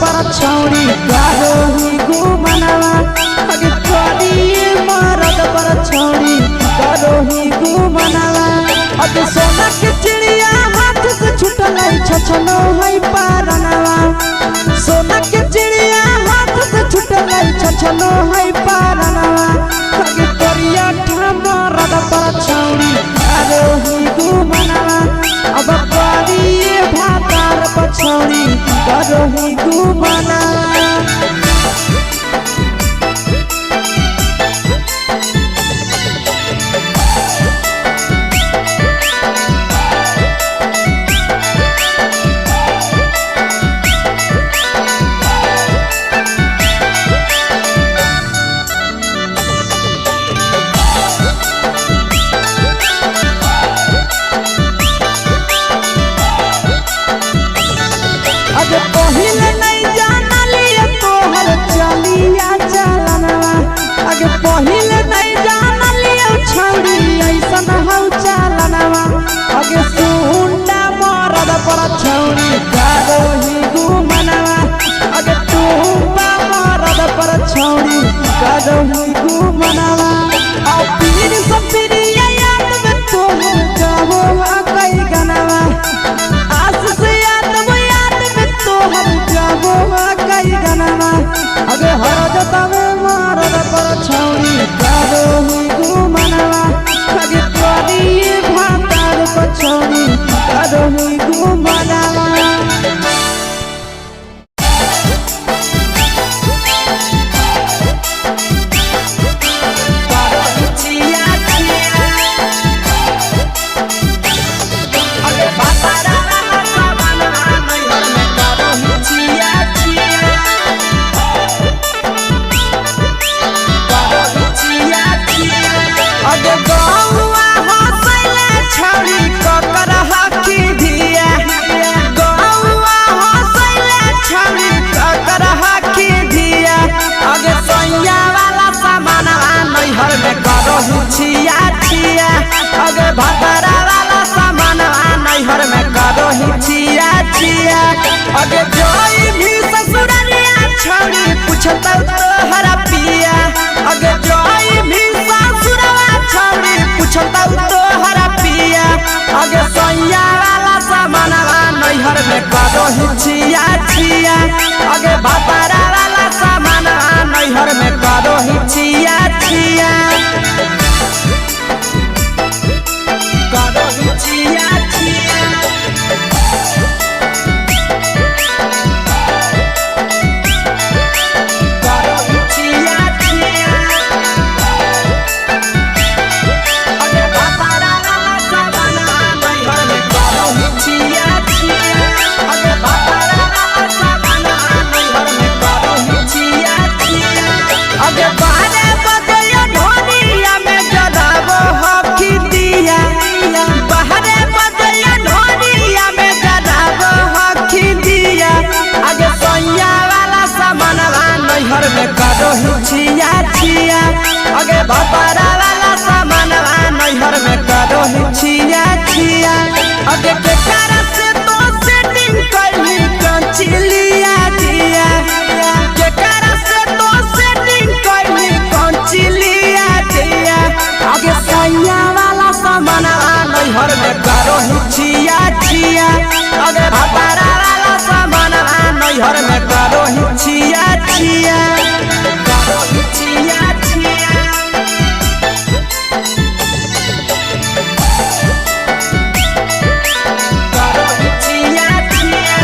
S2: पर छौड़ी करोही घुमनवा अगे करिए मरद पर छौड़ी करोही घुमनवा अगे सोना के चिड़िया हाथ से छूटल छछनो है पारनवा सोना के चिड़िया हाथ से छूटल छछनो है पारनवा अगे करिया मरद पर छौड़ी करोही घुमनवा अब करिए भातार पर छौड़ी करोही घुमनवा अगे पहिले नहीं जानलिए तोहर चलिया चलनवा अगे पहिले नहीं जानलिए छौड़ी ऐसन हौ चलनवा अगे सुंडा मरद पर छौड़ी करोही घुमनवा अगे टूपा मरद पर छौड़ी करोही घुमनवा आ पीर सब पीरिया याद में तोहर जाबो कई गनवा आस से कई गनवा अगे हर जतवे मरद पर छौड़ी करोही घुमनवा अगे करिए भातार पर छौड़ी करोही घुमनवा अगे भातारा वाला सामान नैहर में करोही छिया छिया अगे जोई भी ससुरलिया छौड़ी पूछता तोहरा पिया अगे जोई भी ससुरवा छौड़ी पूछता तोहरा पिया अगे सैया वाला सामान नैहर में करोही छिया छिया अगे भातारा वाला सामान नैहर में करोही छिया छिया करोही छिया छिया करोही छिया छिया अगे भातारा वाला सामान नैहर में करोही छिया छिया अगे भातारा वाला सामान नैहर में करोही छिया छिया अगे बारे बजैया ढोलिया में जलाबो हकी दिया बाहरे बजैया ढोलिया में जलाबो हकी दिया अगे सैया वाला सामान नैहर में करोही छिया छिया अगे भातारा वाला सामान नैहर में करोही छिया छिया अगे केकरा से तो सेटिंग करही कंचिलिया दिया केकरा से तो सेटिंग करही कंचिलिया दिया अगे सैया वाला सामान नैहर में करोही छिया छिया अगे भातारा वाला सामान नैहर में करोही छिया छिया करोही छिया छिया करोही छिया छिया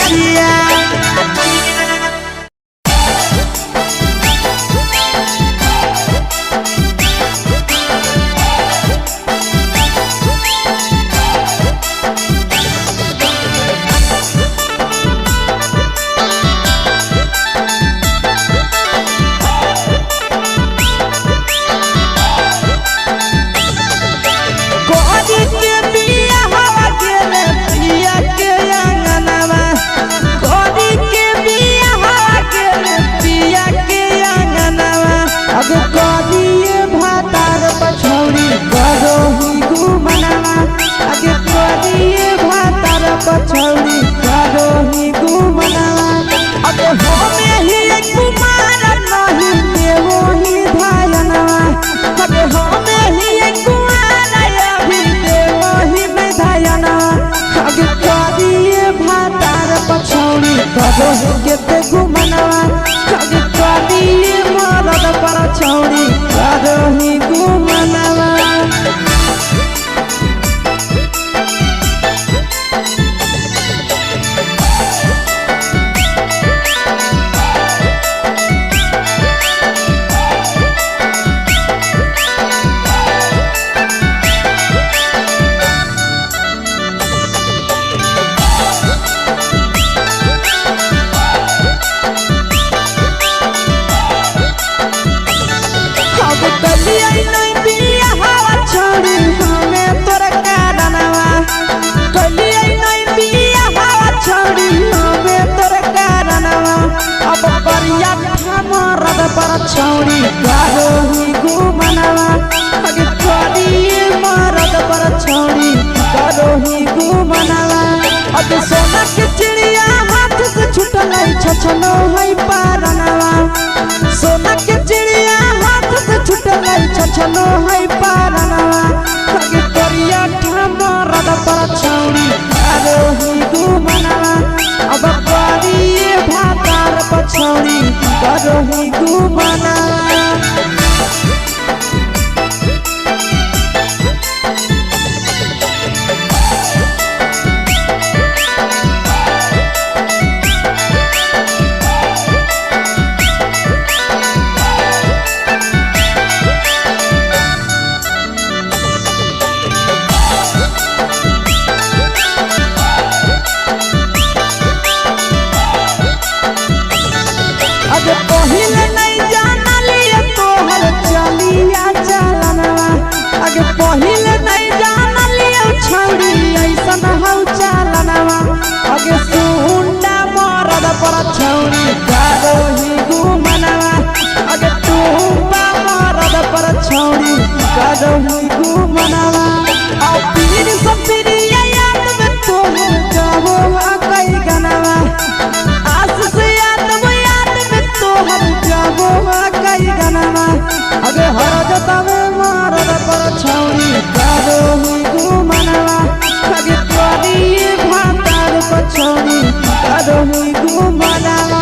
S2: छिया पछौड़ी करो ही घुमनावा अब हमें ही कुमार नहीं देवो ही धायनावा अब हमें ही कुमार अभी देवो ही में धायनावा अब करिए भातार पछौड़ी करो ही केते घुमनावा अब करिए मरद पछौड़ी करो ही घुमनावा पछौड़ी करो ही घुमनावा अगे करिए मरद पछौड़ी करो ही घुमनावा अब सोना के चिड़िया हाथ से छूटल छछनो है पारनावा सोना के चिड़िया हाथ से छूटल छछनो है पारनावा अगे करिया मरद पछौड़ी करो ही घुमनावा अब करिए भातार पछौड़ी करो ही घुमनावा पहिले नहीं जाना लिया तोहर चलिया चलनवा अगे पहिले नहीं जाना लिया छौड़ी ऐसन हौ चलनवा अगे सुंडा मरद पछौड़ी करो ही घुमनावा अगे टूपा मरद पछौड़ी करो ही घुमनावा आ पीर सब पीरिया याद में तोहर जाबो कई गनावा आस से कई गनावा अगे हर जतावे मरद पछौड़ी करो ही घुमनावा अगे करिए भातार पछौड़ी करो ही घुमनावा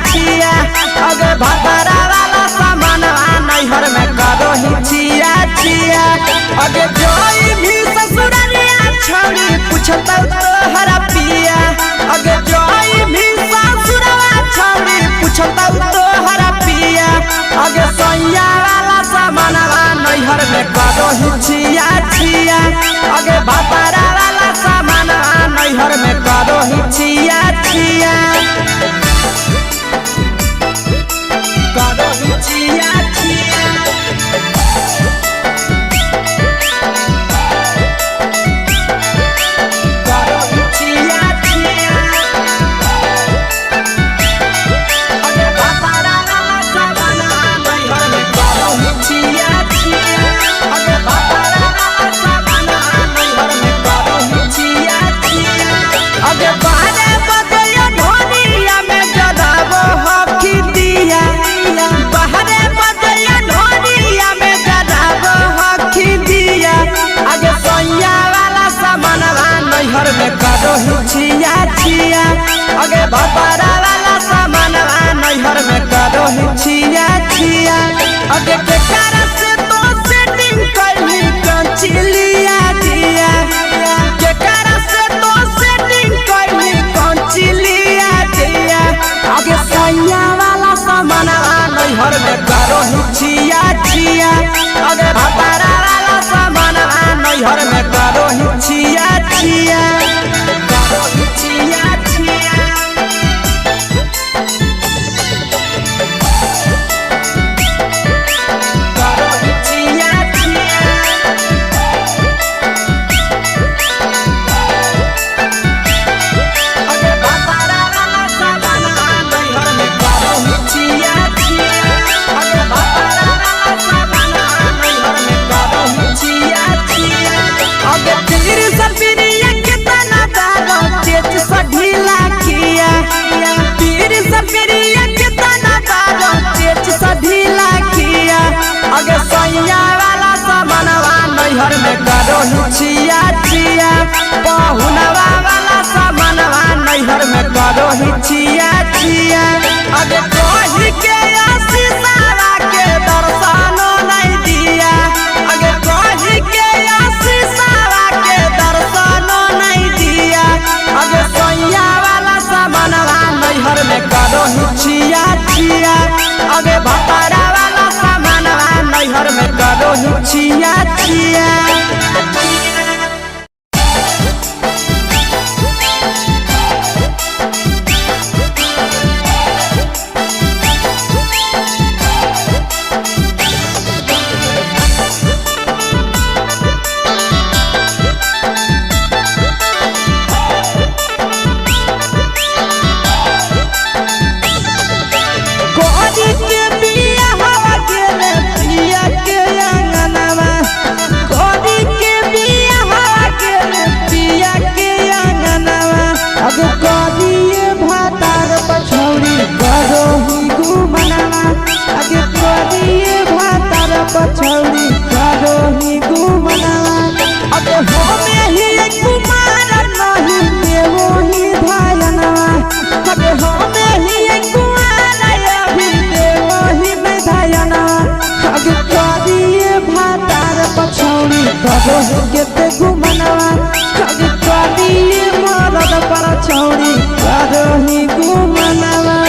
S2: अगे भतरा वाला सामान नैहर में करो ही छिया छिया अगे जोई भी ससुरलिया छौड़ी पूछता तोहरा पिया अगे जोई भी ससुरवा छौड़ी पूछता तोहरा पिया अगे सैया वाला सामान नैहर में करो ही छिया छिया अगे भतरा वाला सामान नैहर में करो ही छिया छिया करो ही छिया छिया करो ही छिया छिया अगे भतरा वाला सामान नैहर में करो ही
S1: अगे भतारा वाला सामानवा नैहर में करो ही छिया छिया अगे के कारण से तो सेटिंग करनी कंचिलिया दिया के कारण से तो सेटिंग करनी कंचिलिया दिया अगे सैया वाला सामानवा नैहर में करो ही छिया छिया अगे भतारा वाला सामानवा नैहर में करो ही छिया छिया करो ही छिया छिया अगे सैया वाला सामानवा नैहर में करो ही छिया छिया पहुनवा वाला सामानवा नैहर में करो ही छिया छिया अगे कही के आशीषवा के दर्शनो नहीं दिया अगे कही के आशीषवा के दर्शनो नहीं दिया अगे सैया वाला सामानवा नैहर में करो ही छिया छिया अगे भतारा वाला सामानवा नैहर में करो ही छिया छिया
S2: पछौड़ी करो ही घुमनावा अबे हमें ही कुमार नहीं देवो ही धायनवा अबे हमें ही कुमार अभी देवो ही में धायनवा अबे करिए भातार पछौड़ी करो ही केते घुमनावा अबे करिए मरद पर छौड़ी करो ही घुमनावा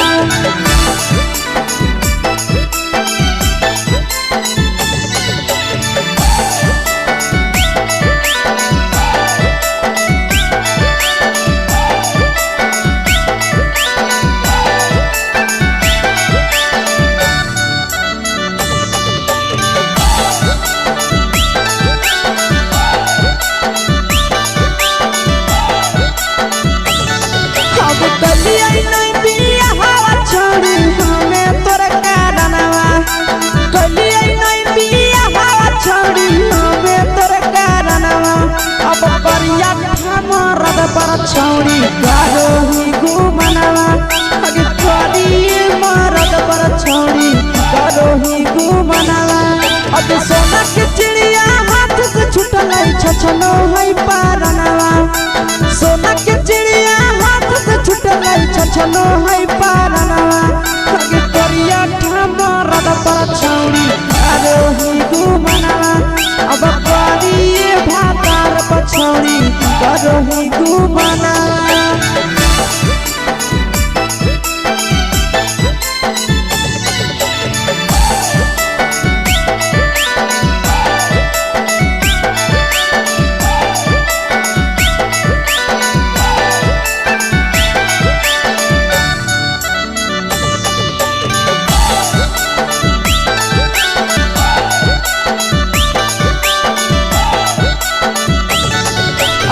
S2: छौड़ी करो ही घुमनावा अगे करिए मरद पर छौड़ी करो ही घुमनावा अगे सोना के चिड़िया हाथ से छूटल छछनो है पारनावा सोना के चिड़िया हाथ से छूटल छछनो है पारनावा अगे करिया मरद पर छौड़ी करो ही घुमनावा अब करिए भातार पर छौड़ी करो ही घुमनावा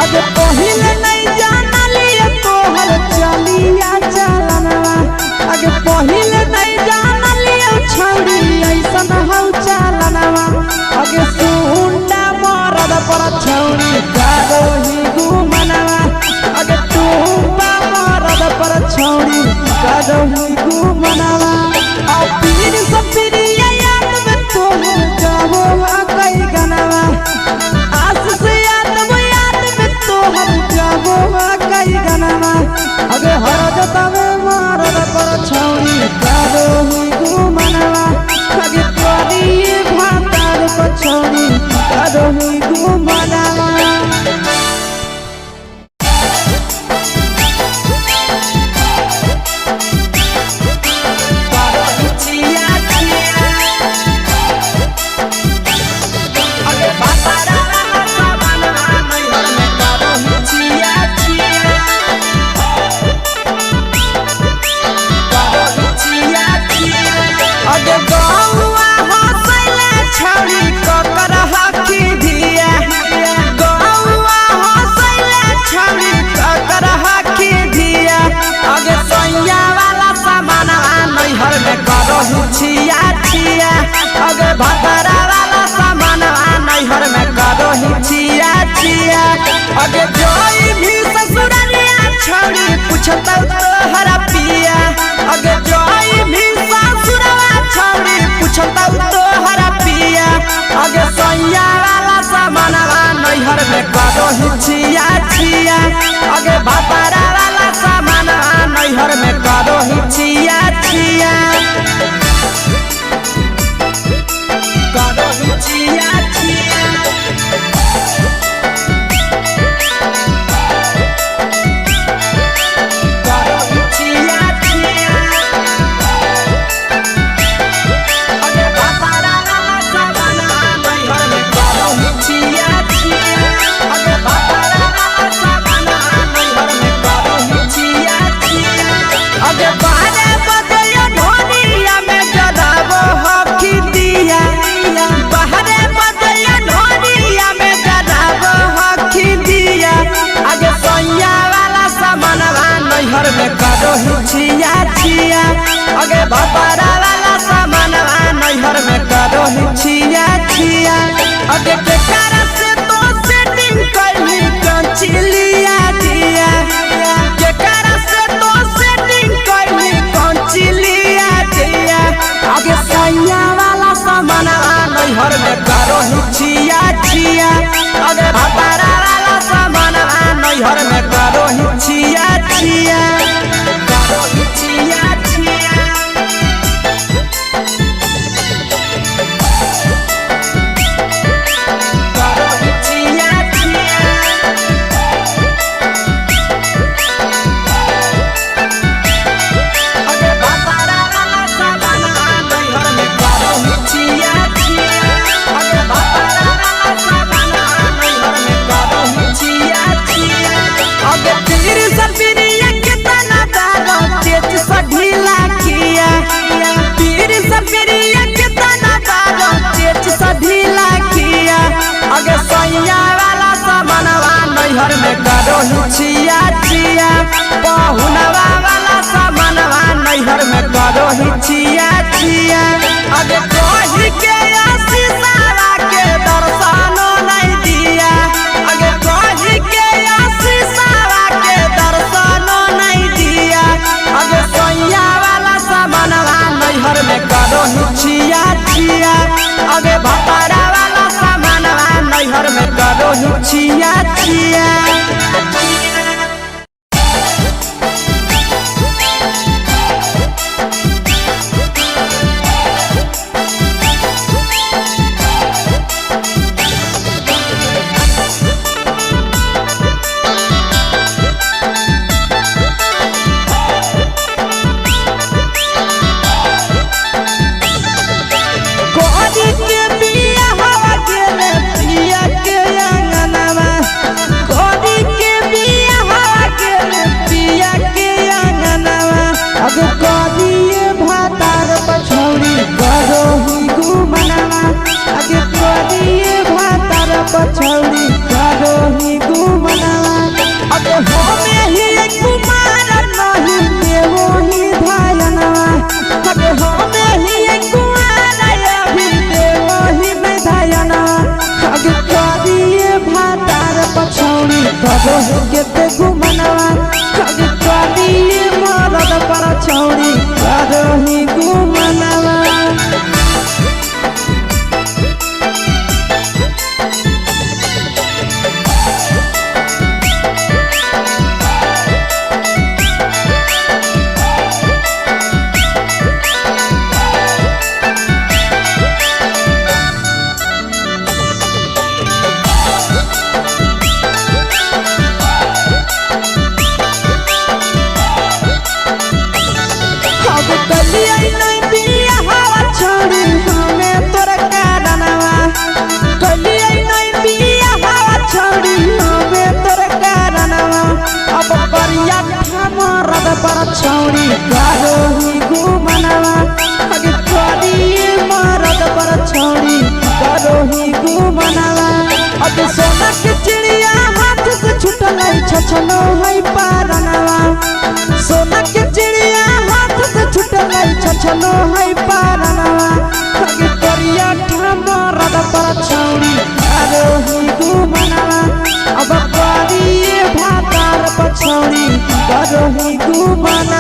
S2: अगे पहिले नहीं जानलिए तोहर चलिया चलनवा अगे पहिले नहीं जानलिए छौड़ी ऐसन हौ चलनवा अगे सुंडा मरद पर छौड़ी करो ही घुमनावा अगे टूपा मरद पर छौड़ी करो ही घुमनावा आ पीर सब पीरिया याद में तोहर जाबो कई गनावा आस से याद में तोहर जाबो कई गनावा अगे हर छोड़ी करोही घुमनावा अगे भतरा वाला सामान नैहर में करो ही छिया छिया अगे जोई भी ससुरलिया छोड़ी पूछता तोहरा पिया अगे जोई भी ससुरवा छोड़ी पूछता तोहरा पिया अगे सैया वाला सामान नैहर में करो ही छिया छिया अगे भतरा वाला सामान नैहर में करो ही छिया छिया छिया छिया अगे भतरा वाला सामान नैहर में करो ही छिया छिया अगे केकर से तो सेटिंग करली कंचिलिया दिया केकर से तो सेटिंग करली कंचिलिया दिया अगे सैया वाला सामान नैहर में करो ही छिया छिया अगे भतरा वाला सामान नैहर में करो ही छिया छिया अगे सैया वाला सामानवा नैहर में करो ही छिया छिया पहुनवा वाला सामानवा नैहर में करो ही छिया छिया अगे कही के आशीषवा के दर्शनो नहीं दिया अगे कही के आशीषवा के दर्शनो नहीं दिया अगे सैया वाला सामानवा नैहर में करो ही छिया छिया अगे भतरा वाला सामानवा नैहर में करो ही छिया छिया के बिया छौरी करोही घुमनवा अगे करिए मरद पर छौरी करोही घुमनवा अगे सोना के चिड़िया हाथ से छूटल छछनो है पारनवा सोना के चिड़िया हाथ से छूटल छछनो है पारनवा अगे करिया मरद पर छौरी करोही घुमनवा अब करिए भातार पर छौरी करोही घुमनवा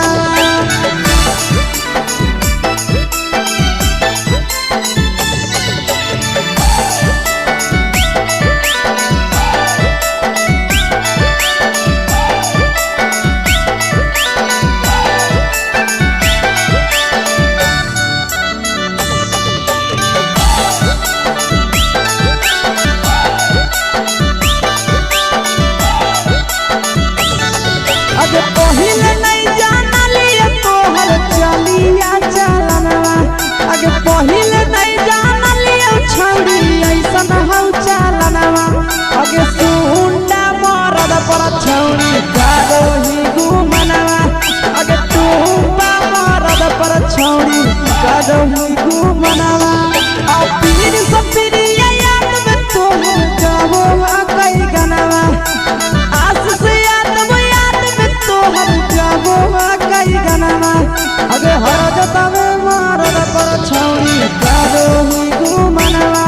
S2: अगे पहिले नहीं जानलिए तोहर चलिया चलनवा अगे पहिले नहीं जानलिए छौरी ऐसन हौ चलनवा अगे सुंडा मरद पर छौरी करोही घुमनवा अगे टूपा मरद पर छौरी करोही घुमनवा आ पीर सब पीरिया याद में तोहर जाबो कई गनवा आस से तोहर जाबो कई गनवा अगे हर जतवे मरद पर छौरी करोही घुमनवा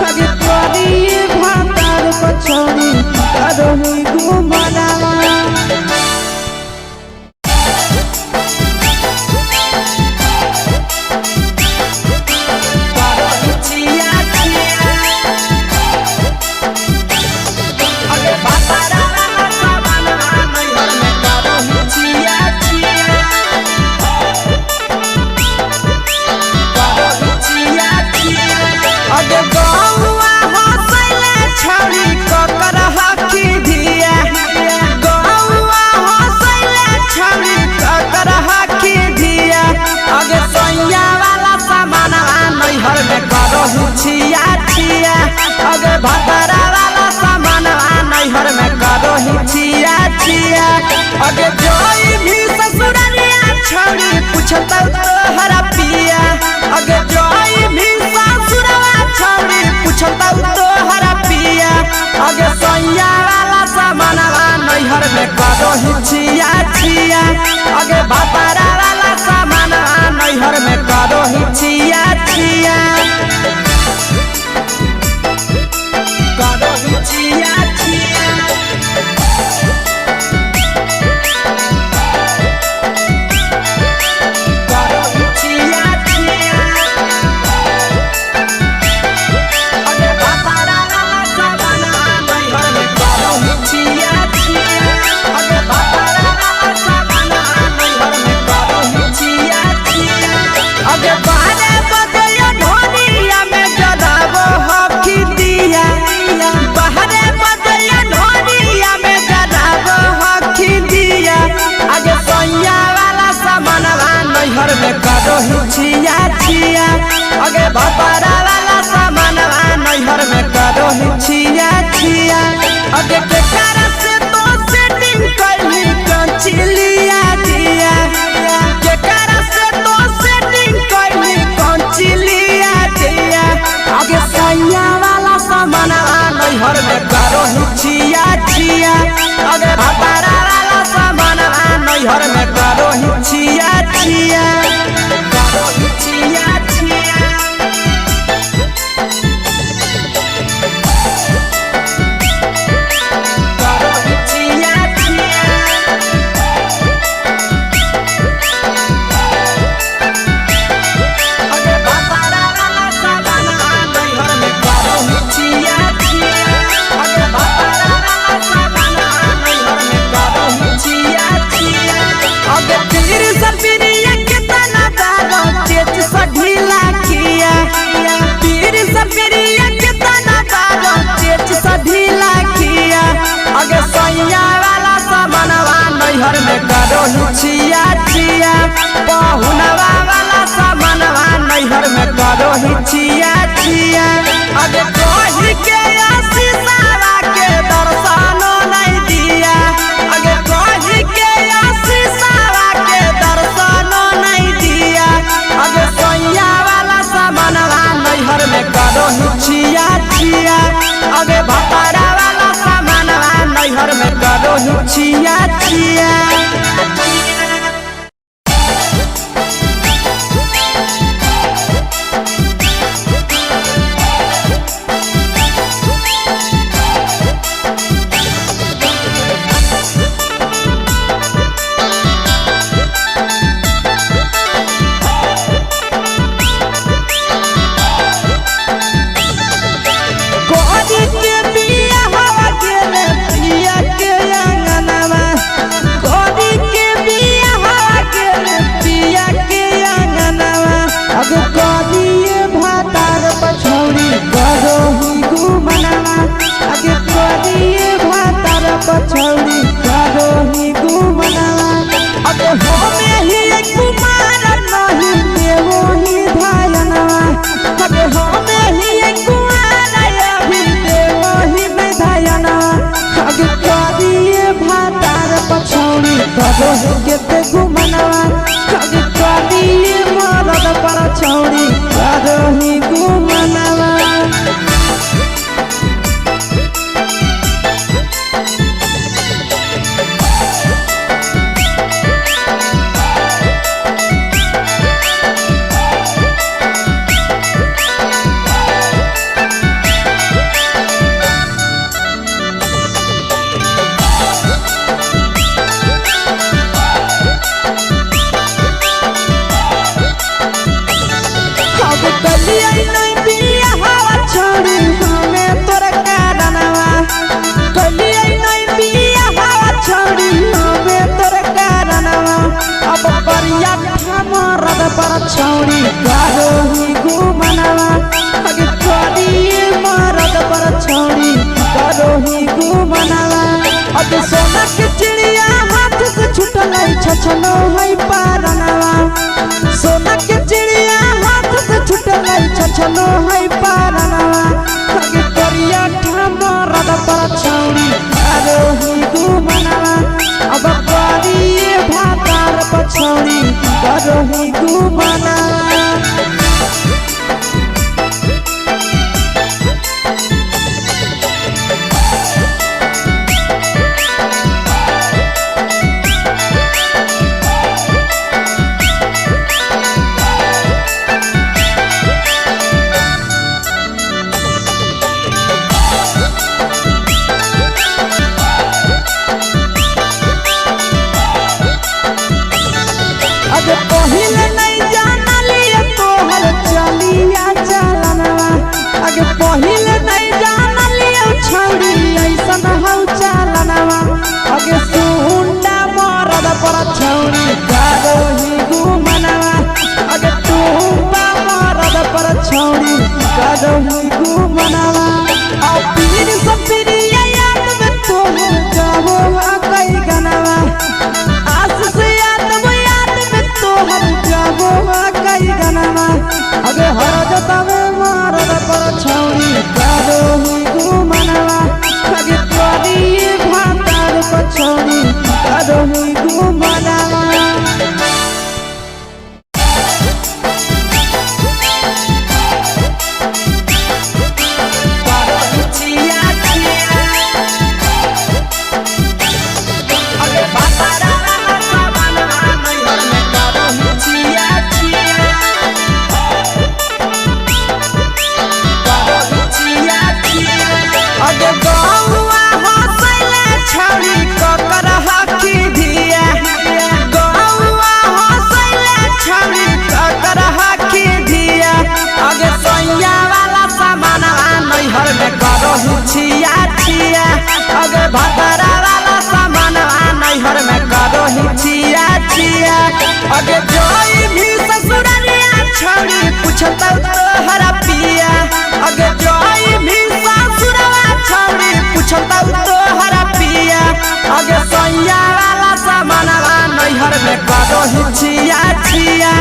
S2: अगे करिए भातार पर छौरी करोही घुमनवा अगे भतरा वाला सामान नैहर में करोही छिया छिया अगे जोई भी ससुरलिया छौरी पूछतौ तोहरा पिया अगे जोई भी ससुरवा छौरी पूछतौ तोहरा पिया अगे सैया वाला सामान नैहर में करोही छिया छिया अगे भतरा वाला सामान नैहर में करोही छिया छिया करोही छिया छिया करोही छिया छिया अगे भतरा वाला सामान नैहर में करोही छिया छिया अगे भतरा वाला सामान नैहर में करोही छिया छिया अगे बारे बदया ढोलिया में जलाबो हकी दिया बाहरे बदया ढोलिया में जलाबो हकी दिया अगे सैया वाला सामान नैहर में करोही छिया छिया अगे भतरा वाला सामान नैहर में करोही छिया छिया अगे केकरा से तो सेटिंग करही कंचिलिया दिया केकरा से तो सेटिंग करही कंचिलिया दिया अगे सैया वाला सामान नैहर में करोही छिया छिया अगे भतरा वाला सामान नैहर में करोही छिया छिया करोही छिया छिया करोही छिया छिया अगे भतरा वाला सामान नैहर में करोही छिया छिया अगे भतरा वाला सामान नैहर में करोही छिया छिया अगे पीर सब पीरिया कितना दारो चेच सढीला किया पीर सब पीरिया कितना दारो चेच सढीला किया अगे सैया वाला सामान नैहर में करोही छिया छिया पहुनवा वाला सामान नैहर में करोही छिया छिया अगे कही के आशीषवा के दर्शनो नहीं दिया अगे कही के आशीषवा के
S1: छिया छिया
S2: पछौड़ी करो ही घुमनावा अब हमें ही कुमार नहीं देवो ही धायनवा अब हमें ही कुमार अभी देवो ही में धायनवा अब करिए भातार पछौड़ी करो ही केते घुमनावा अब करिए मरद पछौड़ी करो ही घुमनावा पछौड़ी करो ही घुमनावा अगे करिए मरद पछौड़ी करो ही घुमनावा अगे सोना के चिड़िया हाथ से छूटल छछनो है पारनावा सोना के चिड़िया हाथ से छूटल छछनो है पारनावा अगे करिया मरद पछौड़ी करो ही घुमनावा अब करिए भातार पछौड़ी करो ही घुमनावा अगे पहिले नहीं जानलिए तोहर चलिया चलनवा अगे पहिले नहीं जानलिए छौड़ी ऐसन हौ चलनवा अगे सुंडा मरद पछौड़ी करो ही घुमनावा अगे टूपा मरद पछौड़ी करो ही घुमनावा आ पीर सब पीरिया याद में तोहर जाबो कई गनावा आस से कई गनावा अगे हर जतावे मरद पछौड़ी करो ही घुमनावा अगे करिए भातार पछौड़ी करो ही घुमनावा छिया छिया अगे भतरा वाला सामान नैहर में करो ही छिया छिया अगे जोई भी ससुरलिया छौड़ी पूछता तोहरा पिया अगे जोई भी ससुरवा छौड़ी पूछता तोहरा पिया अगे सैया वाला सामान नैहर में करो ही छिया छिया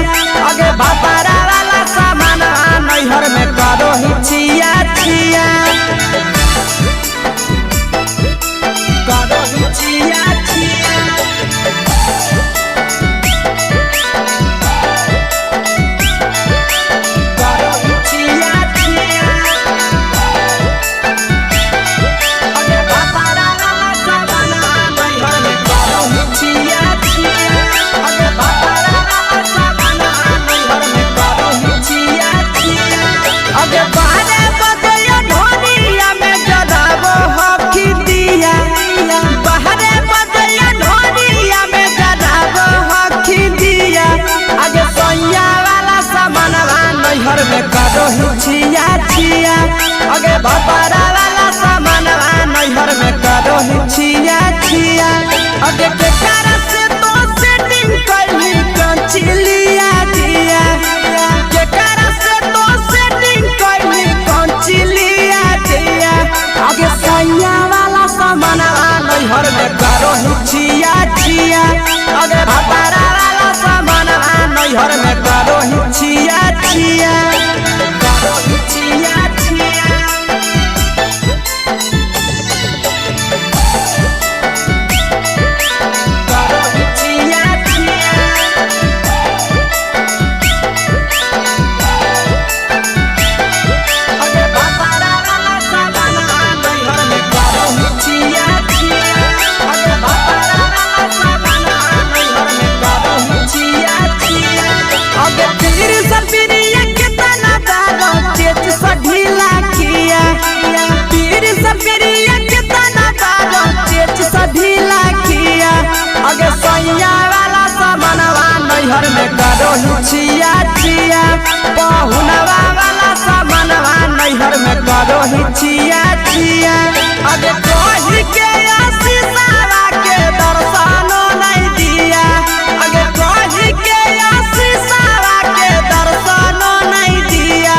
S2: अगे भतरा वाला सामान नैहर में करो ही छिया छिया करो ही छिया छिया करो ही छिया छिया अगे भतरा वाला सामान नैहर में
S1: नैहर में करो ही छिया छिया अगे भतारा वाला सामान नैहर में करो ही छिया छिया करो ही छिया छिया करो ही छिया छिया अगे भतारा वाला सामान नैहर में करो ही छिया छिया अगे भतारा वाला सामान नैहर में करो ही छिया छिया अगे तीर सपिरिया कितना दारो चेच सढीला किया तीर सपिरिया कितना दारो चेच सढीला किया अगे सैया वाला सामानवा नैहर में करो ही छिया छिया पहुनवा वाला सामानवा नैहर में करो ही छिया छिया अगे कही के आशीषवा के दर्शनो नहीं दिया अगे कही के आशीषवा के दर्शनो नहीं दिया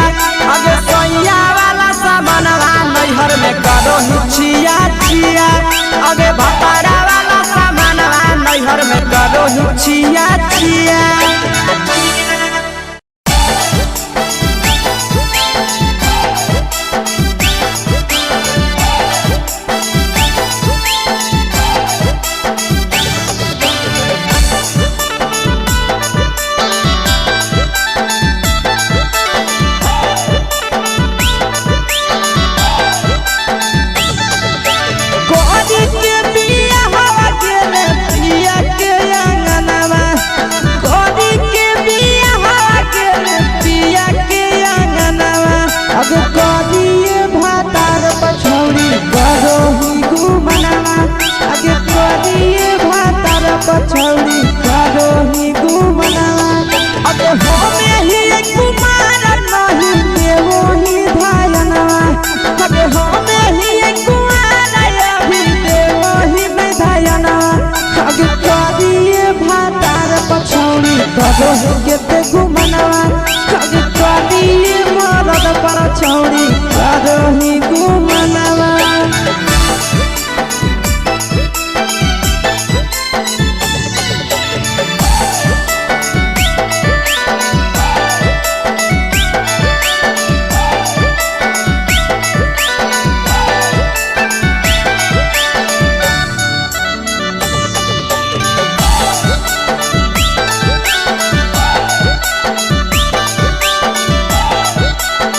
S1: अगे सैया वाला सामानवा नैहर में करो ही छिया छिया अगे भतारा वाला सामानवा नैहर में करो ही छिया छिया
S2: कोरी के बिया हवा गेले पिया के अंगनवा कोरी के बिया हवा गेले पिया के अंगनवा अब कोरिए भातार पछौड़ी करो ही घुमनवा अगे कोरिए भातार पछौड़ी करो ही घुमनवा अब होमे ही कुमार नहीं देवो ही धायनवा अब होमे ही कुमार अभी देवो ही में धायनवा अब कोरिए भातार पछौड़ी करो ही केते घुमनवा अब कोरिए मरद पर छौड़ी करो ही घुमनवा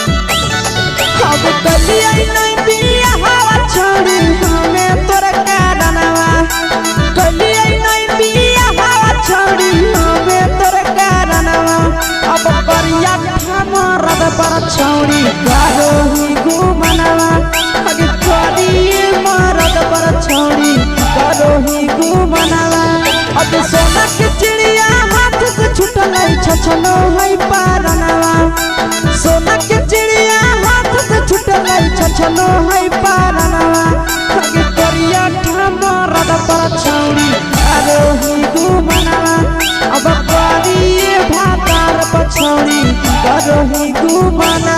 S2: अब कलिया नहीं बिया हवा छोड़ी हमें तोरा कारणवा कलिया नहीं बिया हवा छोड़ी हमें तोरा कारणवा अब करिया मरद पर छौड़ी करो ही घुमनवा अगे करिए मरद पर छौड़ी करो ही घुमनवा अब सोना के चिड़िया हाथ से छूटल छछनो है पारनवा सोना के चिड़िया हाथ से छूटल छछनो है पारनवा अगे करिया मरद पर छौड़ी करो ही घुमनवा अब करिए भातार पछौड़ी करो ही घुमनवा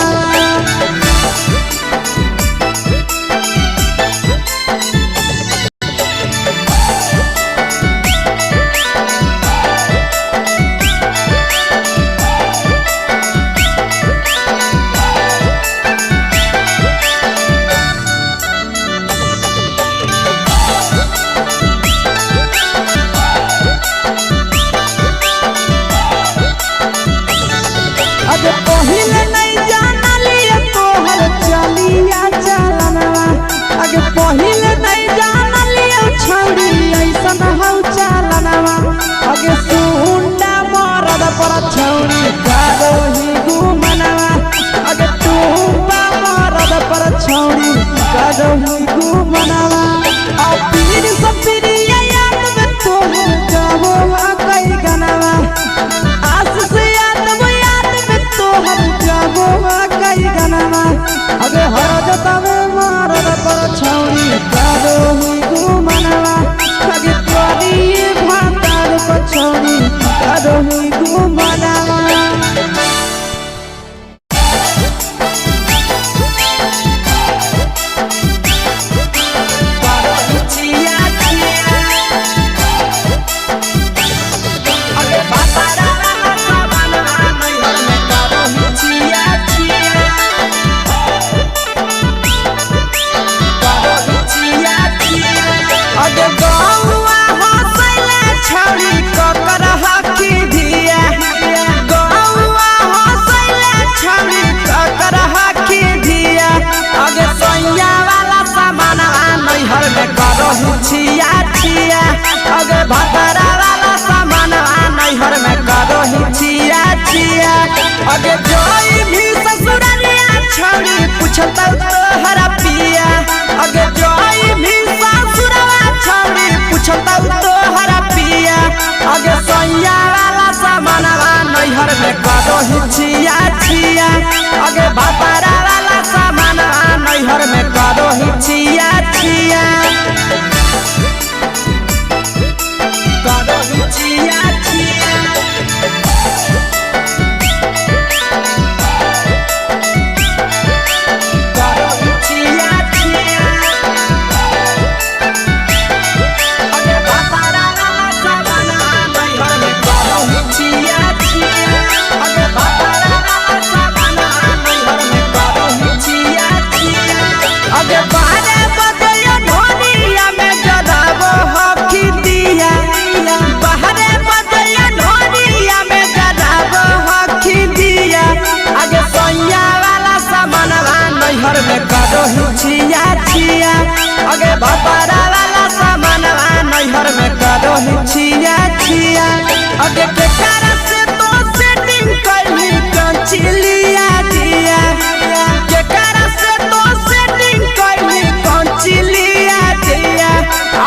S1: छिया छिया अगे भतरा वाला सामान नैहर में करही छिया छिया अगे जोई भी ससुरलिया छौड़ी पूछत तोहरा पिया अगे जोई भी ससुरवा छौड़ी पूछत तोहरा पिया अगे सैया वाला सामान नैहर में करही छिया छिया अगे भतरा वाला सामान नैहर में करही छिया छिया करही छिया छिया करही छिया छिया अगे भतरा वाला सामान नैहर में करही छिया छिया अगे भतरा वाला सामान नैहर में करही छिया छिया अगे बारे बदया ढोलिया में जलावो हकी दिया बाहरे बदया ढोलिया में जलावो हकी दिया अगे सैया वाला सामान नैहर में करही छिया छिया अगे भतरा वाला सामान नैहर में करही छिया छिया अगे केकरा से तो सेटिंग करही कंचिलिया दिया केकरा से तो सेटिंग करही कंचिलिया दिया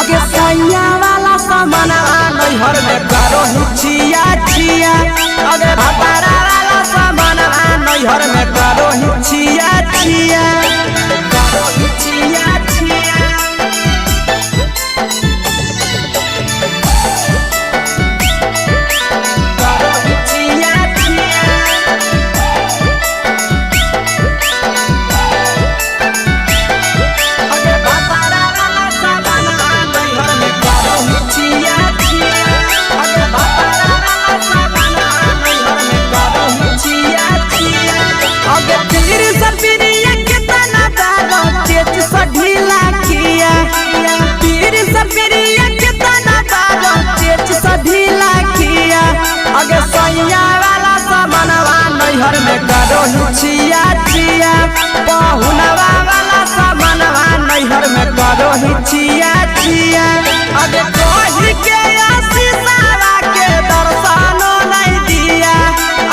S1: अगे सैया वाला सामान नैहर में करही छिया छिया अगे भतरा वाला सामान नैहर में करही छिया छिया करही छिया छिया करही छिया छिया अगे भतरा वाला सामान नैहर में करही छिया छिया अगे भतरा वाला सामान नैहर में करही छिया छिया अगे तीर सपिरिया कितना दारो तेज सढीला किया तीर सपिरिया कितना दारो तेज सढीला किया अगे सैया वाला सामान नैहर में करही छिया छिया पहुनवा वाला सामान नैहर में करही छिया छिया अगे कही के आशीषवा के दर्शनो नहीं दिया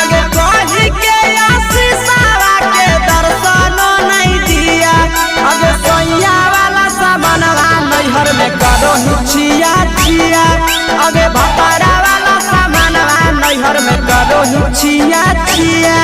S1: अगे कही के आशीषवा के दर्शनो नहीं दिया अगे सैया वाला सामान नैहर में करही छिया छिया अगे भतरा वाला सामान नैहर में करही छिया छिया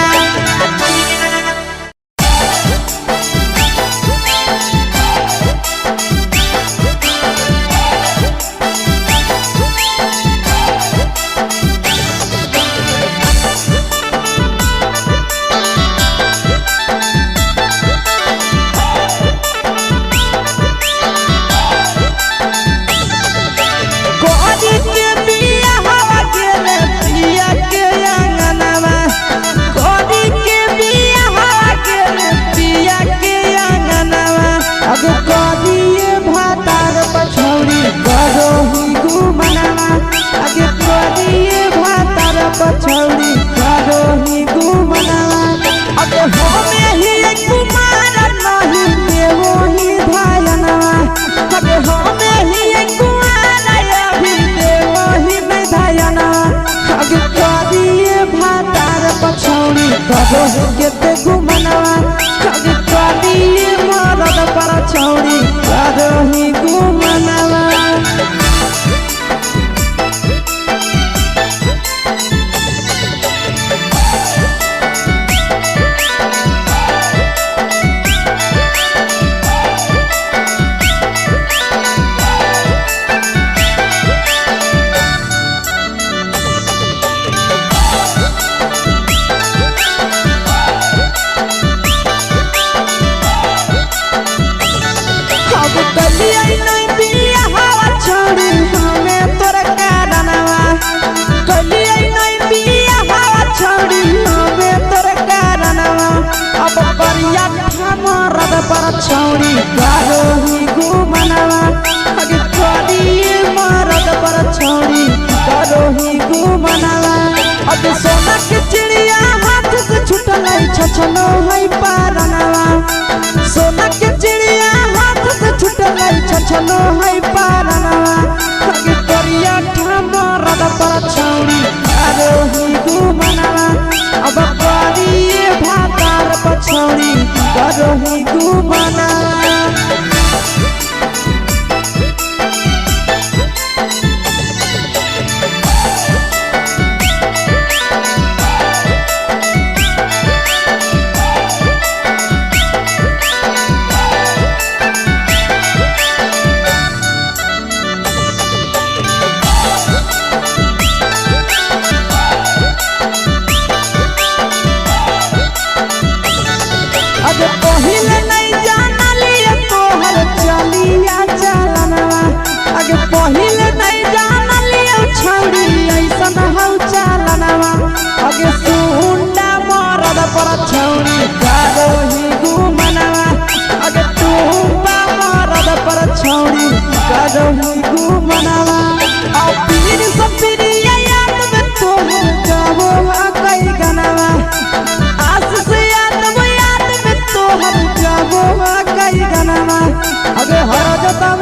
S1: कोरी के बिया हवा गेले पिया के अंगनवा कोरी के बिया हवा गेले पिया के अंगनवा अगे कोरिए भातार पछौड़ी करही गुमनवा अगे कोरिए भातार पछौड़ी करही गुमनवा अगे होमे ही कुमार नहीं देवो ही धायनवा अगे होमे ही कुमार अभी देवो ही नहीं धायना अगे कोरिए भातार पछौड़ी करही केते गुमनवा अगे कोरिए मरद पर छौड़ी करही गुमनवा अब कलिया नहीं बिया हवा छोड़ी हमें तोर कारणवा कलिया नहीं बिया हवा छोड़ी हमें तोर कारणवा अब करिया मरद पर छौड़ी करही गुमनवा अगे कोरिए मरद पर छौड़ी करही गुमनवा अगे सोना के चिड़िया हाथ से छूटल छछनो है पारनवा सोना के चिड़िया हाथ से छूटल छछनो है पारनवा